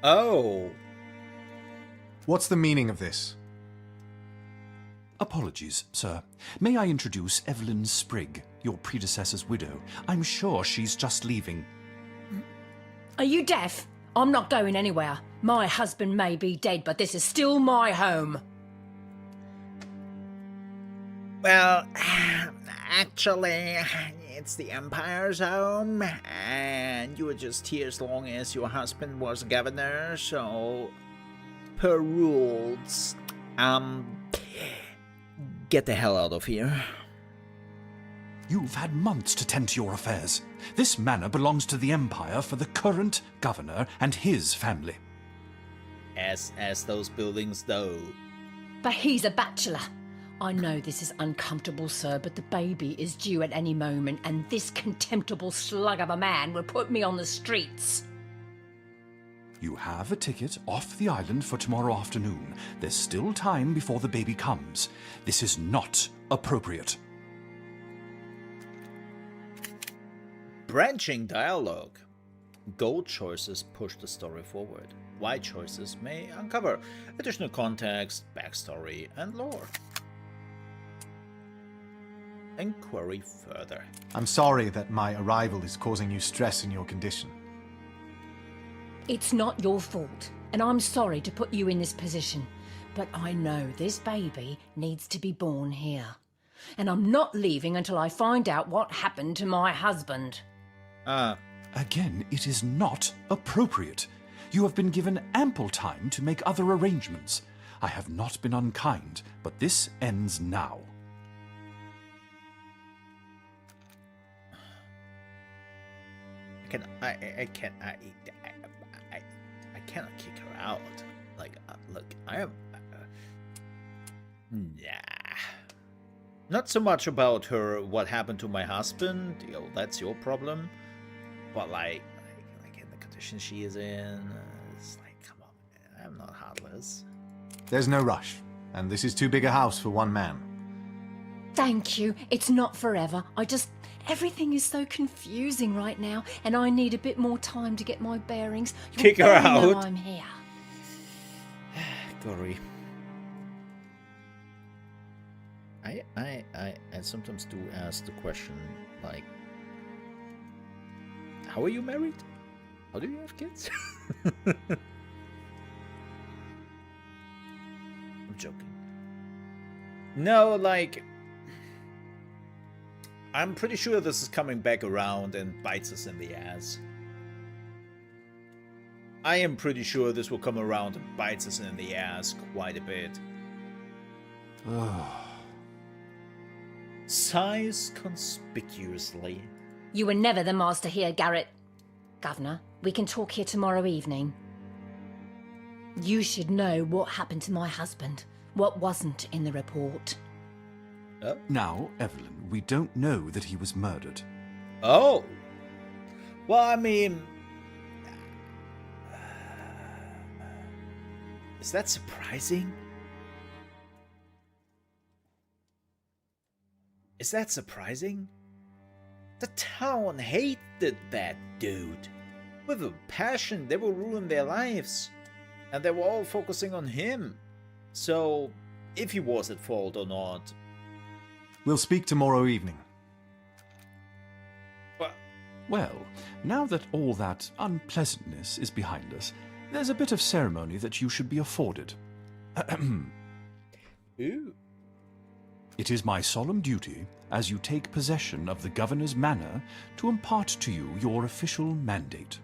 Oh. What's the meaning of this? Apologies, sir. May I introduce Evelyn Sprigg, your predecessor's widow? I'm sure she's just leaving. Are you deaf? I'm not going anywhere. My husband may be dead, but this is still my home. Well, actually, it's the Empire's home, and you were just here as long as your husband was governor, so per rules, get the hell out of here. You've had months to tend to your affairs. This manor belongs to the Empire for the current governor and his family. As those buildings do. But he's a bachelor. I know this is uncomfortable, sir, but the baby is due at any moment, and this contemptible slug of a man will put me on the streets. You have a ticket off the island for tomorrow afternoon. There's still time before the baby comes. This is not appropriate. Branching dialogue. Gold choices push the story forward. White choices may uncover additional context, backstory, and lore. Inquiry further. I'm sorry that my arrival is causing you stress in your condition. It's not your fault, and I'm sorry to put you in this position, but I know this baby needs to be born here. And I'm not leaving until I find out what happened to my husband. Again, it is not appropriate. You have been given ample time to make other arrangements. I have not been unkind, but this ends now. I cannot kick her out. Like, look, I am. Nah. Not so much about her. What happened to my husband? That's your problem. But like in the condition she is in, it's like, come on, man, I'm not heartless. There's no rush, and this is too big a house for one man. Thank you. It's not forever. Everything is so confusing right now, and I need a bit more time to get my bearings. Kick her know out. I'm here. Gory. I sometimes do ask the question, like, how are you married? How do you have kids? I'm joking. No, like, I'm pretty sure this is coming back around and bites us in the ass. I am pretty sure this will come around and bites us in the ass quite a bit. Sighs conspicuously. You were never the master here, Garrett. Governor, we can talk here tomorrow evening. You should know what happened to my husband, what wasn't in the report. Oh. Now, Evelyn, we don't know that he was murdered. Oh. Well, I mean, is that surprising? Is that surprising? The town hated that dude. With a passion, they will ruin their lives. And they were all focusing on him. So, if he was at fault or not. We'll speak tomorrow evening. Well, now that all that unpleasantness is behind us, there's a bit of ceremony that you should be afforded. Ooh. It is my solemn duty, as you take possession of the governor's manor, to impart to you your official mandate.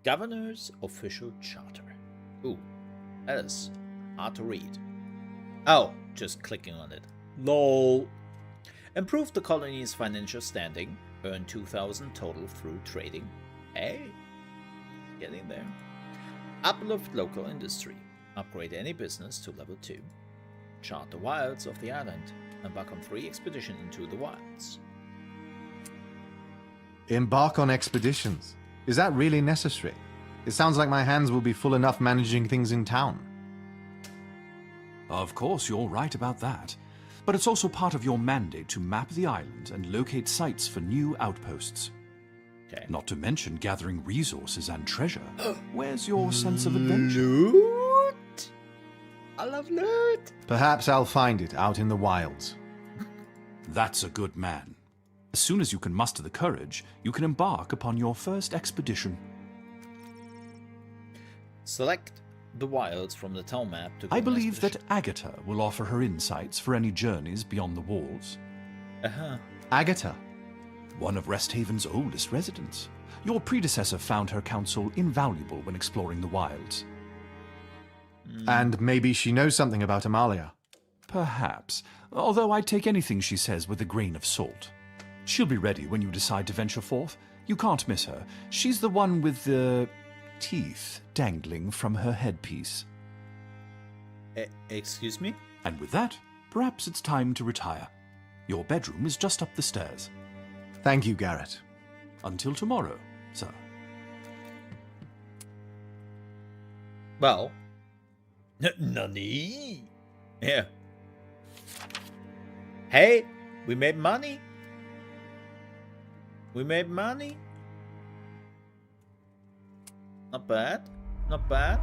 Governor's official charter. Ooh, that is hard to read. Oh, just clicking on it. LOL. Improve the colony's financial standing. Earn 2,000 total through trading. Hey, getting there. Uplift local industry. Upgrade any business to level 2. Chart the wilds of the island. Embark on 3 expeditions into the wilds. Embark on expeditions? Is that really necessary? It sounds like my hands will be full enough managing things in town. Of course, you're right about that. But it's also part of your mandate to map the island and locate sites for new outposts. Okay. Not to mention gathering resources and treasure. Where's your sense of adventure? Loot? I love loot. Perhaps I'll find it out in the wilds. That's a good man. As soon as you can muster the courage, you can embark upon your first expedition. Select the wilds from the town map to go I on believe that expedition. Agatha will offer her insights for any journeys beyond the walls. Agatha? One of Resthaven's oldest residents. Your predecessor found her counsel invaluable when exploring the wilds. And maybe she knows something about Amalia. Perhaps, although I'd take anything she says with a grain of salt. She'll be ready when you decide to venture forth. You can't miss her. She's the one with the teeth dangling from her headpiece. Excuse me? And with that, perhaps it's time to retire. Your bedroom is just up the stairs. Thank you, Garrett. Until tomorrow, sir. Well, nani? Yeah. Hey, we made money. We made money. Not bad. Not bad.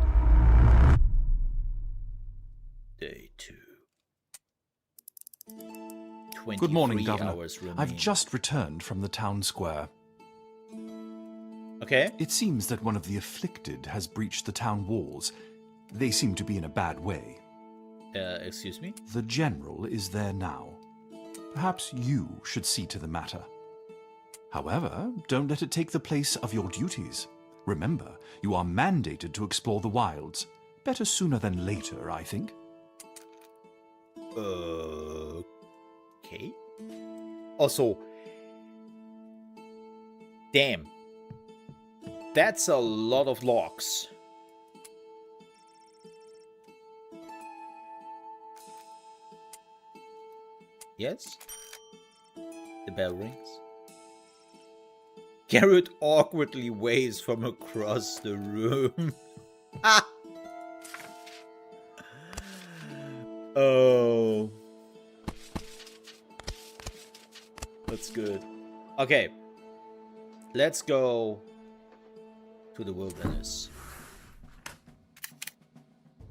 Day 2. Good morning, 23 Governor. hours remain. I've just returned from the town square. Okay. It seems that one of the afflicted has breached the town walls. They seem to be in a bad way. Excuse me? The general is there now. Perhaps you should see to the matter. However, don't let it take the place of your duties. Remember, you are mandated to explore the wilds. Better sooner than later, I think. Okay. Also, Damn. That's a lot of locks. Yes? The bell rings. Garrett awkwardly waves from across the room. Ah! Oh. That's good. Okay. Let's go to the wilderness.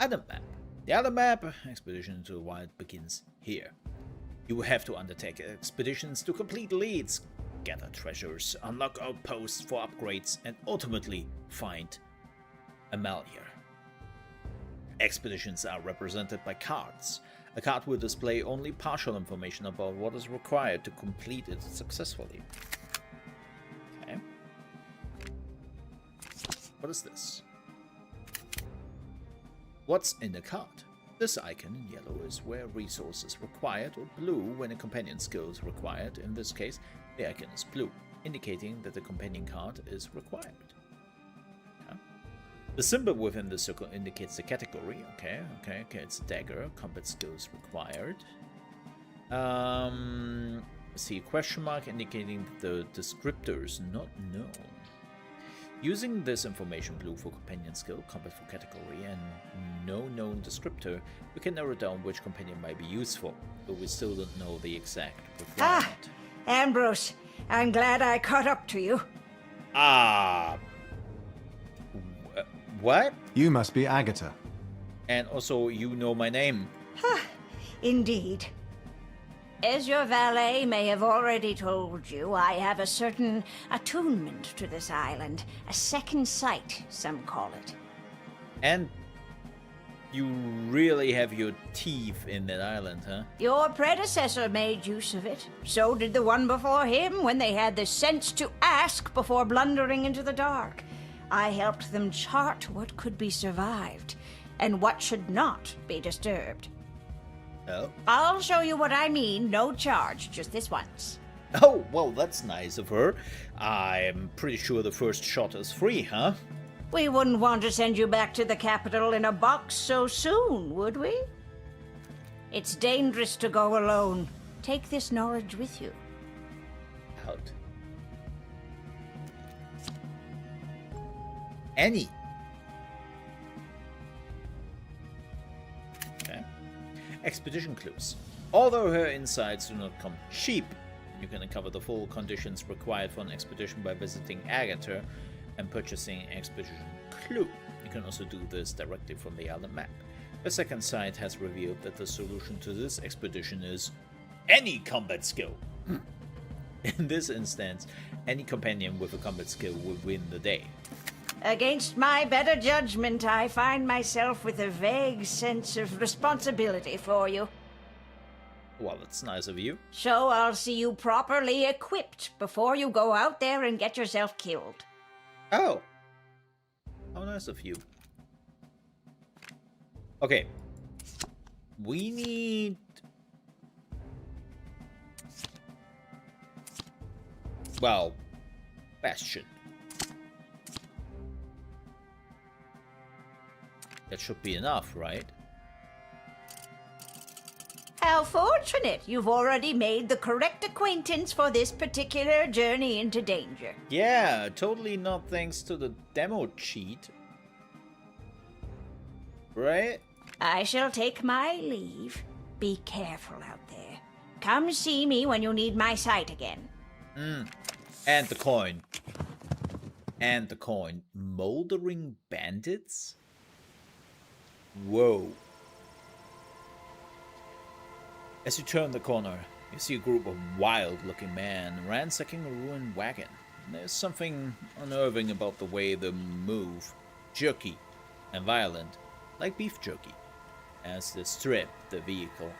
Other map. The other map, Expedition to the Wild, begins here. You have to undertake expeditions to complete leads, gather treasures, unlock outposts for upgrades, and ultimately find Amalia. Expeditions are represented by cards. A card will display only partial information about what is required to complete it successfully. Okay. What is this? What's in the card? This icon in yellow is where resources required, or blue when a companion skill is required. In this case, the icon is blue, indicating that the companion card is required. Okay. The symbol within the circle indicates the category. Okay, it's a dagger, combat skills required. See, question mark indicating the descriptors not known. Using this information, blue for companion skill, combat for category, and no known descriptor, we can narrow down which companion might be useful, but we still don't know the exact requirement. Ambrose, I'm glad I caught up to you. What? You must be Agatha. And also, you know my name. Indeed. As your valet may have already told you, I have a certain attunement to this island. A second sight, some call it. And you really have your teeth in that island, huh? Your predecessor made use of it. So did the one before him when they had the sense to ask before blundering into the dark. I helped them chart what could be survived and what should not be disturbed. Oh. I'll show you what I mean, no charge, just this once. Oh, well, that's nice of her. I'm pretty sure the first shot is free, huh? We wouldn't want to send you back to the capital in a box so soon, would we? It's dangerous to go alone. Take this knowledge with you. Out. Any. Okay. Expedition clues. Although her insights do not come cheap, you can uncover the full conditions required for an expedition by visiting Agatha and purchasing an expedition clue. You can also do this directly from the island map. The second sight has revealed that the solution to this expedition is any combat skill. In this instance, any companion with a combat skill will win the day. Against my better judgment, I find myself with a vague sense of responsibility for you. Well, it's nice of you. So I'll see you properly equipped before you go out there and get yourself killed. Oh. How nice of you. Okay. We need... well, Bastion. That should be enough, right? How fortunate! You've already made the correct acquaintance for this particular journey into danger. Yeah, totally not thanks to the demo cheat. Right? I shall take my leave. Be careful out there. Come see me when you need my sight again. And the coin. And the coin. Moldering bandits? Whoa. As you turn the corner, you see a group of wild-looking men ransacking a ruined wagon. There's something unnerving about the way they move, jerky and violent, like beef jerky, as they strip the vehicle.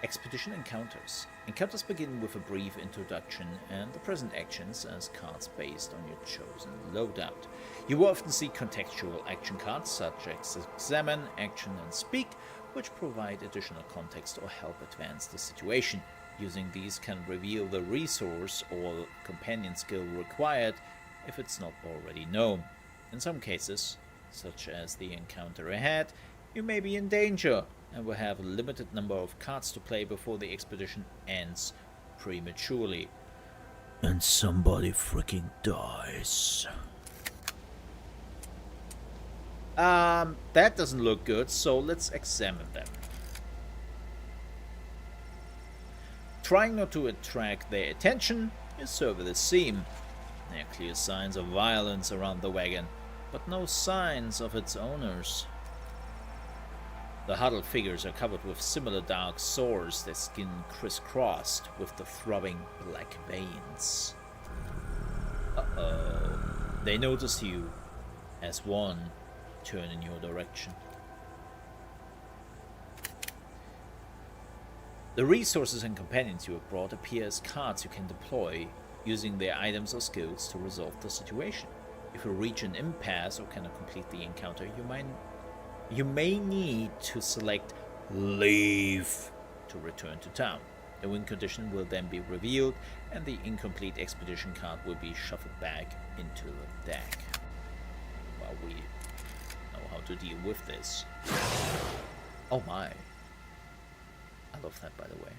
Expedition encounters. Encounters begin with a brief introduction and the present actions as cards based on your chosen loadout. You will often see contextual action cards such as Examine, Action, and Speak, which provide additional context or help advance the situation. Using these can reveal the resource or companion skill required if it's not already known. In some cases, such as the encounter ahead, you may be in danger and will have a limited number of cards to play before the expedition ends prematurely. And somebody freaking dies. That doesn't look good, so let's examine them. Trying not to attract their attention, you survey the scene. There are clear signs of violence around the wagon, but no signs of its owners. The huddled figures are covered with similar dark sores, their skin crisscrossed with the throbbing black veins. Uh-oh. They notice you as one turn in your direction. The resources and companions you have brought appear as cards you can deploy using their items or skills to resolve the situation. If you reach an impasse or cannot complete the encounter, you may need to select Leave to return to town. The win condition will then be revealed and the incomplete expedition card will be shuffled back into the deck. Well, we know how to deal with this. Oh my. I love that, by the way.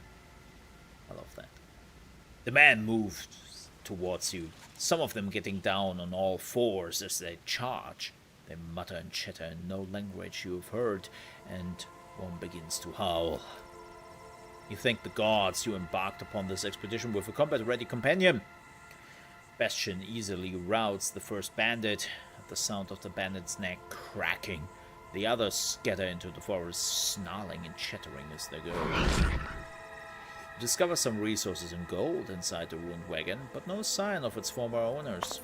I love that. The man moved towards you, some of them getting down on all fours as they charge. They mutter and chatter in no language you have heard, and one begins to howl. You thank the gods you embarked upon this expedition with a combat-ready companion. Bastion easily routs the first bandit. At the sound of the bandit's neck cracking, the others scatter into the forest, snarling and chattering as they go. You discover some resources and gold inside the ruined wagon, but no sign of its former owners.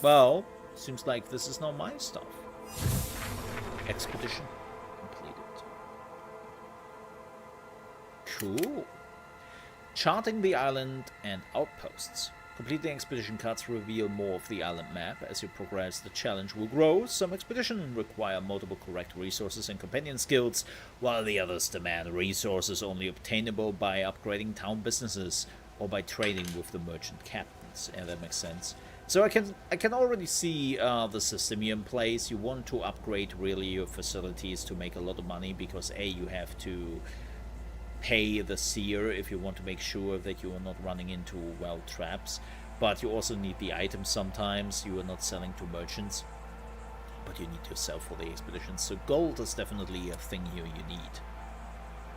Well, seems like this is not my stuff. Expedition completed. Cool. Charting the island and outposts. Completing expedition cards reveal more of the island map. As you progress, the challenge will grow. Some expeditions require multiple correct resources and companion skills, while the others demand resources only obtainable by upgrading town businesses or by trading with the merchant captains. Yeah, that makes sense. So I can already see the system here in place. You want to upgrade really your facilities to make a lot of money because A, you have to pay the seer if you want to make sure that you are not running into, well, traps. But you also need the items sometimes. You are not selling to merchants, but you need to sell for the expedition. So gold is definitely a thing here you need.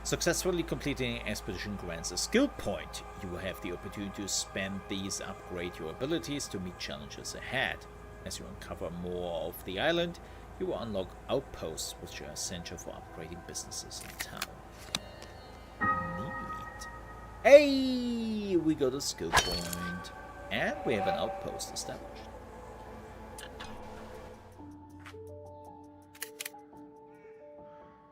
Successfully completing an expedition grants a skill point. You will have the opportunity to spend these, upgrade your abilities to meet challenges ahead. As you uncover more of the island, you will unlock outposts, which are essential for upgrading businesses in town. Neat. Hey, we got a skill point, and we have an outpost established.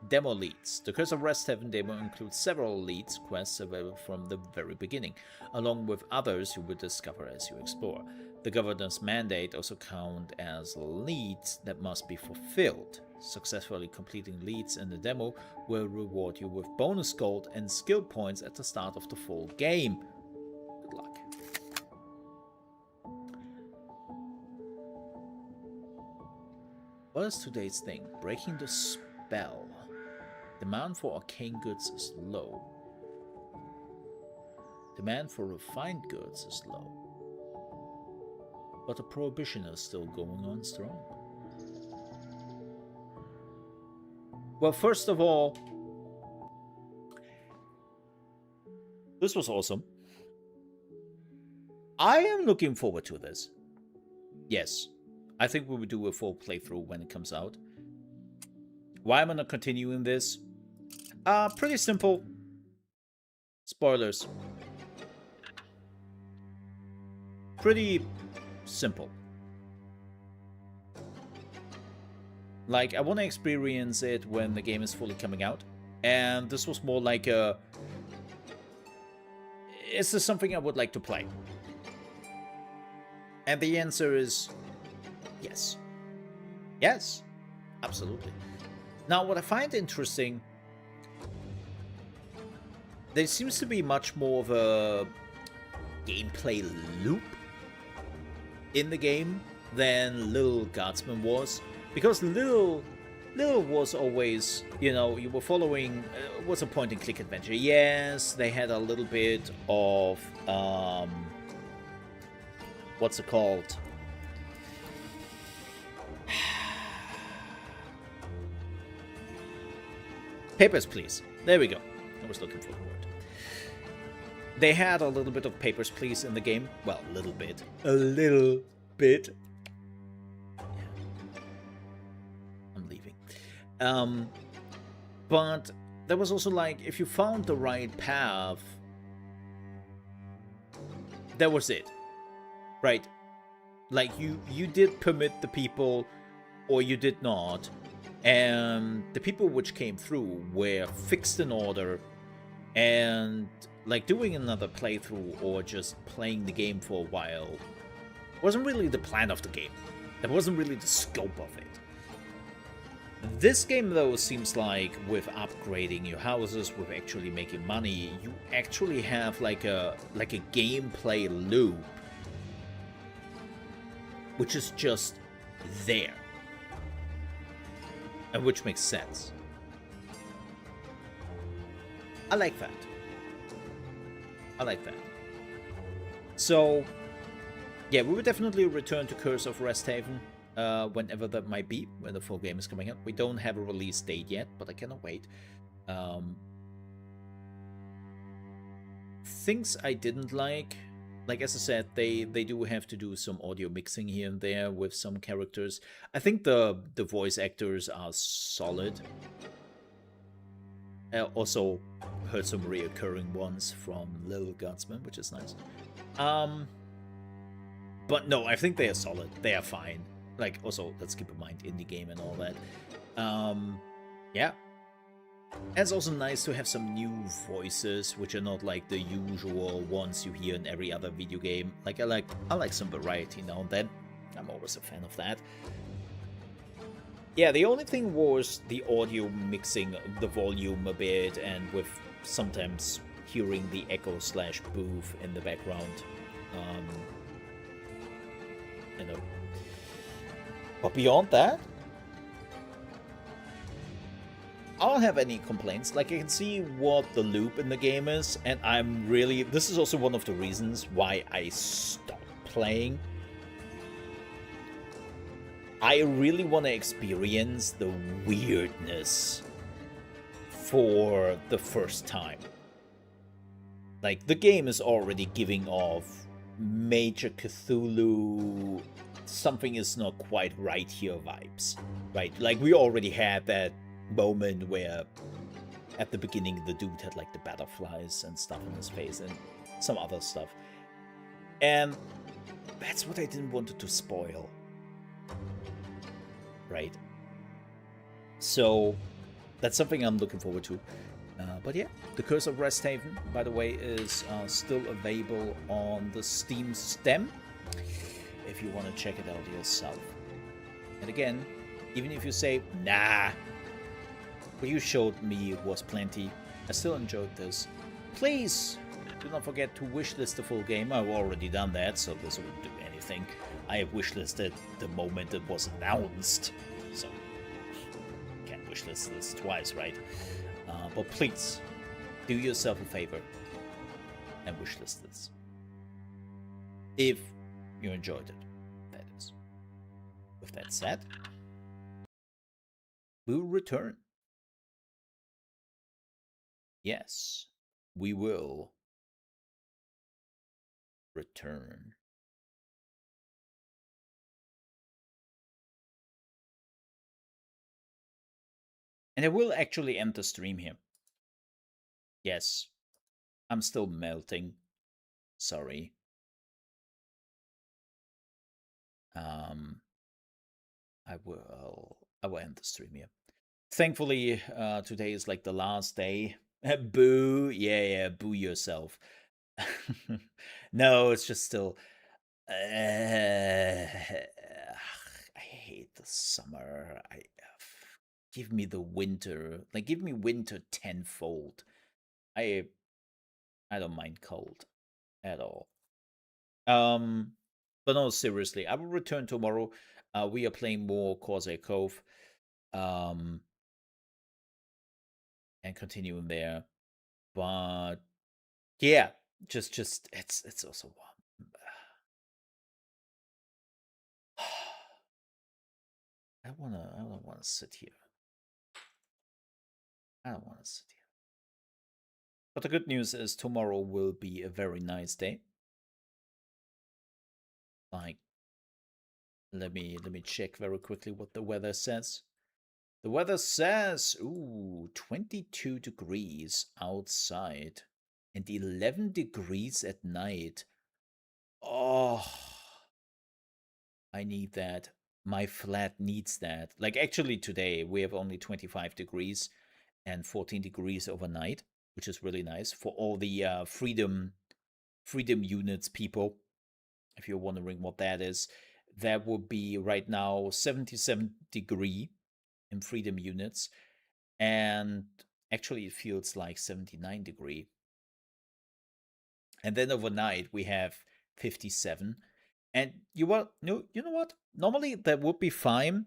Demo leads. The Course of Resthaven demo includes several leads quests available from the very beginning, along with others you will discover as you explore. The governor's mandate also count as leads that must be fulfilled. Successfully completing leads in the demo will reward you with bonus gold and skill points at the start of the full game. Good luck. What is today's thing? Breaking the spell. Demand for arcane goods is low. Demand for refined goods is low. But the prohibition is still going on strong. Well, first of all, this was awesome. I am looking forward to this. Yes, I think we will do a full playthrough when it comes out. Why am I not continuing this? Pretty simple. Spoilers. Pretty simple. Like, I want to experience it when the game is fully coming out. And this was more like a... Is this something I would like to play? And the answer is... yes. Yes. Absolutely. Now, what I find interesting there seems to be much more of a gameplay loop in the game than Little Guardsman was, because Little was always, you know, you were following, was a point-and-click adventure. Yes, they had a little bit of, what's it called? Papers, Please. There we go. I was looking for the word. They had a little bit of Papers, Please in the game. Well, a little bit. A little bit. I'm leaving. But there was also like, if you found the right path, that was it. Right? Like, you did permit the people, or you did not. And the people which came through were fixed in order, and like doing another playthrough or just playing the game for a while wasn't really the plan of the game. That wasn't really the scope of it. This game, though, seems like with upgrading your houses, with actually making money, you actually have like a gameplay loop which is just there. And which makes sense. I like that. I like that. So, yeah, we will definitely return to Curse of Resthaven whenever that might be, when the full game is coming out. We don't have a release date yet, but I cannot wait. Things I didn't like as I said, they do have to do some audio mixing here and there with some characters. I think the voice actors are solid. I also heard some reoccurring ones from Little Guardsman, which is nice. But no, I think they are solid. They are fine. Like, also, let's keep in mind indie game and all that. Yeah. And it's also nice to have some new voices, which are not like the usual ones you hear in every other video game. Like, I like some variety now and then. I'm always a fan of that. Yeah, the only thing was the audio mixing the volume a bit, and with sometimes hearing the echo/booth in the background. You know. But beyond that, I don't have any complaints. Like, I can see what the loop in the game is, and I'm really... This is also one of the reasons why I stopped playing. I really want to experience the weirdness for the first time. Like, the game is already giving off major Cthulhu, something is not quite right here vibes, right? Like, we already had that moment where at the beginning the dude had like the butterflies and stuff on his face and some other stuff, and that's what I didn't want to spoil, right? So that's something I'm looking forward to. But yeah, the Curse of Resthaven, by the way, is still available on the Steam stem if you want to check it out yourself. And again, even if you say, nah, what you showed me was plenty, I still enjoyed this, please do not forget to wishlist the full game. I've already done that, so this wouldn't do anything. I have wishlisted the moment it was announced, so can't wishlist this twice, right? But please, do yourself a favor and wishlist this. If you enjoyed it, that is. With that said, we'll return. Yes, we will return. And I will actually end the stream here. Yes, I'm still melting. Sorry. I will end the stream here. Thankfully, today is like the last day. Boo. Yeah, boo yourself. No, it's just still... I hate the summer. Give me the winter. Like, give me winter tenfold. I I don't mind cold at all. But no, seriously, I will return tomorrow. We are playing more Corsair Cove, and continuing there. But yeah, just it's also warm. I don't wanna sit here. I don't wanna sit here. But the good news is tomorrow will be a very nice day. Like, let me check very quickly what the weather says. The weather says, ooh, 22 degrees outside and 11 degrees at night. Oh, I need that. My flat needs that. Like, actually today we have only 25 degrees and 14 degrees overnight, which is really nice for all the freedom units people. If you're wondering what that is, that would be right now 77 degree in freedom units, and actually it feels like 79 degree. And then overnight we have 57. And you know what? Normally that would be fine,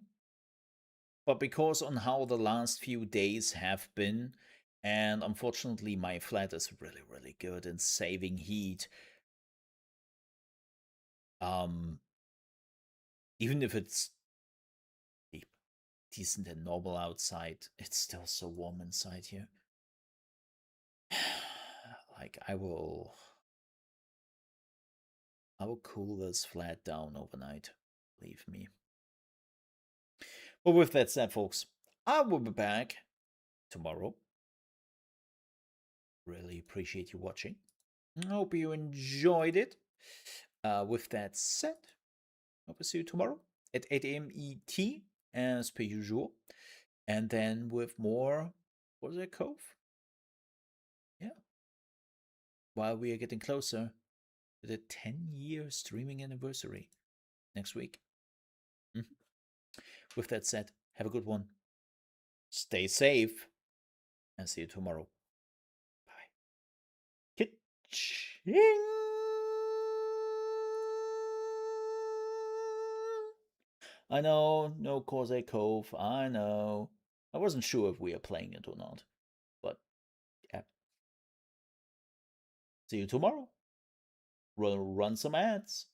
but because on how the last few days have been, and unfortunately my flat is really, really good in saving heat. Even if it's decent and normal outside, it's still so warm inside here. Like, I will cool this flat down overnight, believe me. But with that said, folks, I will be back tomorrow. Really appreciate you watching. I hope you enjoyed it. With that said, I will see you tomorrow at 8 AM ET, as per usual. And then with more Corsair Cove. Yeah. While we are getting closer to the 10-year streaming anniversary next week. With that said, have a good one. Stay safe. And see you tomorrow. Bye. Ka-ching! I know, no Corsair Cove, I know. I wasn't sure if we are playing it or not. But, yeah. See you tomorrow. Run some ads.